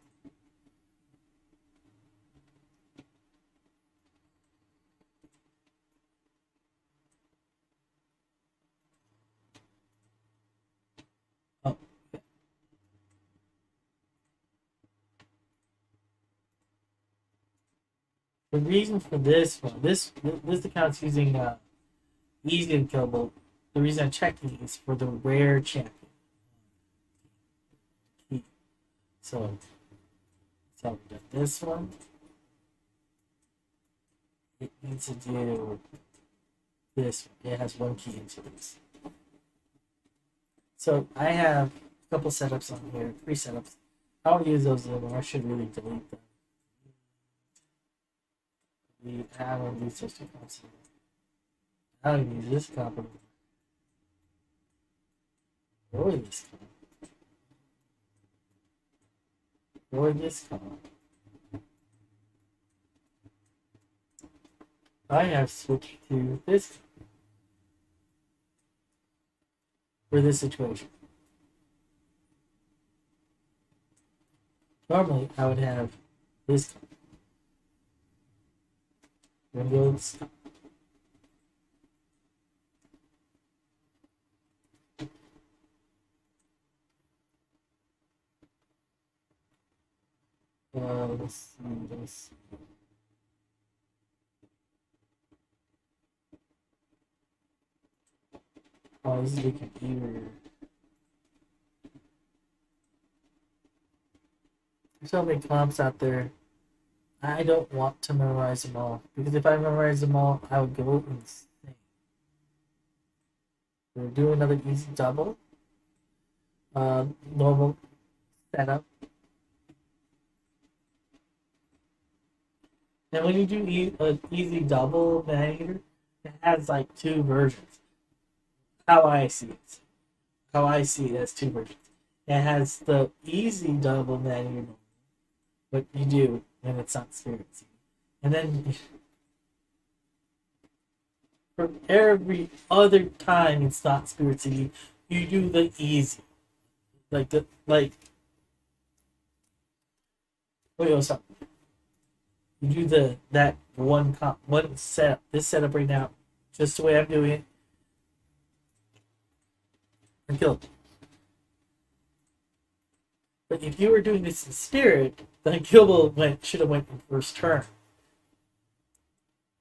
Oh, the reason for this one, this account's using easy and killable. The reason I'm checking is for the rare champion. So, so we got this one. It needs to do this. It has one key into this. So I have a couple setups on here, 3 setups. I don't use those anymore. I should really delete them. We have one of these just accounts. I don't even use this comp or this comp or this comp. I have switched to this for this situation. Normally, I would have this comp. Windows. Let's see this. Oh, this is the computer. There's so many comps out there. I don't want to memorize them all because if I memorize them all, I would go insane. We'll do another easy double. Normal setup. And when you do an easy double man-eater, it has like 2 versions. How I see it. How I see it as 2 versions. It has the easy double man-eater, what you do when it's not spirit seed. And then for every other time it's not spirit seed, you do the easy. Like wait, oh, sorry. You do that one setup. This setup right now, just the way I'm doing it, and kill it. But if you were doing this in spirit, then Gilbo should have went in first turn.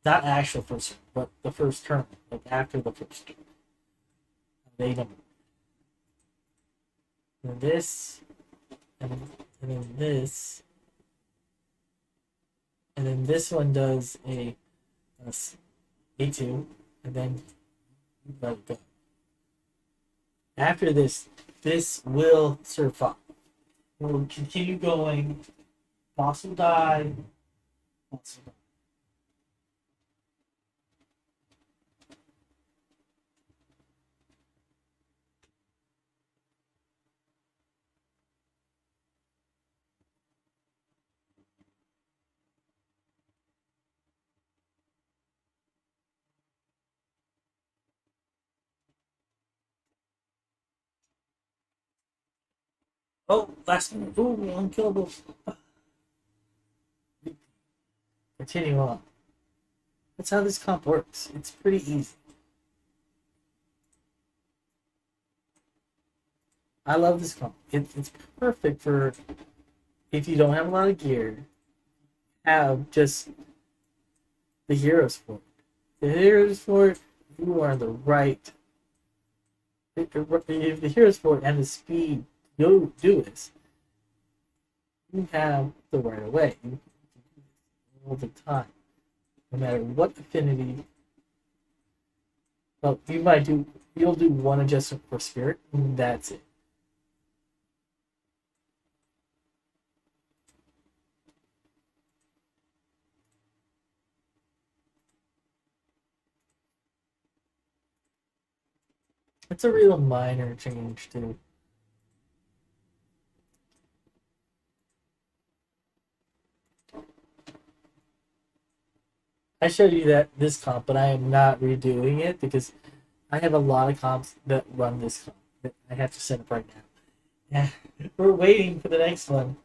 Not actual first turn, but the first turn, like after the first turn. They number. And this, and then this, and then this one does a 2, and then let it go. After this, this will survive. It will continue going. Boss will die. Boss will die. Oh, last one. Ooh, unkillable. Continue on. That's how this comp works. It's pretty easy. I love this comp. It's perfect for if you don't have a lot of gear, have just the heroes for it. The heroes for it, you are the right. If the heroes for it and the speed you do this, you have the right away. You can do this all the time, no matter what affinity. Well, you'll do one adjustment for spirit, and that's it. It's a real minor change too. I showed you that this comp, but I am not redoing it because I have a lot of comps that run this comp that I have to set up right now. Yeah, we're waiting for the next one.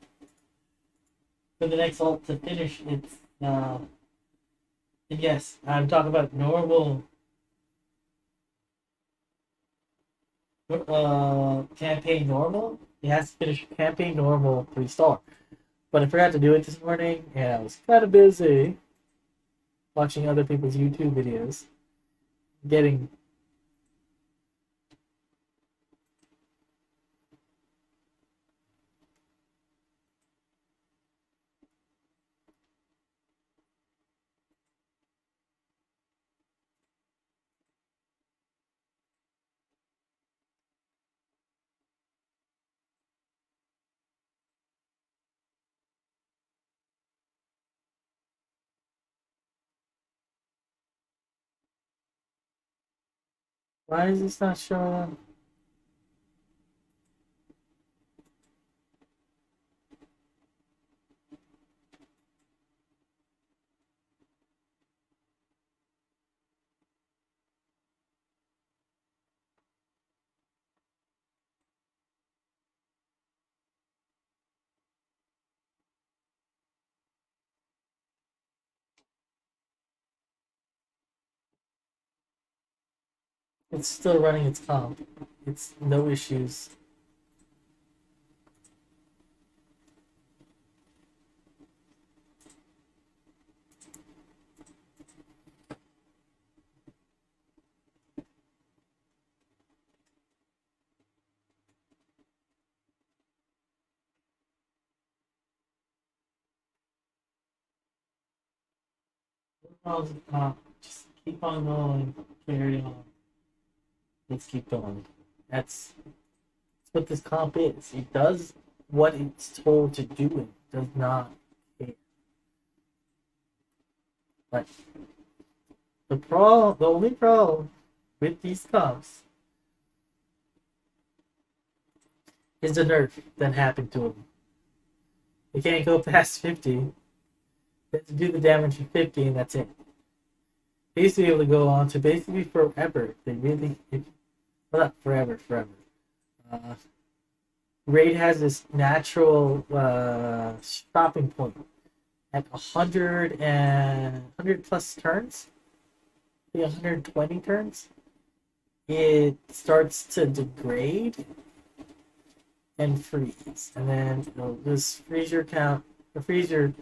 For the next alt to finish its and yes, I'm talking about normal campaign normal. It has to finish campaign normal 3-star. But I forgot to do it this morning, and I was kind of busy watching other people's YouTube videos, getting. Why is this not showing up? It's still running its comp. It's no issues. Just keep on going. Carry on. Let's keep going. That's what this comp is. It does what it's told to do. It does not care. But the only problem with these comps is the nerf that happened to them. They can't go past 50. They have to do the damage in 50, and that's it. They used to be able to go on to basically forever. They really, well, not forever, forever. Uh, Raid has this natural stopping point at 100 plus turns, 120 turns. It starts to degrade and freeze, and then it'll just freeze your count, or freeze your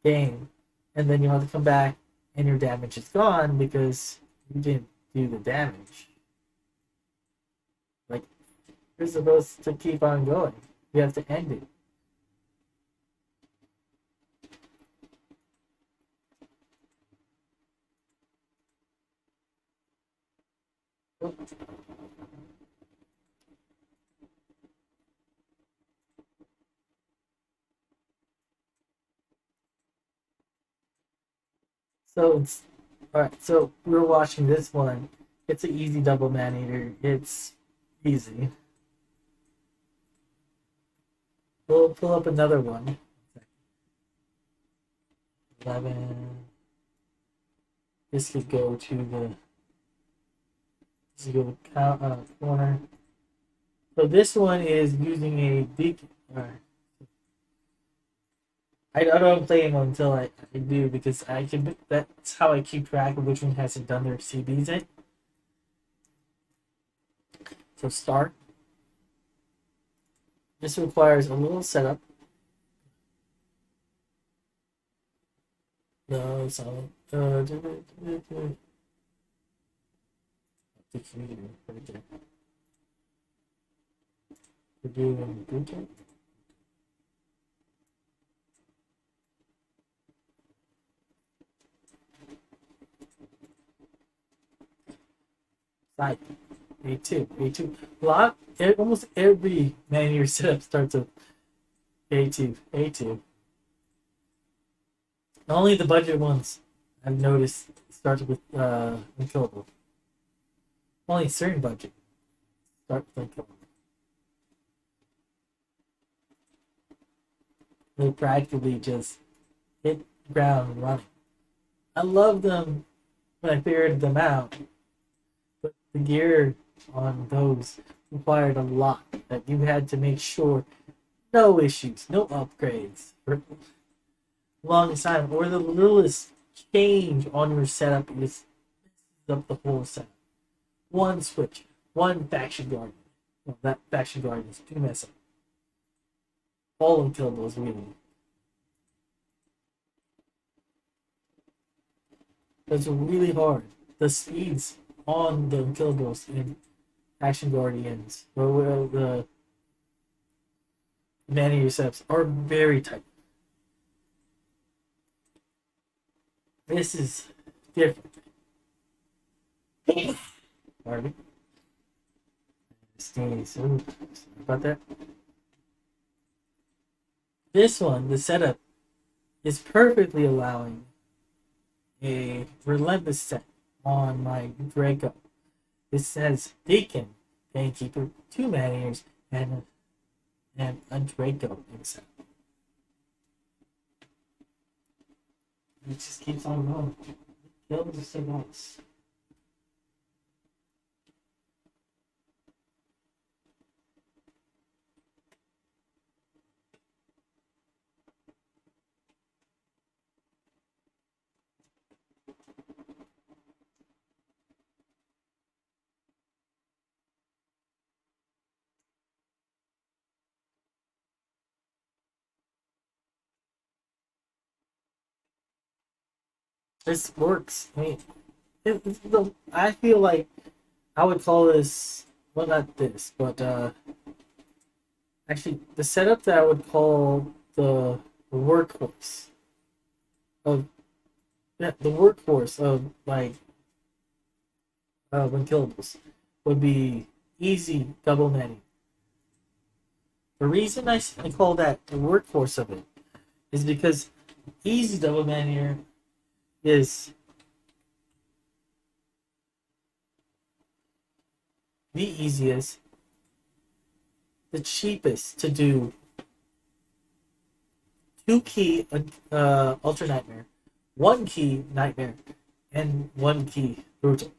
game, and then you have to come back, and your damage is gone because you didn't do the damage. Like you're supposed to keep on going. You have to end it. So it's all right. So we're watching this one. It's an easy double man eater. It's easy. We'll pull up another one. 11. This could go to the. This could go to corner. So this one is using a big. I don't play them until I do because I can. That's how I keep track of which one hasn't done their CBs yet. So start. This requires a little setup. No, it's not. The computer right there. We're doing boot. Side. A2. A2. Almost every manual setup starts with A2. A2. Only the budget ones I've noticed starts with unkillable. Only certain budget start with unkillable. They practically just hit ground running. I love them when I figured them out, but the gear on those required a lot that you had to make sure no issues, no upgrades for long time, or the littlest change on your setup is up the whole setup. One switch, one faction guardian. Well, that faction guardian is too messy. All unkillables really. It's really hard. The speeds on the unkillables in faction guardians or the mana recepts are very tight. This is different. Pardon me. Sneeze. Ooh, sorry about that. This one, the setup, is perfectly allowing a relentless set on my Draco. This says Deacon, Gamekeeper, 2 Maneaters, and a Draco inside. It just keeps on going. Kills are so nice. This works. I mean, I feel like I would call this, well, not this, but actually the setup that I would call the workhorse of, yeah, the workhorse of like unkillables would be easy double netting. The reason I call that the workhorse of it is because easy double netting is the easiest, the cheapest to do 2 key Ultra Nightmare, 1 key Nightmare, and 1 key Brutal.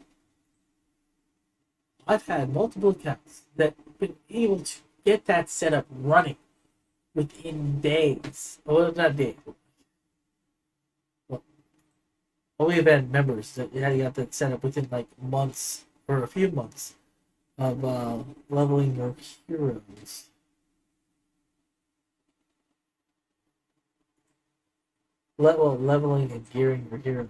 I've had multiple accounts that have been able to get that setup running within days. Well, not days. Well, we've had members that had got that set up within like months or a few months of leveling your heroes. Leveling and gearing your heroes.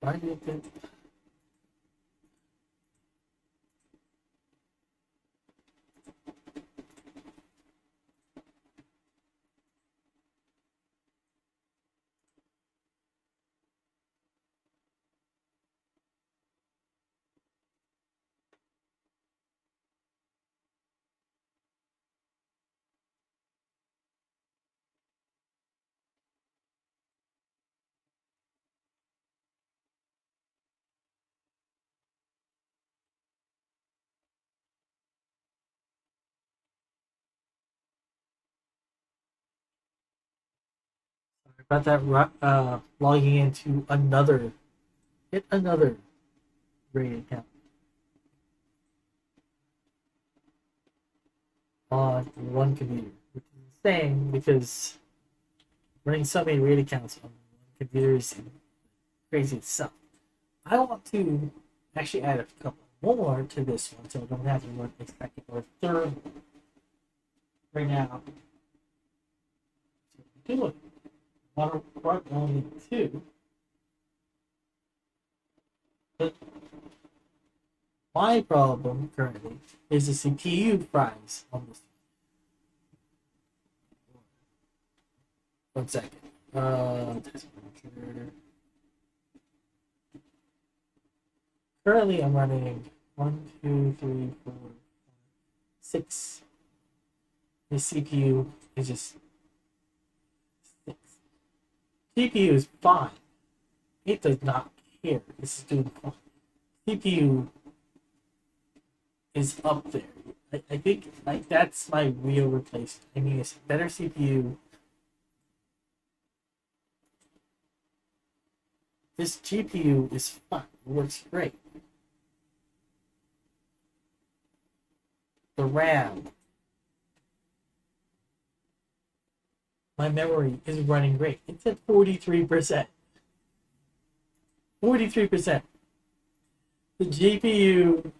Why do you think? About that logging into another, hit another raid account on one computer, which is insane because running so many raid accounts on one computer is crazy itself. I want to actually add a couple more to this one so I don't have to run a second or third one right now. doing. I want to run only two. But my problem currently is the CPU price on this. 1 second. Test manager. Currently, I'm running 1, 2, 3, 4, 5, 6. The CPU is just 6. GPU is fine. It does not care. This is doing fine. CPU is up there. I think like that's my real replacement. I mean, it's a better CPU. This GPU is fine. It works great. The RAM, my memory is running great. It's at 43%. 43%. The GPU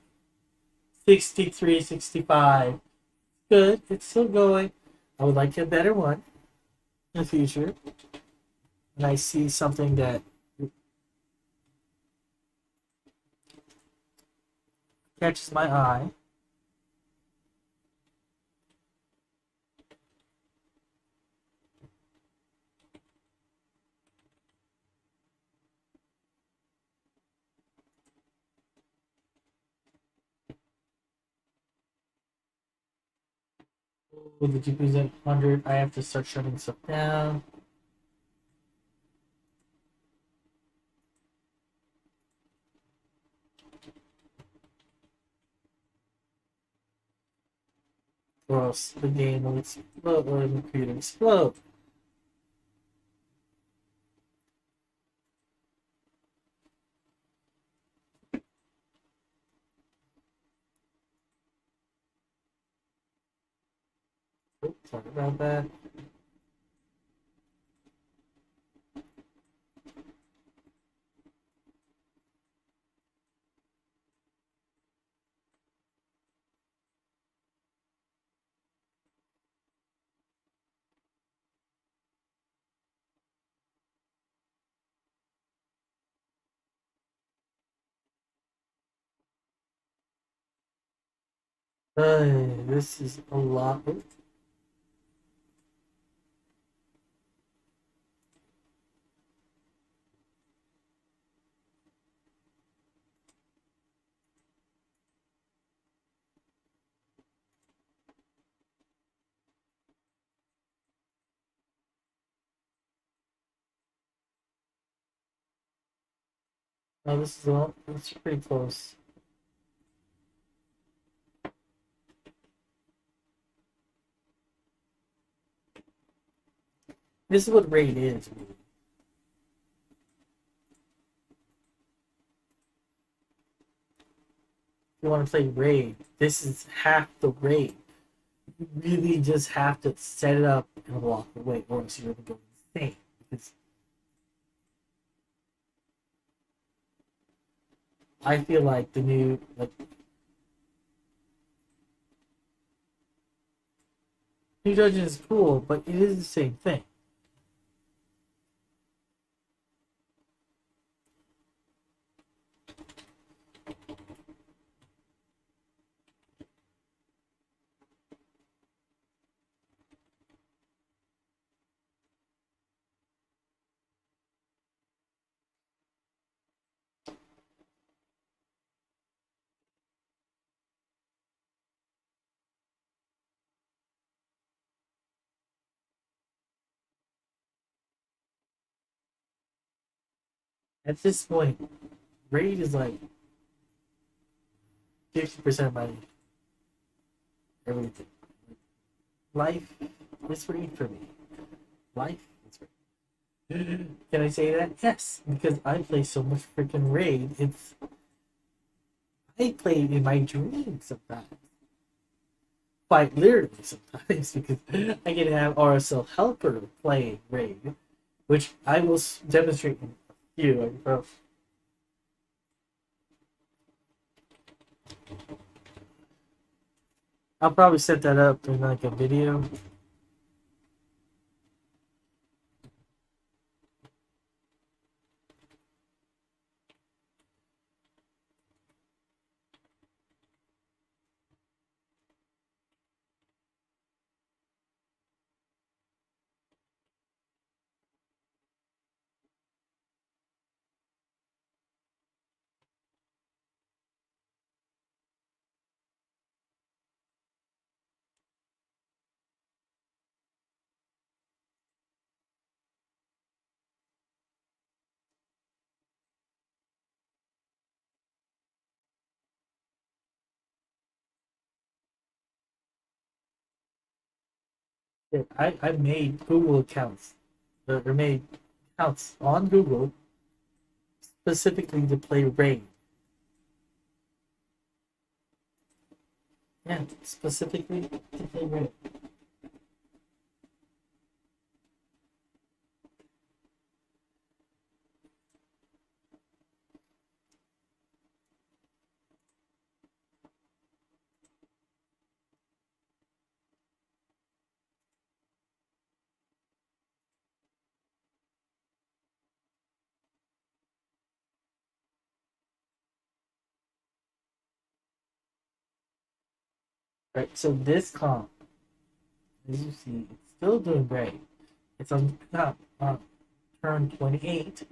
63, 65. Good. It's still going. I would like a better one in the future. And I see something that catches my eye. With the GPU's at 100, I have to start shutting stuff down. Or else the game will explode, or the computer will explode. Oops, sorry about that. This is a lot. Oh, this is all. It's pretty close. This is what raid is. Really. If you want to play raid, this is half the raid. You really just have to set it up and walk away, or else you're going to go insane. Because I feel like the new dungeon is cool, but it is the same thing. At this point, raid is like 50% of my everything. Life is raid for me. Life is raid. Can I say that? Yes, because I play so much freaking raid. I play in my dreams sometimes. Quite literally sometimes because I can have RSL helper playing raid, which I will demonstrate in a few. I'll probably set that up in like a video. I made Google accounts, or made accounts on Google specifically to play Raid. Yeah, specifically to play Raid. Right, so this comp, as you see, it's still doing great. It's on turn 28,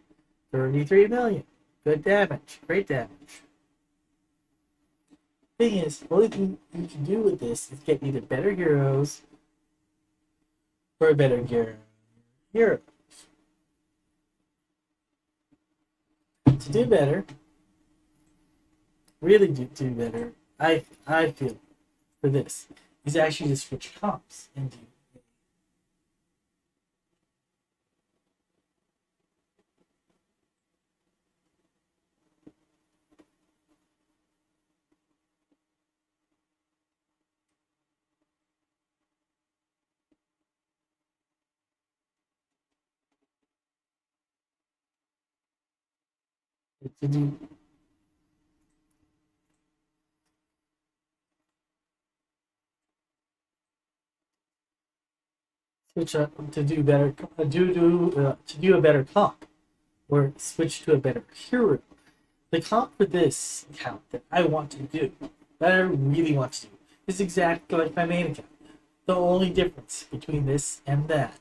33 million. Good damage, great damage. Thing is, only thing you can do with this is get either better heroes or better hero. To do better, really do better, I feel for this is actually to switch comps and do to do switch up to do better to do a better comp or switch to a better hero. The comp for this account that I want to do, that I really want to do, is exactly like my main account. The only difference between this and that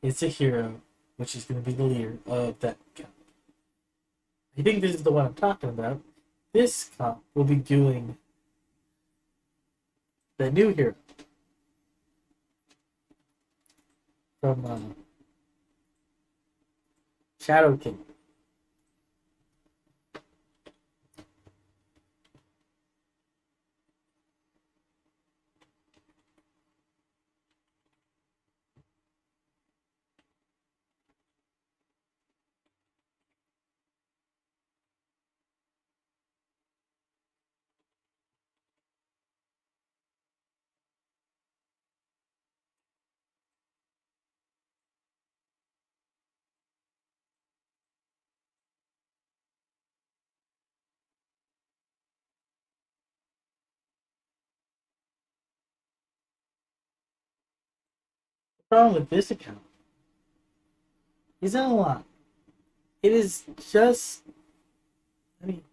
is a hero, which is going to be the leader of that account. I think this is the one I'm talking about. This comp will be doing the new hero from Shadow King. The problem with this account isn't a lot. It is just, I mean,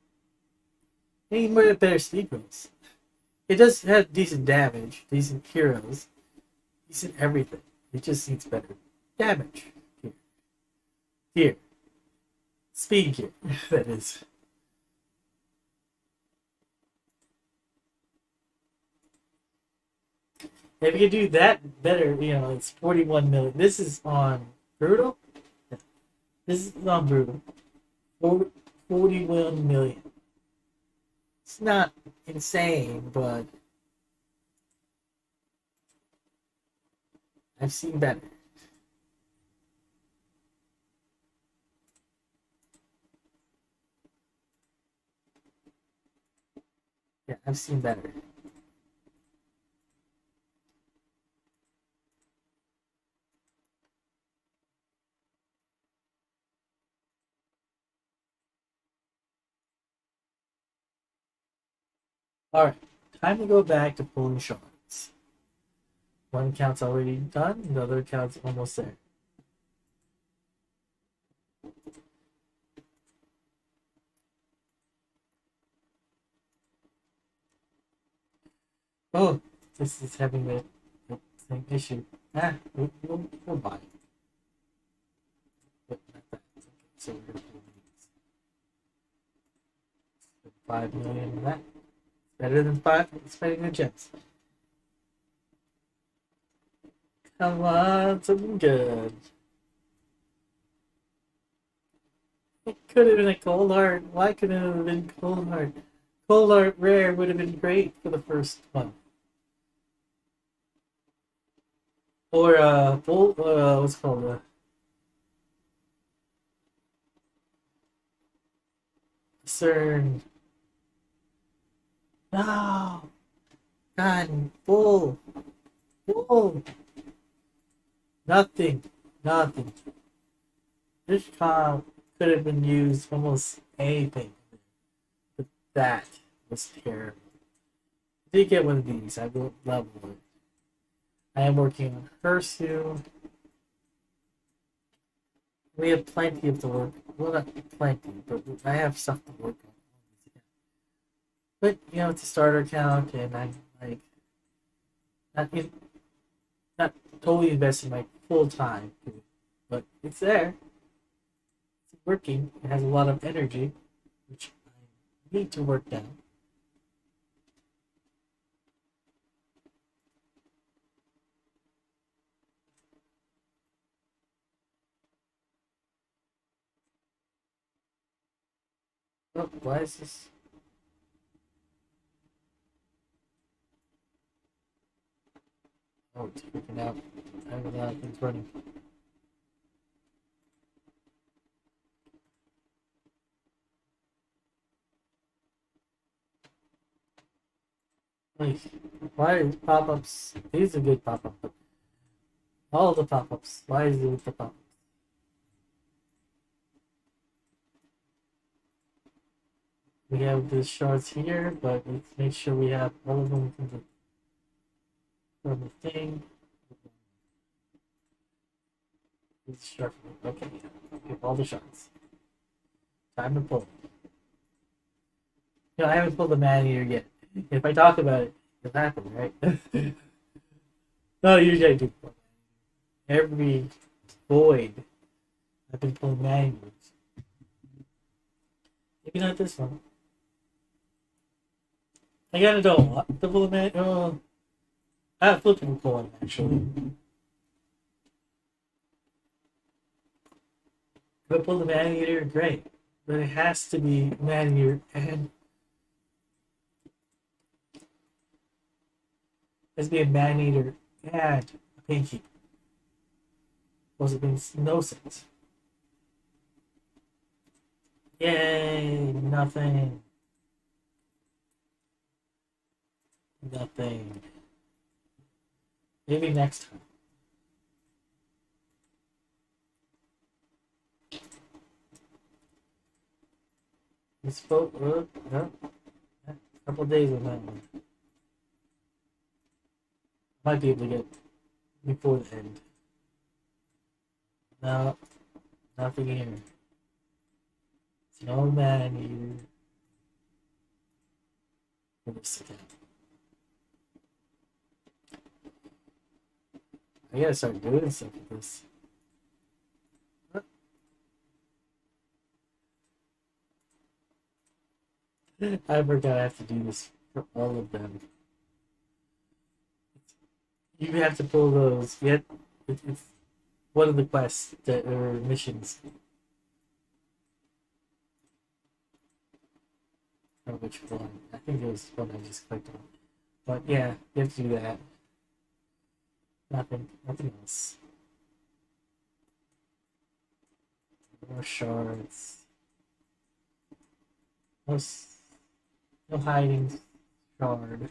any more better speed rules. It does have decent damage, decent heroes, decent everything. It just needs better damage. Here. Here. Speed gear, that is. If you could do that better, it's 41 million. This is on Brutal? This is on Brutal. 41 million. It's not insane, but I've seen better. Yeah, I've seen better. Alright, time to go back to pulling shards. One account's already done, the other account's almost there. Oh, this is having the same issue. We'll buy it. But not that. Okay, so we're gonna pull these. 5 million in that. Better than spending the gems. Come on, something good. It could have been a cold heart. Why couldn't it have been cold heart? Cold heart rare would have been great for the first one. Or full what's it called CERN. No, God, full, nothing, nothing. This car could have been used almost anything, but that was terrible. I did get one of these. I will level it. I am working on her soon. We have plenty of the work. Well, not plenty, but I have stuff to work on. But you know, it's a starter account, and I'm like not in, not totally investing my full time, but it's there. It's working. It has a lot of energy, which I need to work down. Oh, why is this? Oh, it's freaking out. I have a lot of things running. Like, why are pop-ups? These are good pop-up, but all the pop-ups. Why is it with the pop-ups? We have the shards here, but let's make sure we have all of them from the thing. This shard. Okay, we have all the shards. Time to pull. You know, I haven't pulled the man eater yet. If I talk about it, it'll happen, right? No, usually I do. Every void, I've been pulling man eaters. Maybe not this one. I gotta know what the full man. Oh, I have flipping coin actually. If I pull the man eater, great. But it has to be man eater and it has to be a man eater and a pinky. Or it makes no sense. Yay, nothing. Nothing. Maybe next time. It's spoke no, a couple days on that one. Might be able to get before the end. No, nothing here. It's no man eater for this account. I gotta start doing stuff with this. I forgot I have to do this for all of them. You have to pull those. Yet it's one of the quests that are missions. Or which one? I think it was one I just clicked on. But yeah, you have to do that. Nothing else. More shards. No, no hiding shard.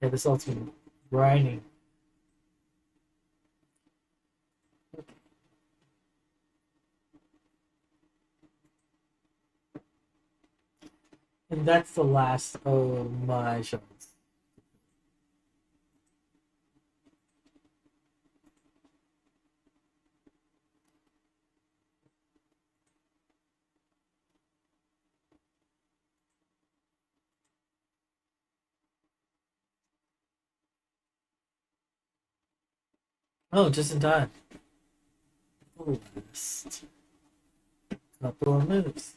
Yeah, this ultimate grinding. And that's the last of my shards. Oh, just in time. Last couple of minutes.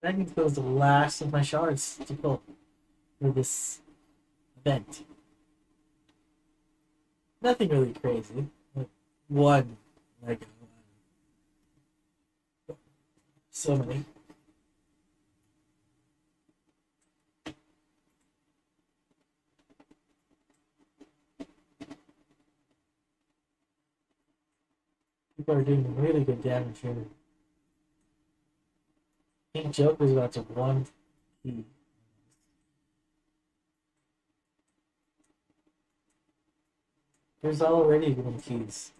I need to close the last of my shards to pull for this event. Nothing really crazy. Like one Lego. So many. People are doing really good damage here. King Joker's about to one key. There's already one keys.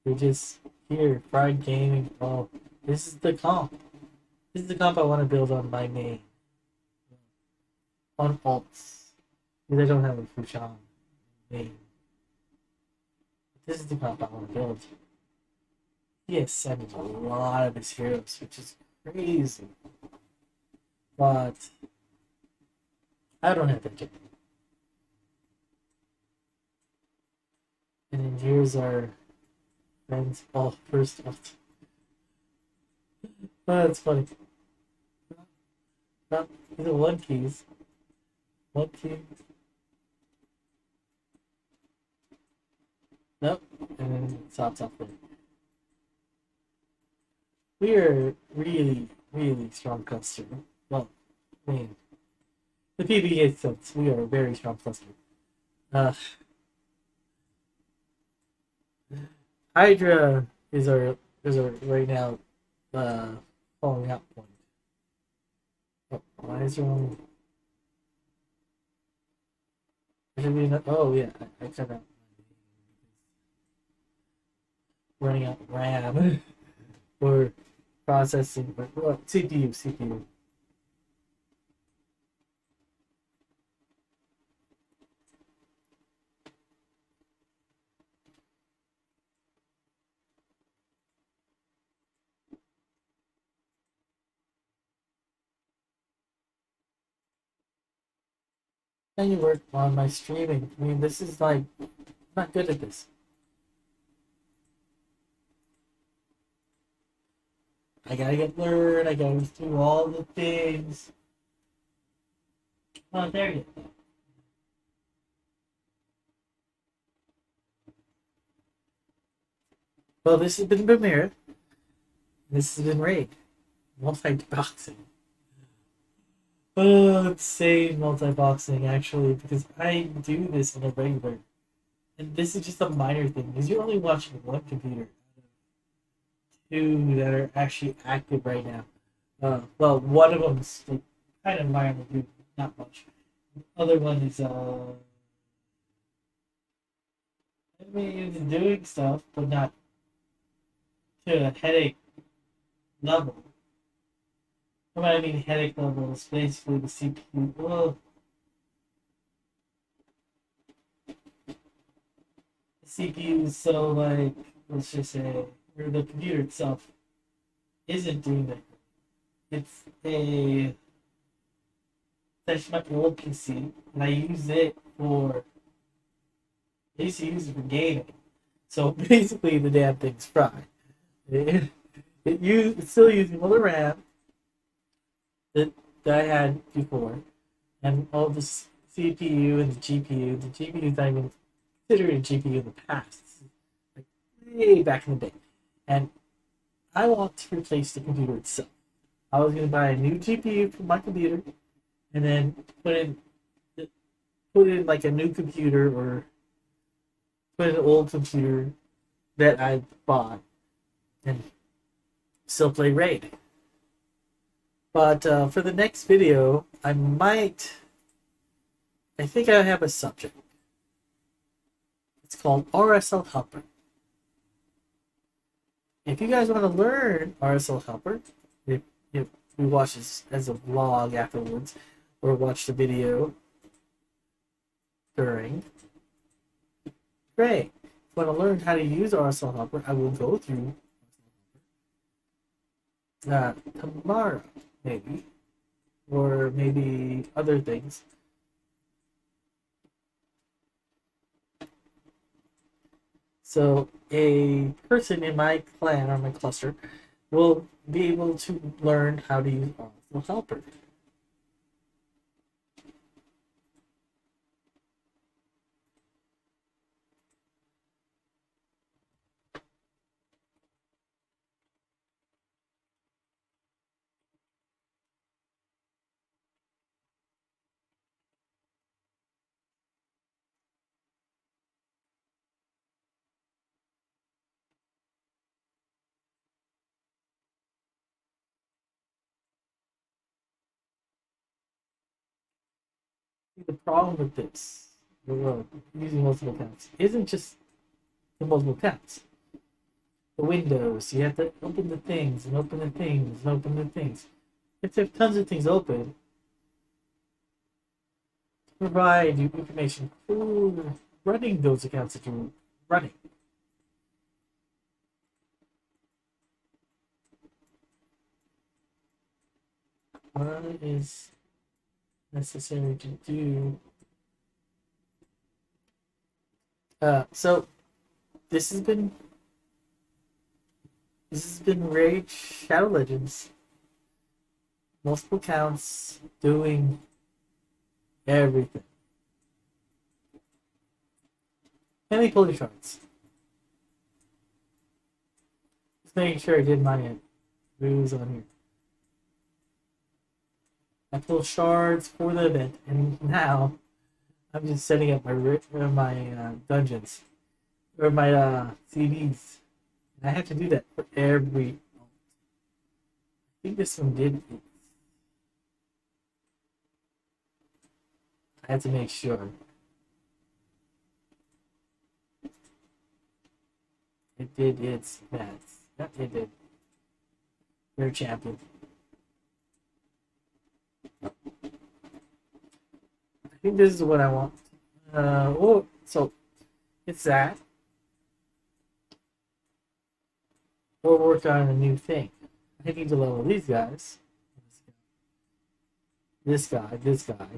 They're just here, Pride Gaming. Oh, this is the comp. This is the comp I want to build on my main. On alts. Because I don't have a Fushan main. This is the comp I want to build. He has sent a lot of his heroes, which is crazy. But I don't have that yet. And then here's our friends. Oh, first off. Oh, that's funny. No, these are one keys. One key. Nope. And then it stops off there. We are really, really strong cluster. Well, I mean, the PvE sense, we are a very strong cluster. Hydra is our right now falling out point. Oh, why is there only there should be enough, oh yeah, I cut out running out of RAM for processing well, CPU. And you work on my streaming. I mean, this is like, I'm not good at this. I gotta get learned. I gotta do all the things. Oh, there you go. Well, this has been Bamir. This has been Raid. Multi-boxing. Oh, insane multi-boxing, actually, because I do this on a regular. And this is just a minor thing, because you're only watching one computer. Two that are actually active right now. Well, one of them's like, kind of minor, not much. The other one is, I mean, it's doing stuff, but not to a headache level. What I mean headache level is basically the CPU. Well, the CPU is so like, let's just say, or the computer itself isn't doing that. It's a that's my old PC, and I use it for. I used to use it for gaming. So basically, the damn thing's fried. It's still using all the RAM that I had before, and all the CPU and the GPU. The GPU is not even considered a GPU in the past, like way back in the day. And I want to replace the computer itself. I was going to buy a new GPU for my computer, and then put in like a new computer or put in an old computer that I bought and still play Raid. But for the next video, I think I have a subject. It's called RSL Helper. If you guys want to learn RSL Helper, if we watch this as a vlog afterwards, or watch the video during, great. If you want to learn how to use RSL Helper, I will go through tomorrow, maybe, or maybe other things. So a person in my clan or my cluster will be able to learn how to use will help her. The problem with this, using multiple accounts, isn't just the multiple accounts. The windows, you have to open the things and open the things and open the things. You have to have tons of things open to provide you information for running those accounts that you're running. What is necessary to do? So this has been Raid Shadow Legends. Multiple counts doing everything. Mainly pulling shards. Just making sure I did my moves on here. I pull shards for the event, and now I'm just setting up my dungeons or my CDs. And I have to do that for every. I think this one did. I had to make sure. It did its best. Yep, it did. You're a champion. I think this is what I want. So it's that. We'll work on a new thing. I need to level these guys. This guy, this guy.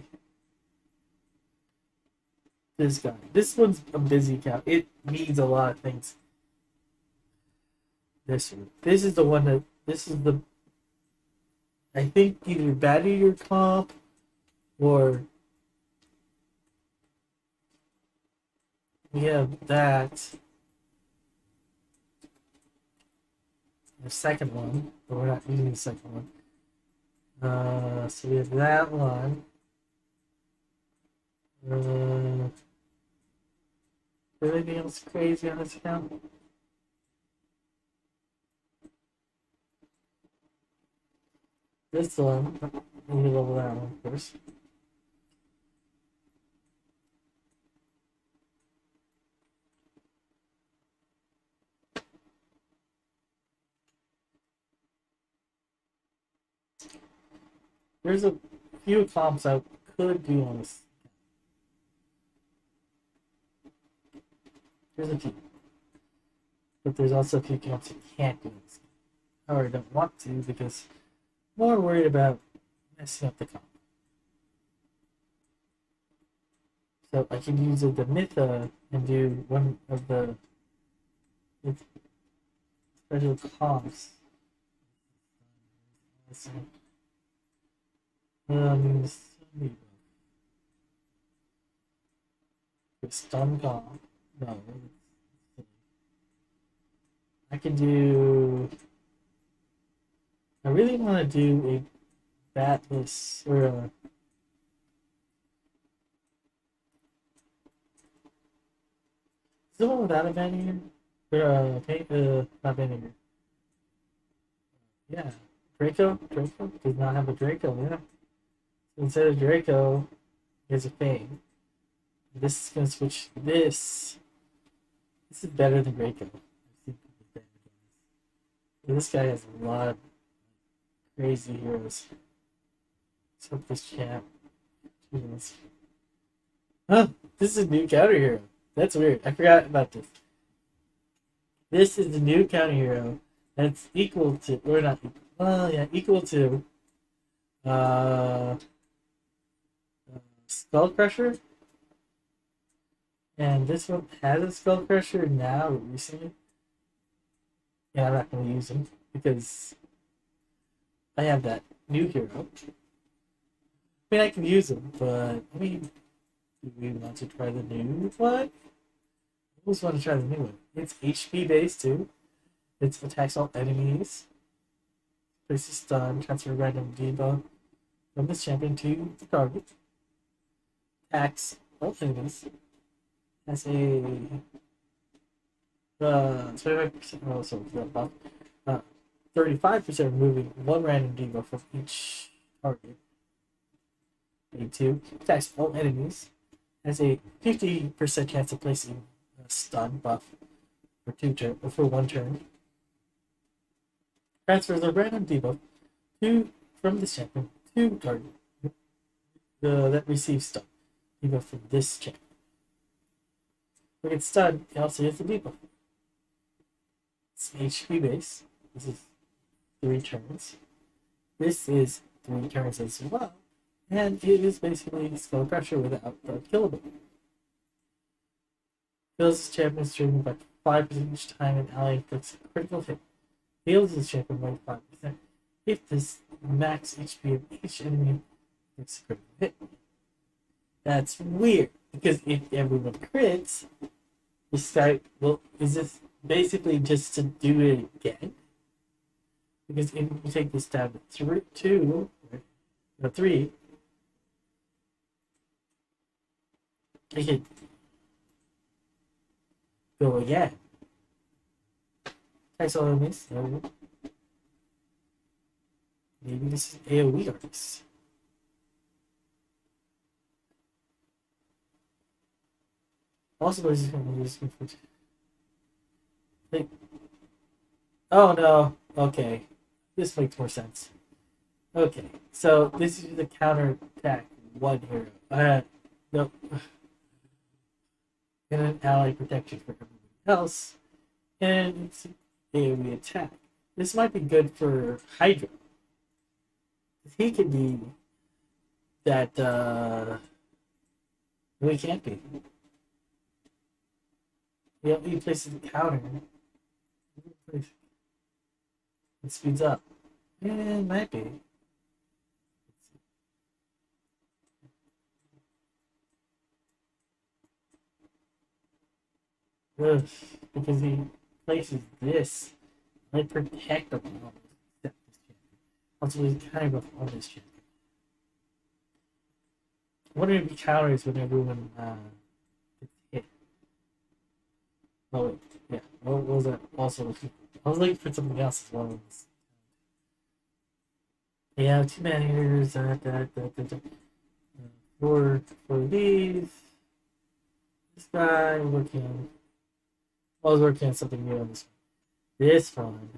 This guy. This one's a busy account. It needs a lot of things. This one. This is the one that. This is the. I think either battle your comp or we have that. The second one, but we're not using the second one. So we have that one. Anything else crazy on this account? This one, we need to level that one first. There's a few comps I could do on this. There's a few. But there's also a few comps you can't do on this. Or I don't want to because I'm more worried about messing up the comp. So I can use the Mytha and do one of the special comps. Stun comp. No. I can do. I really want to do a batless or a. Is the one without a Vanier? Or not Vanier. Yeah. Draco? Draco? Does not have a Draco, yeah. So instead of Draco, here's a Fang. This is going to switch to this. This is better than Draco. This guy has a lot of crazy heroes. Let's hope this champ. Jeez. Huh, this is a new counter hero. That's weird. I forgot about this. This is the new counter hero that's equal to, or not equal, well, yeah, equal to Skull Crusher. And this one has a Skull Crusher now, recently. Yeah, I'm not going to use him because I have that new hero. I mean, I can use him, but I mean, do we want to try the new one? I always want to try the new one. It's HP based too. It attacks all enemies. Places stun, transfer random debuff from this champion to the target. Attacks all enemies. Has a 25% also the buff. 35% removing one random debuff from each target. A2 attacks all enemies. Has a 50% chance of placing a stun buff for one turn. Transfers a random debuff from this champion to target that receives stun debuff from this champion. When it's stunned, it also gets a debuff. It's HP base. This is 3 turns. This is 3 turns as well. And it is basically spell pressure without killable. Fills this champion's training by 5% each time an ally inflicts a critical hit. Heals this champion by 5% if this max HP of each enemy inflicts a critical hit. That's weird, because if everyone crits, this guy, well, is this basically just to do it again? Because if you take this down to 3, I could go again. Thanks all of this. Maybe this is AoE artists. Also, this is going to use like, oh no. Okay. This makes more sense. Okay. So this is the counter attack one hero. No. And an ally protection for everyone else. And it's AoE attack. This might be good for Hydra. He can be that really can't be. Yeah, he places the counter. It speeds up. Yeah, it might be. Ugh, because he places this. I protect the model. Also, he's kind of on this champion. I wonder if he counters when everyone gets hit. Oh, wait. Yeah. What was that? Also, I was looking for something else as well. Yeah, 2 man-eaters. For these. This guy working. I was working on something new on this one. This one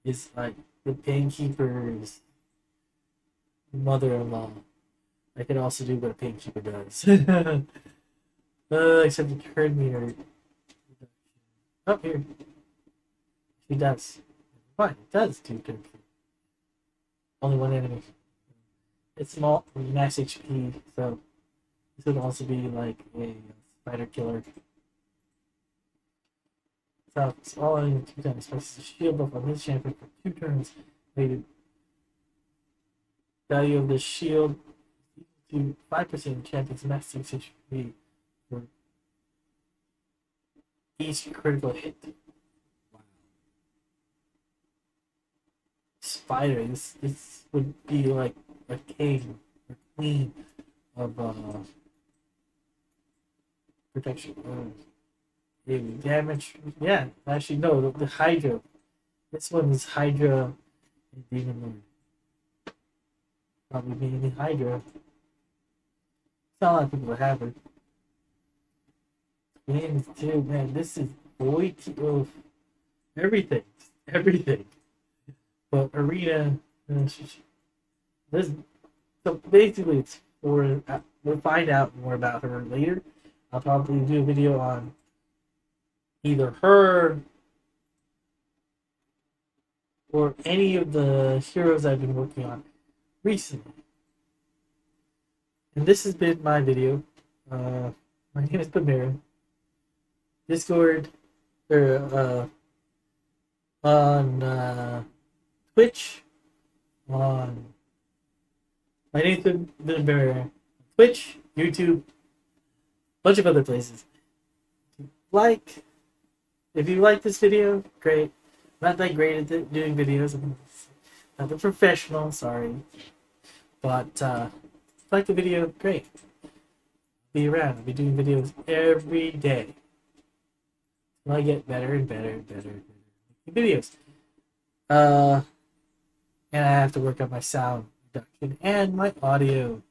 is like the Painkeeper's mother-in-law. I can also do what a Painkeeper does. Except the turn meter. Oh, here. She does. Fine, it does do turn. Only one enemy. It's small, max HP, so this would also be like a spider killer. So it's all in 2 times. Places a shield buff on this champion for 2 turns. Rated value of the shield to 5% champion's max HP for each critical hit. Wow. Spider, this would be like a king or queen of protection. Damage. Yeah, actually, no, the Hydra. This one is Hydra and Demon Lord. Probably being the Hydra. It's not a lot of people that have it. Games too, man. This is boy of everything. Everything. But Arena. This, so basically, it's for. We'll find out more about her later. I'll probably do a video on either her or any of the heroes I've been working on recently. And this has been my video. My name is Pamira. Discord or on Twitch, on My name's been Twitch, YouTube, bunch of other places. Like, if you like this video, great. Not that great at doing videos. I'm not a professional, sorry. But if you like the video, great. Be around. I'll be doing videos every day. Until I get better and better and better and better at making videos. And I have to work on my sound production and my audio.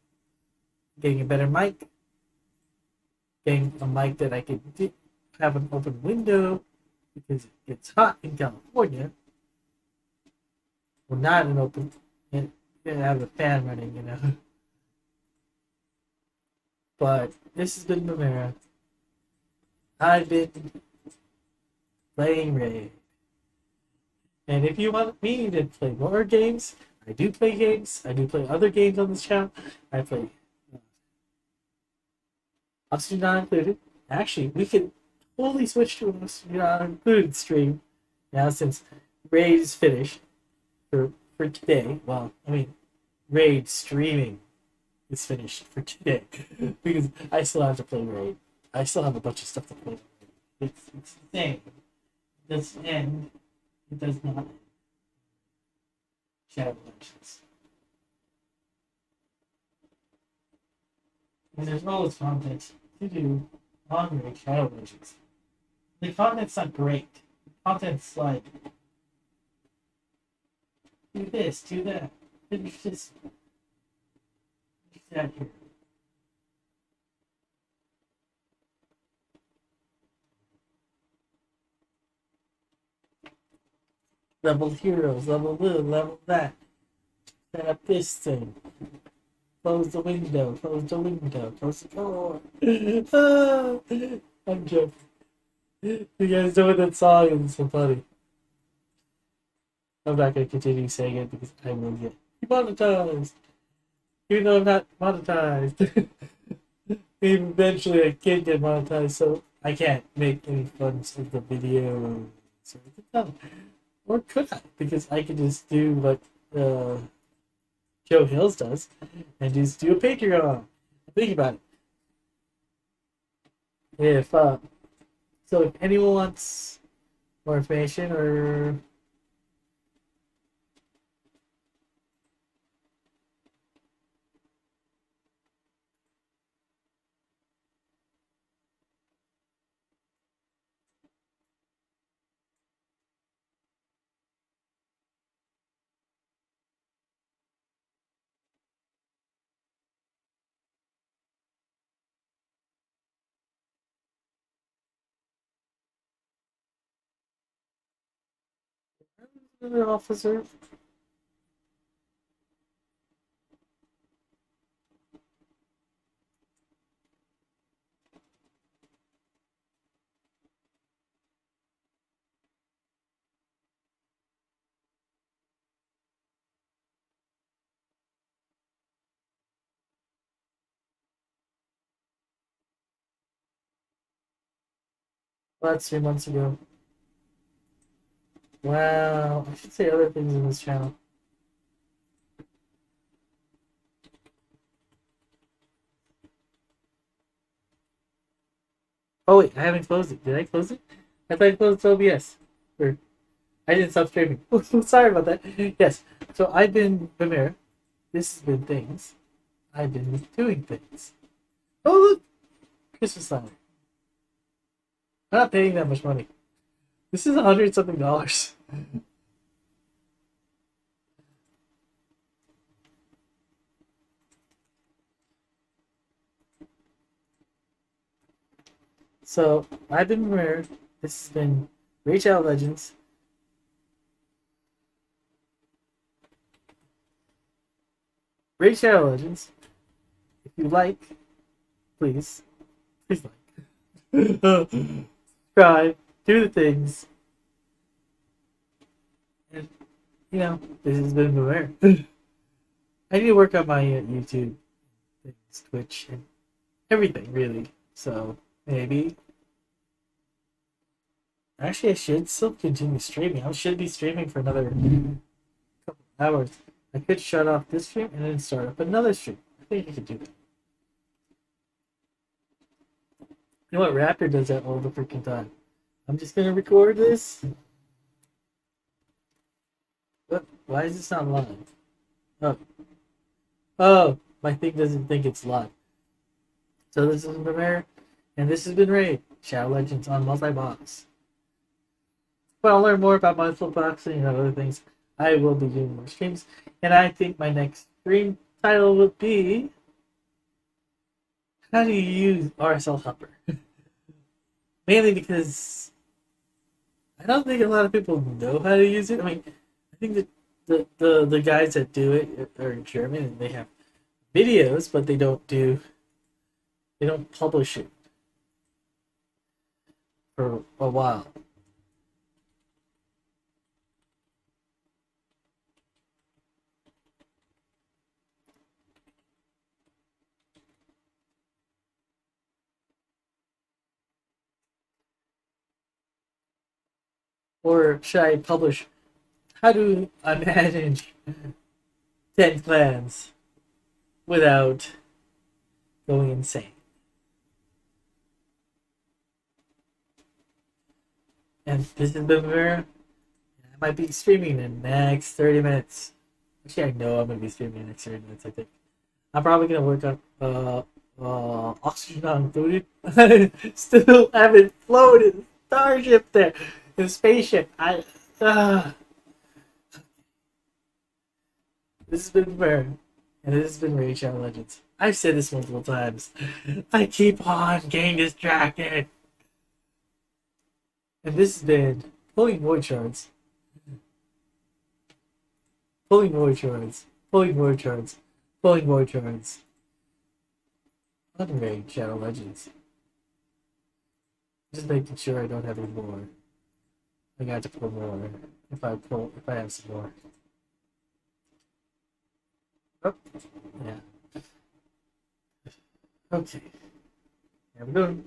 Getting a better mic. Getting a mic that I can have an open window because it gets hot in California. Well, not an open. And have a fan running, you know. But this has been Mamera. I've been playing Raid. And if you want me to play more games, I do play games. I do play other games on this channel. I play Oxygen Not Included. Actually, we could totally switch to an Oxygen Not Included stream now since Raid is finished for today. Well, I mean, Raid streaming is finished for today because I still have to play Raid. I still have a bunch of stuff to play. It's the same. It does end. It does not end. Shadow Legends. And there's always content to do on Raid Shadow Legends. The content's not great. The content's like, do this, do that. Finish this. Finish that here. Level heroes, level this, level that. Set up this thing. Close the window, close the window, close the door. I'm joking. You guys know what that song is, it's so funny. I'm not gonna continue saying it because I will get demonetized. Even though I'm not monetized. Eventually I can't get monetized, so I can't make any fun of the video. Or could I? Because I could just do what Joe Hills does and just do a Patreon. Think about it. If anyone wants more information or another officer. Well, that's 3 months ago. Wow, I should say other things in this channel. Oh wait, I haven't closed it. Did I close it? I thought I closed OBS. Or I didn't stop streaming. Sorry about that. Yes. So I've been Bamir. This has been things. I've been doing things. Oh look! Christmas lantern. I'm not paying that much money. This is $100 something. So I've been Bamir. This has been Reach Out Legends. Raid Shadow Legends. If you like, please like. Subscribe, do the things. And, this has been Beware. I need to work on my YouTube things, Twitch, and everything, really. So, maybe. Actually, I should still continue streaming. I should be streaming for another couple hours. I could shut off this stream and then start up another stream. I think I could do that. You know what? Raptor does that all the freaking time. I'm just gonna record this. What? Why is this not live? Oh, oh, my thing doesn't think it's live. So this is Premier, and this has been Raid Shadow Legends on multi-box. But I'll learn more about mindful boxing and other things. I will be doing more streams, and I think my next stream title will be "How do you use RSL Hopper?" Mainly because I don't think a lot of people know how to use it. I mean, I think that the guys that do it are in German and they have videos, but they don't publish it for a while. Or should I publish how do I manage 10 clans without going insane? And this has been Vera. I might be streaming in the next 30 minutes. Actually, I know I'm going to be streaming in the next 30 minutes, I think. I'm probably going to work on oxygen not included. Still haven't floated starship there. The spaceship. This has been Vera. And this has been Raid Shadow Legends. I've said this multiple times. I keep on getting distracted. And this has been pulling void shards. Pulling void shards. Pulling void shards. Pulling void shards. On Raid Shadow Legends. Just making sure I don't have any more. I got to pull more. If I have some more. Oh, yeah. Okay. Here we go.